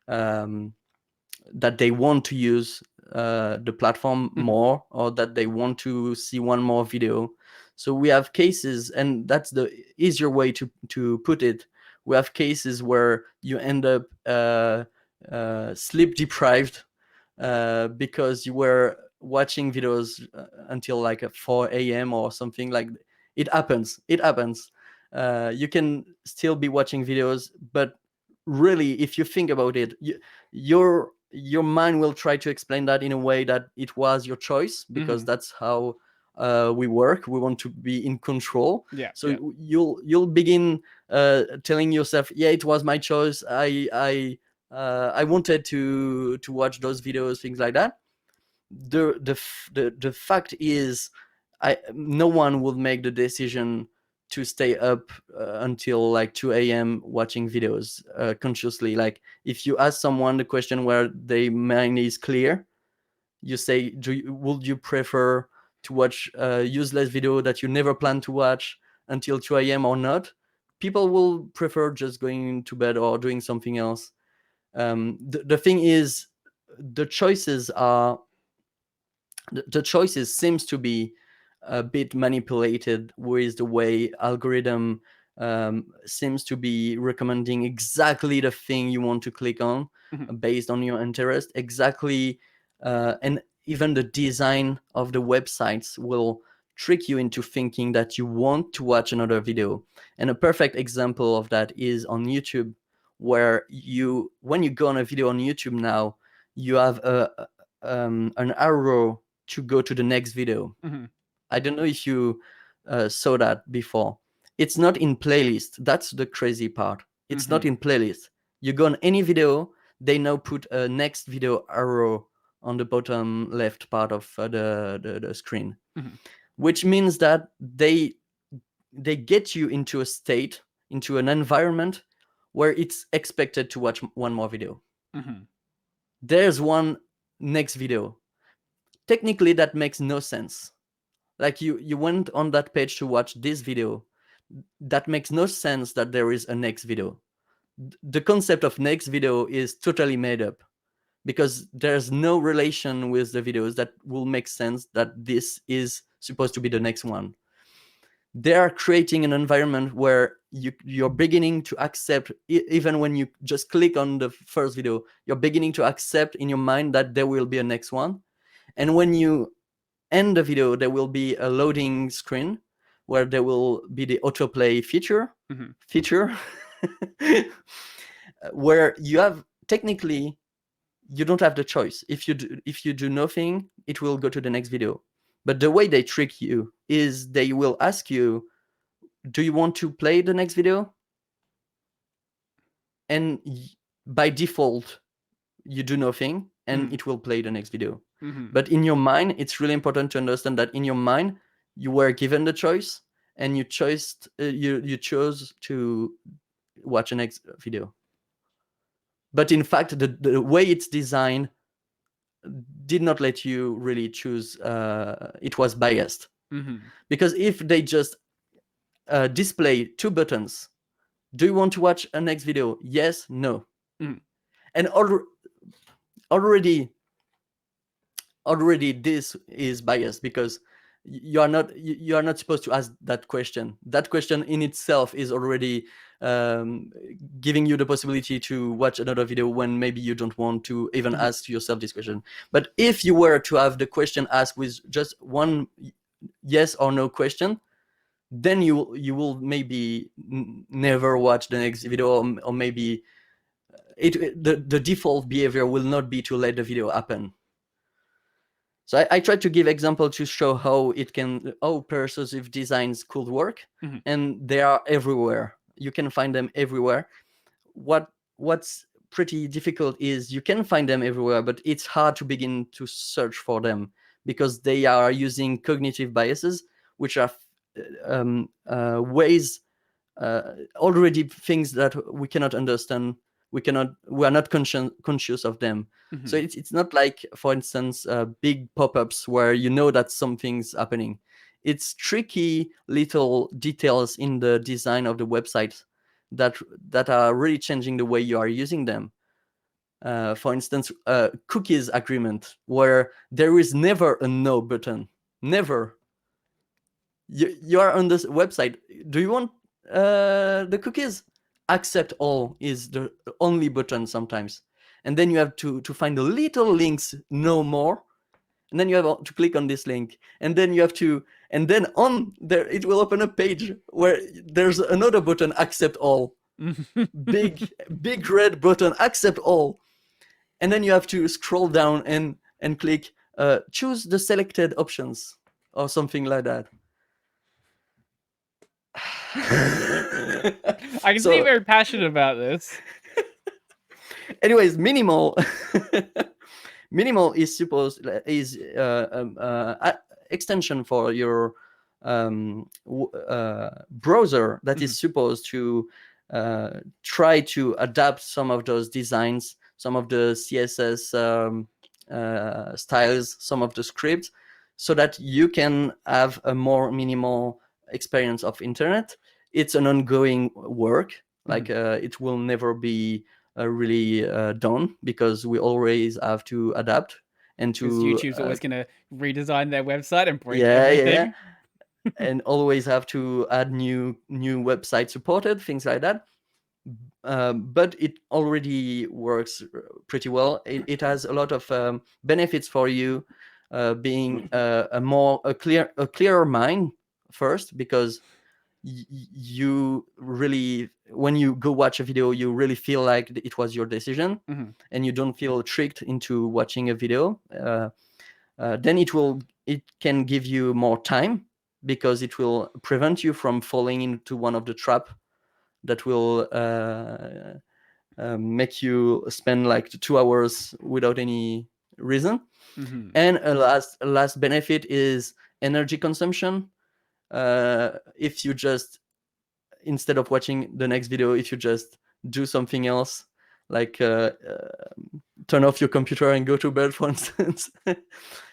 that they want to use the platform more, or that they want to see one more video. So we have cases, and that's the easier way to put it. We have cases where you end up sleep deprived because you were watching videos until like 4 a.m. or something. Like it happens. You can still be watching videos, but really, if you think about it, your mind will try to explain that in a way that it was your choice, because that's how we work. We want to be in control. So you'll begin telling yourself, yeah, it was my choice. I wanted to watch those videos, things like that. The fact is, no one would make the decision to stay up until like 2 a.m. watching videos consciously. Like if you ask someone the question where their mind is clear, you say, would you prefer to watch a useless video that you never plan to watch until 2 a.m. or not? People will prefer just going to bed or doing something else. The thing is, the choices seems to be a bit manipulated with the way algorithm seems to be recommending exactly the thing you want to click on based on your interest. Exactly, and even the design of the websites will trick you into thinking that you want to watch another video. And a perfect example of that is on YouTube, where when you go on a video on YouTube now, you have an arrow to go to the next video. I don't know if you saw that before. It's not in playlist. That's the crazy part. It's not in playlist. You go on any video, they now put a next video arrow on the bottom left part of the screen, which means that they get you into a state, into an environment where it's expected to watch one more video. There's one next video. Technically, that makes no sense. Like you went on that page to watch this video. That makes no sense that there is a next video. The concept of next video is totally made up, because there's no relation with the videos that will make sense that this is supposed to be the next one. They are creating an environment where you're beginning to accept, even when you just click on the first video, you're beginning to accept in your mind that there will be a next one. And when you end the video, there will be a loading screen where there will be the autoplay feature, where you have, technically, you don't have the choice. If you do nothing, it will go to the next video. But the way they trick you is they will ask you, do you want to play the next video? And by default, you do nothing, and it will play the next video. But in your mind, it's really important to understand that in your mind, you were given the choice, and you chose to watch the next video. But in fact, the way it's designed did not let you really choose. It was biased. Because if they just display two buttons, do you want to watch a next video? Yes, no. And already this is biased, because you are not supposed to ask that question. That question in itself is already giving you the possibility to watch another video when maybe you don't want to even ask yourself this question. But if you were to have the question asked with just one yes or no question, then you will maybe never watch the next video, or maybe the default behavior will not be to let the video happen. So I tried to give example to show how persuasive designs could work, and they are everywhere. You can find them everywhere. What's pretty difficult is you can find them everywhere, but it's hard to begin to search for them, because they are using cognitive biases, which are ways, already things that we cannot understand. We are not conscious of them. So it's not like, for instance, big pop-ups where you know that something's happening. It's tricky little details in the design of the website that are really changing the way you are using them. For instance, cookies agreement, where there is never a no button. Never. You are on this website. Do you want the cookies? Accept all is the only button sometimes. And then you have to find the little links, no more. And then you have to click on this link. And then you have to, and then on there, it will open a page where there's another button, accept all. big red button, accept all. And then you have to scroll down and click, choose the selected options, or something like that. I can see you're very passionate about this. Anyways, minimal is extension for your browser that is supposed to try to adapt some of those designs, some of the CSS styles, some of the scripts, so that you can have a more minimal experience of internet. It's an ongoing work. Like it will never be really done, because we always have to adapt and to YouTube's always going to redesign their website and break everything. and always have to add new website supported, things like that. But it already works pretty well. It has a lot of benefits for you, being a clearer mind first, because you really, when you go watch a video, you really feel like it was your decision, Mhm. and you don't feel tricked into watching a video. Then it can give you more time, because it will prevent you from falling into one of the trap that will make you spend like 2 hours without any reason. Mhm. And a last benefit is energy consumption. If you just, instead of watching the next video, if you just do something else, like turn off your computer and go to bed, for instance,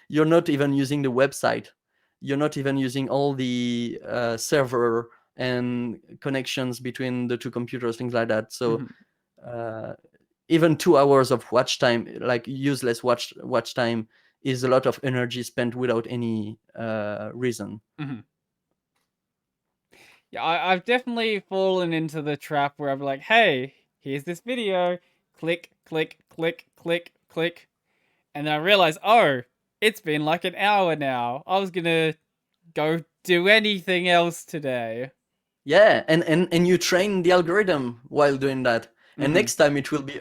you're not even using the website. You're not even using all the server and connections between the two computers, things like that. So Mhm. even 2 hours of watch time, like useless watch time, is a lot of energy spent without any reason. Mhm. Yeah, I've definitely fallen into the trap where I'm like, hey, here's this video. Click, click, click, click, click. And then I realize, oh, it's been like an hour now. I was gonna go do anything else today. Yeah, and you train the algorithm while doing that, and Mm-hmm. next time it will be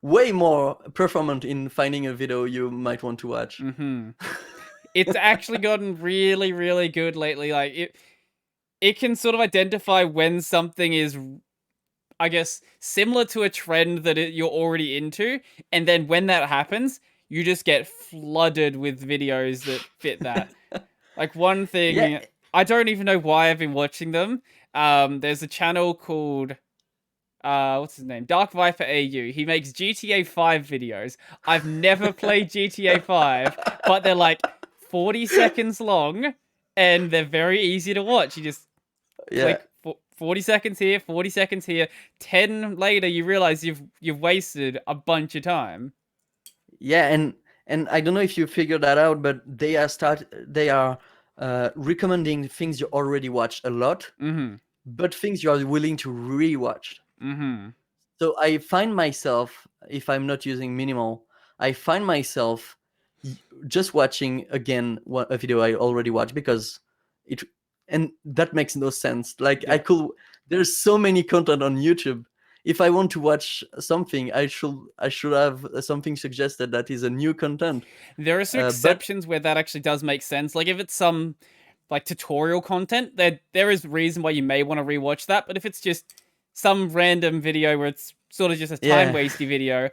way more performant in finding a video you might want to watch. Mm-hmm. It's actually gotten really, really good lately. Like it can sort of identify when something is, I guess, similar to a trend that you're already into, and then when that happens, you just get flooded with videos that fit that. Like one Yeah, thing, I don't even know why I've been watching them. There's a channel called what's his name? Dark Viper AU. He makes GTA 5 videos. I've never played GTA 5, but they're like 40 seconds long and they're very easy to watch. You just yeah, click 40 seconds here, 40 seconds here. 10 later you realize you've wasted a bunch of time. yeah, and I don't know if you figured that out, but they are recommending things you already watched a lot, Mhm. but things you are willing to rewatch. Mhm. So I find myself, if I'm not using minimal, I find myself just watching again a video I already watched, because it, and that makes no sense. Like Yeah. there's so many content on YouTube. If I want to watch something, I should have something suggested that is a new content. There are some But exceptions where that actually does make sense. Like if it's some like tutorial content, there is reason why you may want to rewatch that. But if it's just some random video where it's sort of just a time yeah, wasty video,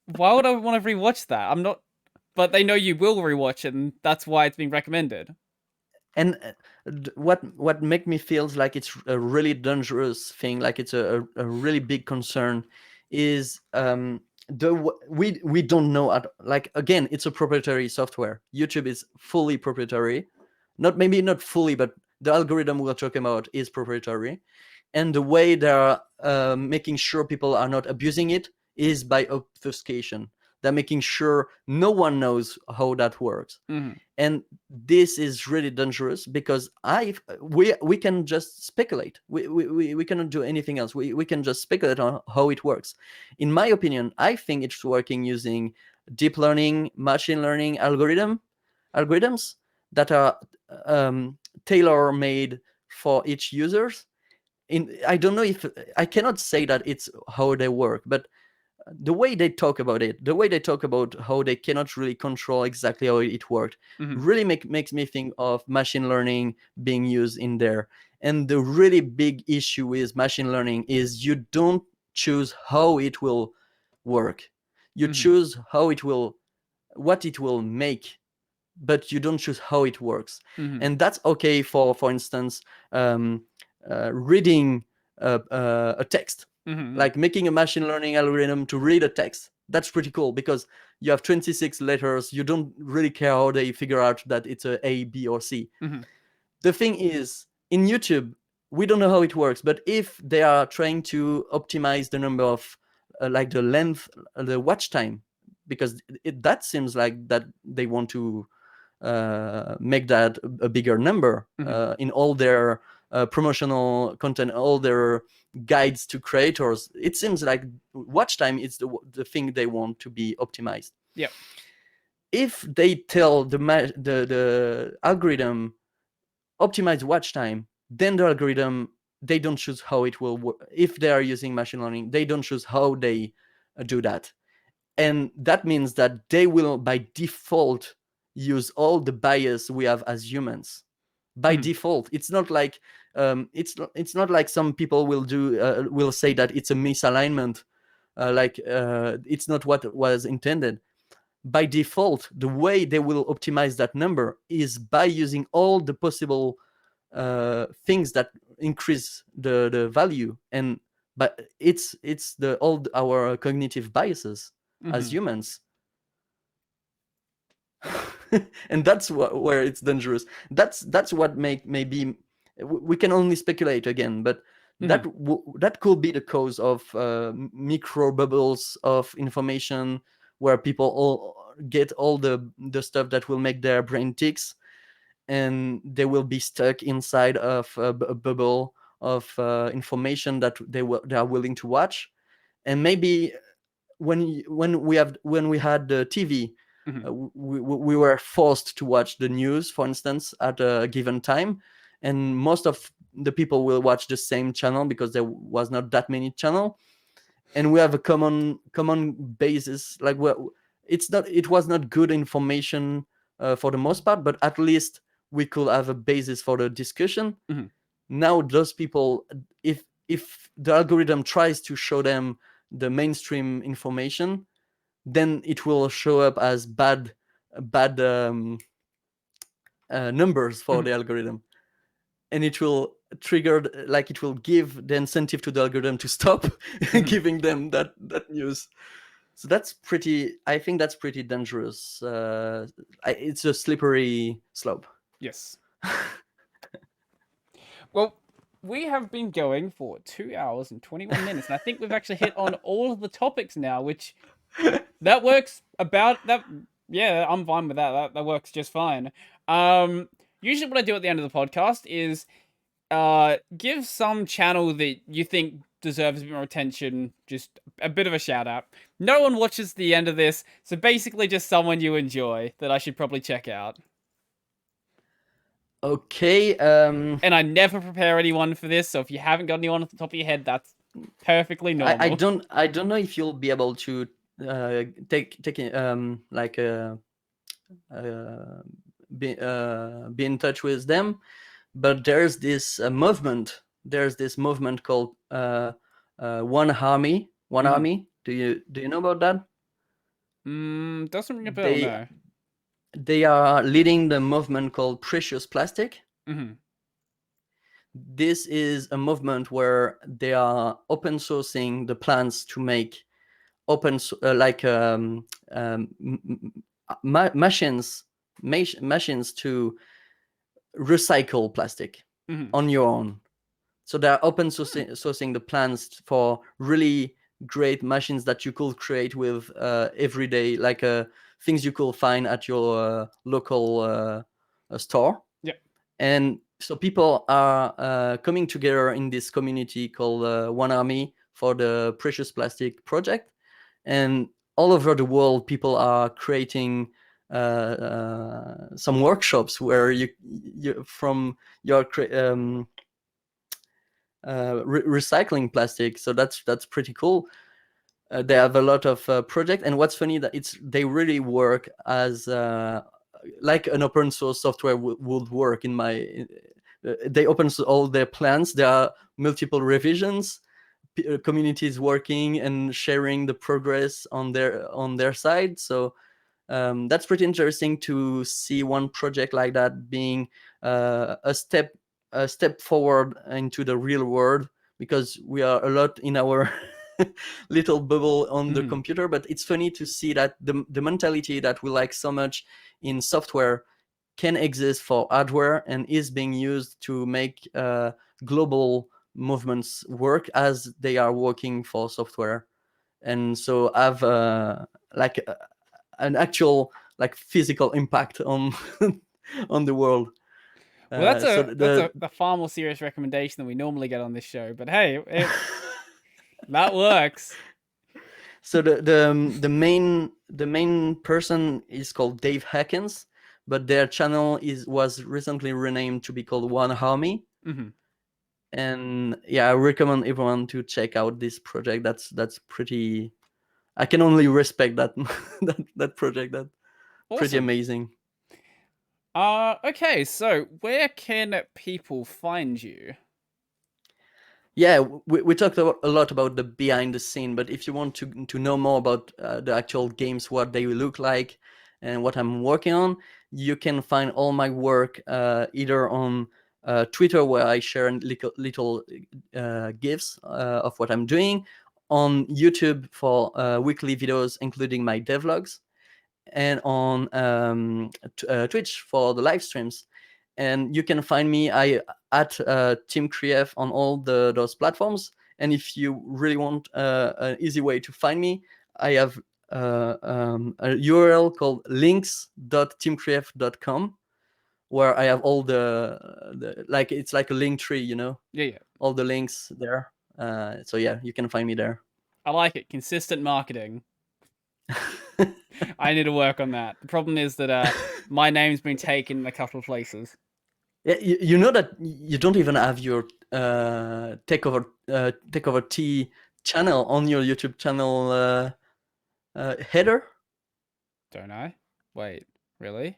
why would I want to rewatch that? I'm not. But they know you will rewatch it, and that's why it's being recommended. and what make me feels like it's a really dangerous thing, like it's a really big concern, is we don't know like, again, it's a proprietary software. YouTube is fully proprietary, maybe not fully, but the algorithm we're talking about is proprietary, and the way they're making sure people are not abusing it is by obfuscation. They're making sure no one knows how that works, Hmm. and this is really dangerous, because we can just speculate. We cannot do anything else. We can just speculate on how it works. In my opinion, I think it's working using deep learning, machine learning algorithms that are um, tailor made for each users. I don't know if I cannot say that it's how they work, but the way they talk about it, the way they talk about how they cannot really control exactly how it worked, Hmm. really makes me think of machine learning being used in there. And the really big issue with machine learning is you don't choose how it will work. You Hmm. choose what it will make, but you don't choose how it works. Hmm. And that's okay for instance, reading a text, Hmm. like making a machine learning algorithm to read a text. That's pretty cool, because you have 26 letters. You don't really care how they figure out that it's a B, or C. Hmm. The thing is, in YouTube, we don't know how it works, but if they are trying to optimize the number of like the length, the watch time, because that seems like that they want to make that a bigger number in all their promotional content, all their guides to creators. It seems like watch time is the thing they want to be optimized. Yep. If they tell the algorithm optimize watch time, then the algorithm, they don't choose how it will work. If they are using machine learning, they don't choose how they do that. And that means that they will by default use all the bias we have as humans. By default, it's not like it's not like some people will say that it's a misalignment, it's not what was intended. By default, the way they will optimize that number is by using all the possible things that increase the value, and but it's the all our cognitive biases as humans. And that's where it's dangerous. That's what maybe we can only speculate again, but that could be the cause of micro bubbles of information where people all get all the stuff that will make their brain ticks, and they will be stuck inside of a bubble of information that they are willing to watch. And maybe when we had the TV, we were forced to watch the news, for instance, at a given time, and most of the people will watch the same channel because there was not that many channel, and we have a common basis. Like, it was not good information for the most part, but at least we could have a basis for the discussion. Now those people, if the algorithm tries to show them the mainstream information, then it will show up as bad numbers for the algorithm, and it will trigger, like, it will give the incentive to the algorithm to stop giving them that news. So I think that's pretty dangerous. It's a slippery slope. Yes. Well, we have been going for 2 hours and 21 minutes, and I think we've actually hit on all of the topics now, which that works about that. Yeah, I'm fine with that. That works just fine. Usually what I do at the end of the podcast is give some channel that you think deserves a bit more attention, just a bit of a shout out. No one watches the end of this, so basically just someone you enjoy that I should probably check out. Okay. And I never prepare anyone for this, so if you haven't got anyone off the top of your head, that's perfectly normal. I don't know if you'll be able to take be in touch with them, but there's this movement. There's this movement called One Army. Army. Do you know about that? Doesn't ring a bell. No. They are leading the movement called Precious Plastic. This is a movement where they are open sourcing the plans to make machines to recycle plastic on your own. So they're open sourcing the plans for really great machines that you could create with everyday, like things you could find at your local store. Yeah. And so people are coming together in this community called One Army for the Precious Plastic project. And all over the world, people are creating some workshops where you from your recycling plastic. So that's pretty cool. They have a lot of projects, and what's funny that they really work as like an open source software would work. They open source all their plans. There are multiple revisions, communities working and sharing the progress on their side. So that's pretty interesting to see one project like that being a step forward into the real world, because we are a lot in our little bubble on the computer. But it's funny to see that the mentality that we like so much in software can exist for hardware and is being used to make global movements work as they are working for software. And so have an actual like physical impact on on the world. Well, that's So a far more serious recommendation than we normally get on this show. But hey, that works. so the main person is called Dave Hackens, but their channel was recently renamed to be called One Army. Mm-hmm. And yeah, I recommend everyone to check out this project. That's pretty. I can only respect that that project. That's pretty Awesome. amazing. Okay, so where can people find you? Yeah, we talked a lot about the behind the scene, but if you want to know more about the actual games, what they look like, and what I'm working on, you can find all my work either on Twitter, where I share little gifs of what I'm doing, on YouTube for weekly videos, including my devlogs, and on Twitch for the live streams. And you can find me at Team Krief on all those platforms. And if you really want an easy way to find me, I have a URL called links.teamkrief.com, where I have all the like, it's like a link tree, Yeah. all the links there. So yeah, you can find me there. I like it. Consistent marketing. I need to work on that. The problem is that my name's been taken in a couple of places. Yeah, you know that you don't even have your takeover T channel on your YouTube channel header. Don't I? Wait, really?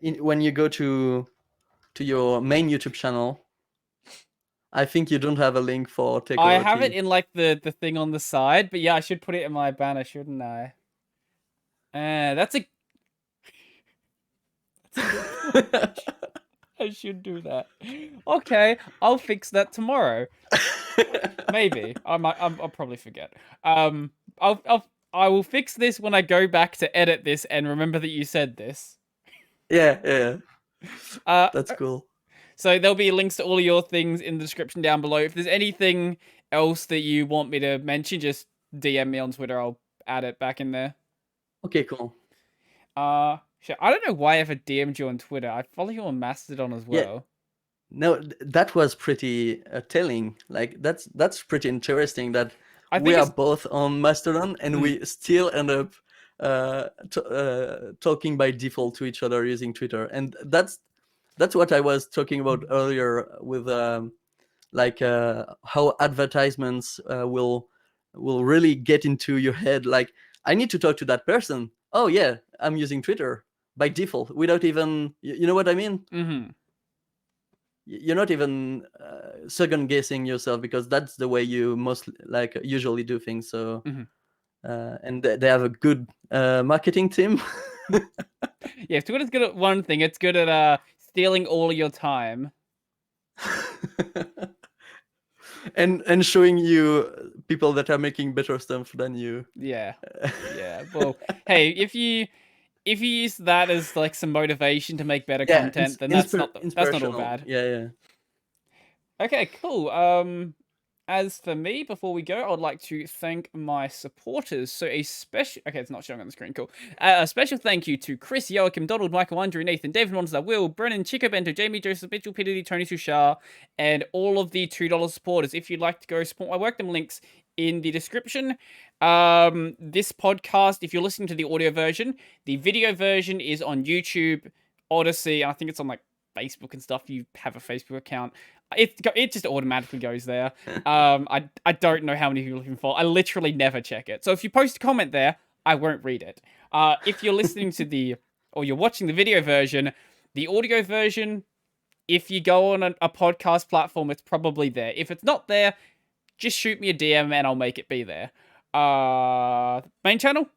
When you go to your main YouTube channel, I think you don't have a link for takeover. I have it in like the thing on the side, but yeah, I should put it in my banner, shouldn't I? That's a. I should do that. Okay, I'll fix that tomorrow. Maybe I'll probably forget. I will fix this when I go back to edit this and remember that you said this. Yeah. That's cool. So there'll be links to all of your things in the description down below. If there's anything else that you want me to mention, just DM me on Twitter. I'll add it back in there. Okay, cool. Shit, I don't know why I ever DM'd you on Twitter. I follow you on Mastodon as well. Yeah. No, that was pretty telling. Like that's pretty interesting that we are both on Mastodon and we still end up talking by default to each other using Twitter. And that's what I was talking about earlier with how advertisements will really get into your head. Like, I need to talk to that person. Oh yeah, I'm using Twitter by default without even, you know what I mean? Mm-hmm. You're not even second guessing yourself, because that's the way you usually do things. So and they have a good marketing team. Yeah, if Twitter's good at one thing, it's good at stealing all of your time. and showing you people that are making better stuff than you. Yeah. Well, hey, if you use that as like some motivation to make better content, then that's not all bad. Yeah. Okay, cool. As for me, before we go, I would like to thank my supporters. So okay, it's not showing on the screen. Cool. A special thank you to Chris, Joachim, Donald, Michael, Andrew, Nathan, David Monster, Will, Brennan, Chico Bento, Jamie, Joseph, Mitchell, Peter D, Tony Sushar, and all of the $2 supporters. If you'd like to go support my work, them links in the description. This podcast, if you're listening to the audio version, the video version is on YouTube, Odyssey, and I think it's on like Facebook and stuff. You have a Facebook account. It just automatically goes there. I don't know how many people are looking for. I literally never check it. So if you post a comment there, I won't read it. If you're listening to or you're watching the video version, the audio version, if you go on a podcast platform, it's probably there. If it's not there, just shoot me a DM and I'll make it be there. Main channel,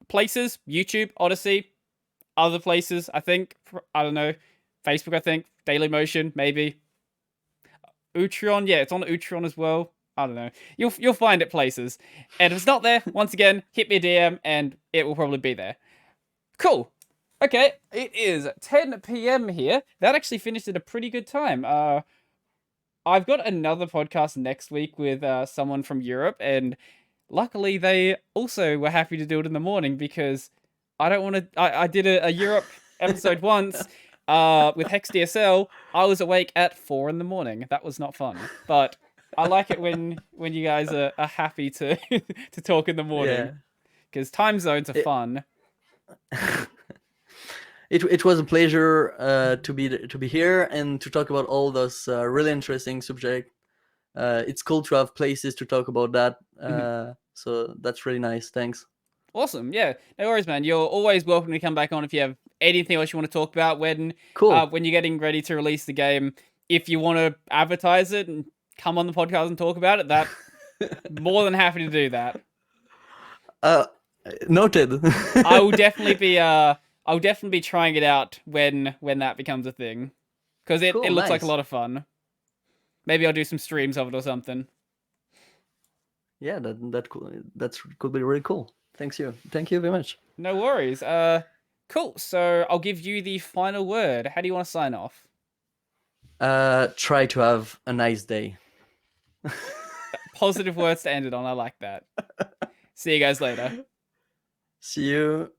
places, YouTube, Odyssey, other places, I think. I don't know. Facebook, I think. Dailymotion, maybe. Utreon, yeah, it's on Utreon as well. I don't know. You'll find it places. And if it's not there, once again, hit me a DM and it will probably be there. Cool. Okay, it is 10 p.m. here. That actually finished at a pretty good time. I've got another podcast next week with someone from Europe, and luckily they also were happy to do it in the morning because I don't want to. I did a Europe episode once with Hex DSL. I was awake at 4 in the morning. That was not fun. But I like it when you guys are happy to to talk in the morning Yeah. because time zones are It, fun. it was a pleasure to be here and to talk about all those really interesting subjects. It's cool to have places to talk about that. So that's really nice. Thanks. Awesome. Yeah. No worries, man. You're always welcome to come back on if you have anything else you want to talk about Cool. when you're getting ready to release the game. If you want to advertise it and come on the podcast and talk about it, that more than happy to do that. Uh, Noted. I will definitely be I'll definitely be trying it out when that becomes a thing. Because it Cool, looks like a nice. lot of fun. Maybe I'll do some streams of it or something. Yeah, that could be really cool. Thank you very much. No worries. Cool. So I'll give you the final word. How do you want to sign off? Try to have a nice day. Positive words to end it on. I like that. See you guys later. See you.